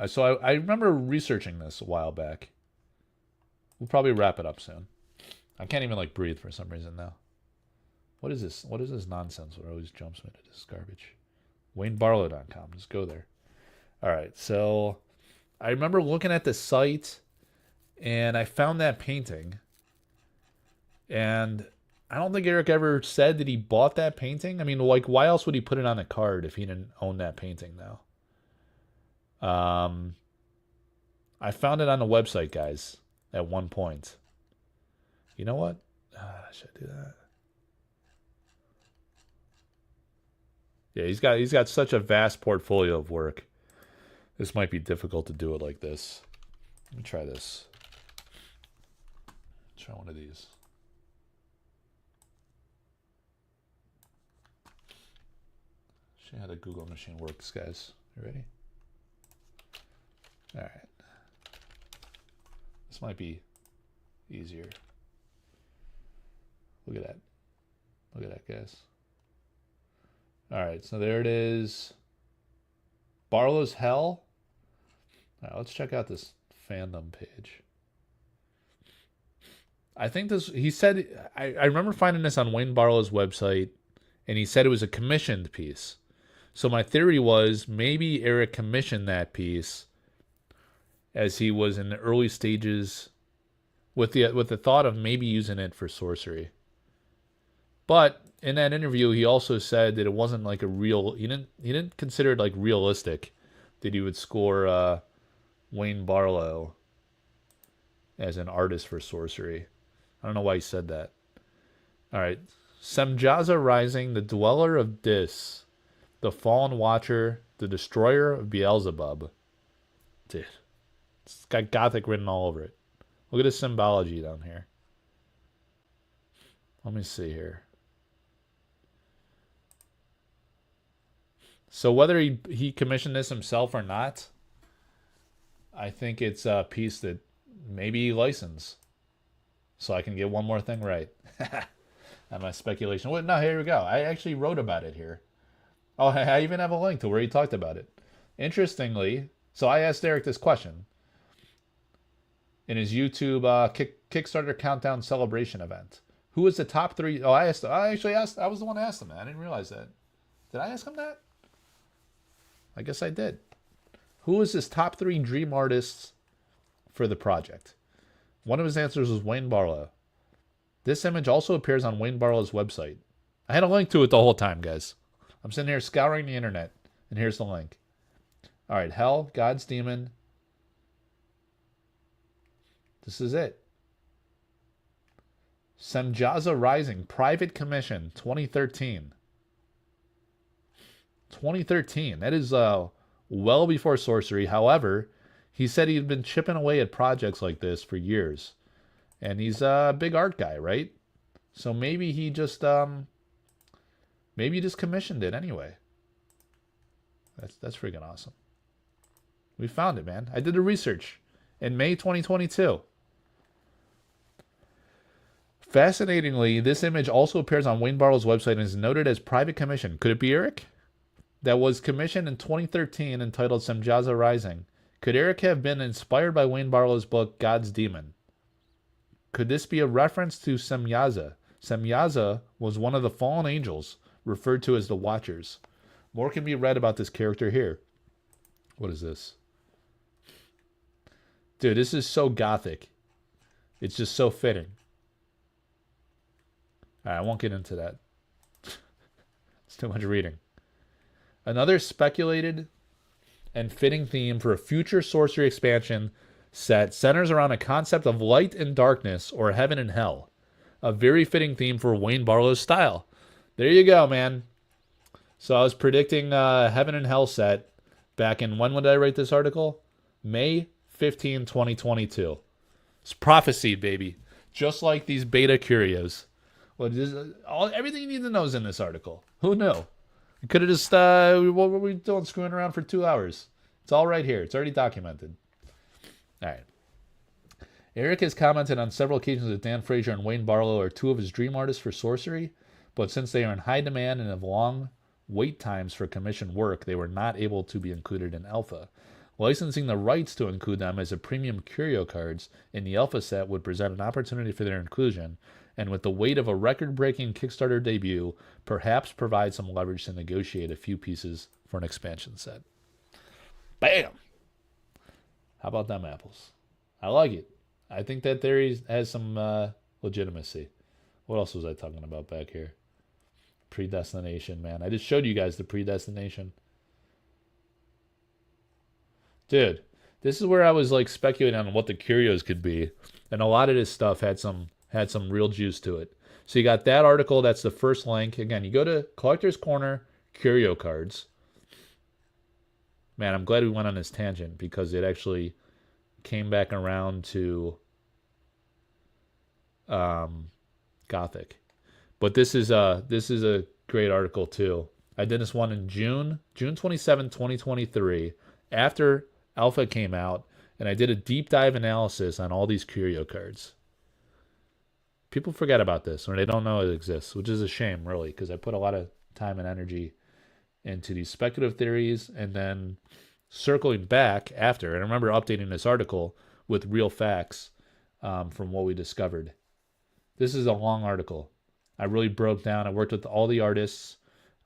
So I remember researching this a while back. We'll probably wrap it up soon. I can't even like breathe for some reason now. What is this? What is this nonsense where it always jumps me to this garbage? WayneBarlowe.com. Just go there. All right. So I remember looking at the site and I found that painting. And I don't think Eric ever said that he bought that painting. I mean, like, why else would he put it on a card if he didn't own that painting now? I found it on the website, guys, at one point. You know what? Should I do that? Yeah, he's got such a vast portfolio of work. This might be difficult to do it like this. Let me try this. Try one of these. See how the Google machine works, guys. You ready? All right. This might be easier. Look at that. Look at that, guys. All right, so there it is. Barlow's Hell. All right, let's check out this fandom page. I think this, he said, I remember finding this on Wayne Barlow's website, and he said it was a commissioned piece. So my theory was maybe Eric commissioned that piece as he was in the early stages with the thought of maybe using it for Sorcery. But in that interview, he also said that it wasn't like a real, he didn't consider it like realistic that he would score Wayne Barlowe as an artist for Sorcery. I don't know why he said that. All right. Semjaza Rising, the Dweller of Dis, the Fallen Watcher, the Destroyer of Beelzebub. Dude, it's got Gothic written all over it. Look at the symbology down here. Let me see here. So whether he commissioned this himself or not, I think it's a piece that maybe he licensed. So I can get one more thing right. And my speculation. Well, no, here we go. I actually wrote about it here. Oh, I even have a link to where he talked about it. Interestingly, so I asked Eric this question in his YouTube Kickstarter Countdown Celebration event. Who was the top three? Oh, I actually asked. I was the one who asked him that. I didn't realize that. Did I ask him that? I guess I did. Who was his top three dream artists for the project? One of his answers was Wayne Barlowe. This image also appears on Wayne Barlowe's website. I had a link to it the whole time, guys. I'm sitting here scouring the internet, And here's the link. All right, Hell, God's Demon. This is it. Semjaza Rising, Private Commission, 2013. 2013. That is well before Sorcery. However, he said he'd been chipping away at projects like this for years. And he's a big art guy, right? So maybe he just commissioned it anyway. That's freaking awesome. We found it, man. I did the research in May 2022. Fascinatingly, this image also appears on Wayne Barlowe's website and is noted as private commission. Could it be Eric? That was commissioned in 2013 entitled Semjaza Rising. Could Eric have been inspired by Wayne Barlowe's book God's Demon? Could this be a reference to Semjaza? Semjaza was one of the fallen angels, referred to as the Watchers. More can be read about this character here. What is this? Dude, this is so gothic. It's just so fitting. Alright, I won't get into that. It's too much reading. Another speculated and fitting theme for a future Sorcery expansion set centers around a concept of light and darkness, or heaven and hell. A very fitting theme for Wayne Barlowe's style. There you go, man. So I was predicting heaven and hell set back in, when would I write this article? May 15, 2022. It's prophecy, baby. Just like these beta curios. Well, everything you need to know is in this article. Who knew? We could have just, what were we doing, screwing around for 2 hours? It's all right here. It's already documented. All right. Eric has commented on several occasions that Dan Frazier and Wayne Barlowe are two of his dream artists for Sorcery, but since they are in high demand and have long wait times for commissioned work, they were not able to be included in Alpha. Licensing the rights to include them as a premium Curio cards in the Alpha set would present an opportunity for their inclusion, and with the weight of a record-breaking Kickstarter debut, perhaps provide some leverage to negotiate a few pieces for an expansion set. Bam! How about them apples? I like it. I think that theory has some legitimacy. What else was I talking about back here? Predestination, man. I just showed you guys the predestination. Dude, this is where I was like speculating on what the curios could be, and a lot of this stuff had some real juice to it. So you got that article. That's the first link. Again, you go to Collector's Corner Curio cards. Man, I'm glad we went on this tangent because it actually came back around to Gothic. But this is a great article too. I did this one in June 27, 2023, after Alpha came out, and I did a deep dive analysis on all these Curio cards. People forget about this, or they don't know it exists, which is a shame, really, because I put a lot of time and energy into these speculative theories, and then circling back after, and I remember updating this article with real facts from what we discovered. This is a long article. I really broke down. I worked with all the artists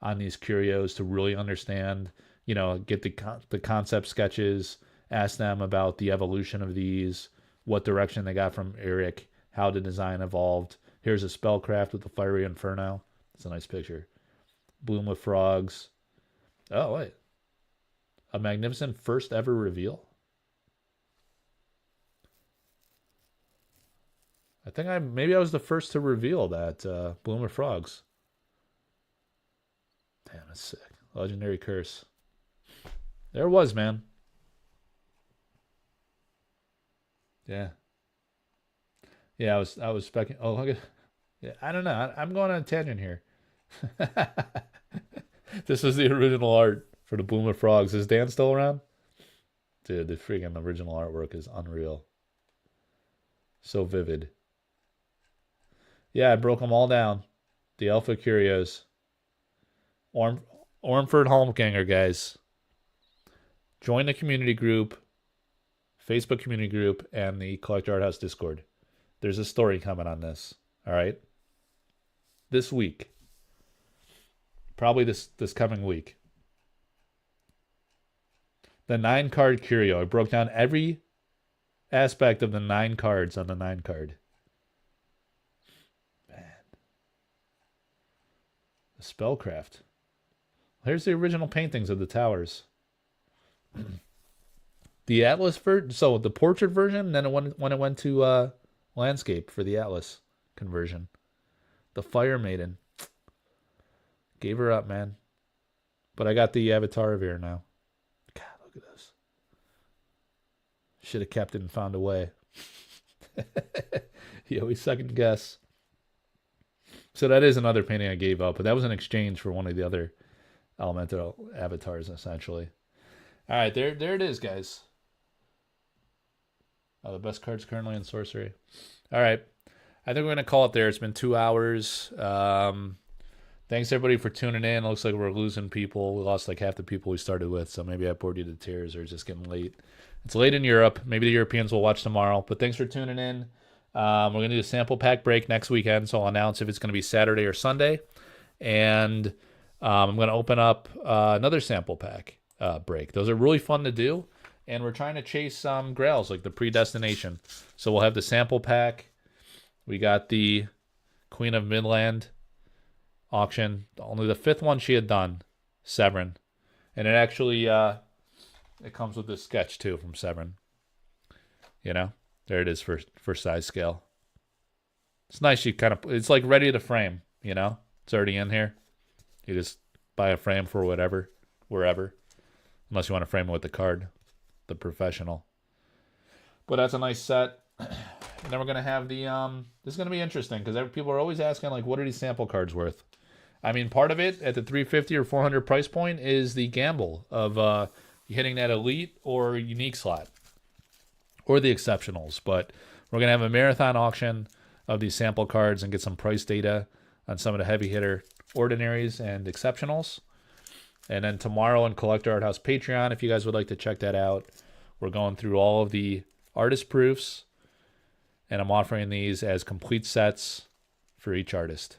on these curios to really understand, get the concept sketches, ask them about the evolution of these, what direction they got from Eric, how the design evolved. Here's a Spellcraft with the Fiery Inferno. It's a nice picture. Bloom with Frogs. Oh, wait. A magnificent first ever reveal? I think maybe I was the first to reveal that Bloom of Frogs. Damn, that's sick. Legendary Curse. There it was, man. Yeah. Yeah, I was specking. Oh, look at. Yeah, I don't know. I'm going on a tangent here. This was the original art for the Bloom of Frogs. Is Dan still around? Dude, the freaking original artwork is unreal. So vivid. Yeah, I broke them all down. The Alpha Curios. Ormford Holmganger, guys. Join the community group, Facebook community group, and the Collector Arthouse Discord. There's a story coming on this. All right? This week. Probably this coming week. The 9-card Curio. I broke down every aspect of the 9 cards on the 9 card. Man. The Spellcraft. Here's the original paintings of the towers. The Atlas version, so the portrait version, then when it went to landscape for the Atlas conversion. The Fire Maiden. Gave her up, man. But I got the avatar of here now. God, look at this. Should have kept it and found a way. You always second guess. So that is another painting I gave up, but that was in exchange for one of the other elemental avatars, essentially. All right, there it is, guys. Oh, the best cards currently in Sorcery. All right. I think we're going to call it there. It's been 2 hours. Thanks, everybody, for tuning in. It looks like we're losing people. We lost like half the people we started with, so maybe I bored you to tears or it's just getting late. It's late in Europe. Maybe the Europeans will watch tomorrow, but thanks for tuning in. We're going to do a sample pack break next weekend, so I'll announce if it's going to be Saturday or Sunday. And I'm going to open up another sample pack break. Those are really fun to do, and we're trying to chase some grails like the Predestination. So we'll have the sample pack. We got the Queen of Midland auction. Only the 5th one she had done, Severin. And it actually, it comes with this sketch, too, from Severin. You know? There it is for size scale. It's nice. It's like ready to frame, you know? It's already in here. You just buy a frame for whatever, wherever. Unless you want to frame it with the card, the professional. But that's a nice set. And then we're going to have the, this is going to be interesting because people are always asking, like, what are these sample cards worth? I mean, part of it at the 350 or 400 price point is the gamble of hitting that elite or unique slot. Or the exceptionals, but we're going to have a marathon auction of these sample cards and get some price data on some of the heavy hitter ordinaries and exceptionals. And then tomorrow on Collector Arthouse Patreon, if you guys would like to check that out, we're going through all of the artist proofs, and I'm offering these as complete sets for each artist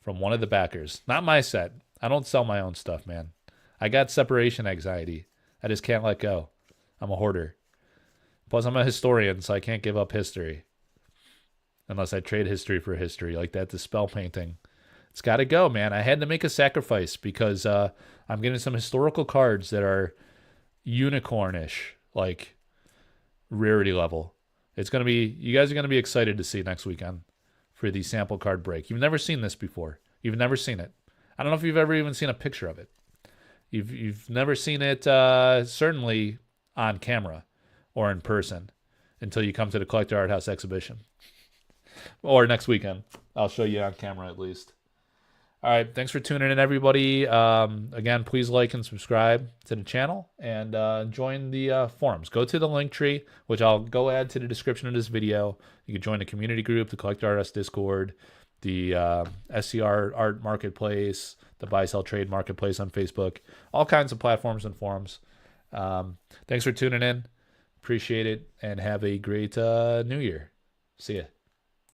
from one of the backers. Not my set. I don't sell my own stuff, man. I got separation anxiety. I just can't let go. I'm a hoarder. Plus, I'm a historian, so I can't give up history. Unless I trade history for history, like that Dispel painting. It's got to go, man. I had to make a sacrifice because I'm getting some historical cards that are unicornish, like rarity level. It's going to be, you guys are going to be excited to see next weekend for the sample card break. You've never seen this before. You've never seen it. I don't know if you've ever even seen a picture of it. You've never seen it, certainly on camera. Or in person until you come to the Collector Art House exhibition. Or next weekend. I'll show you on camera at least. All right. Thanks for tuning in, everybody. Again, please like and subscribe to the channel and join the forums. Go to the link tree, which I'll go add to the description of this video. You can join the community group, the Collector Art House Discord, the SCR Art Marketplace, the Buy Sell Trade Marketplace on Facebook, all kinds of platforms and forums. Thanks for tuning in. Appreciate it, and have a great new year. See ya.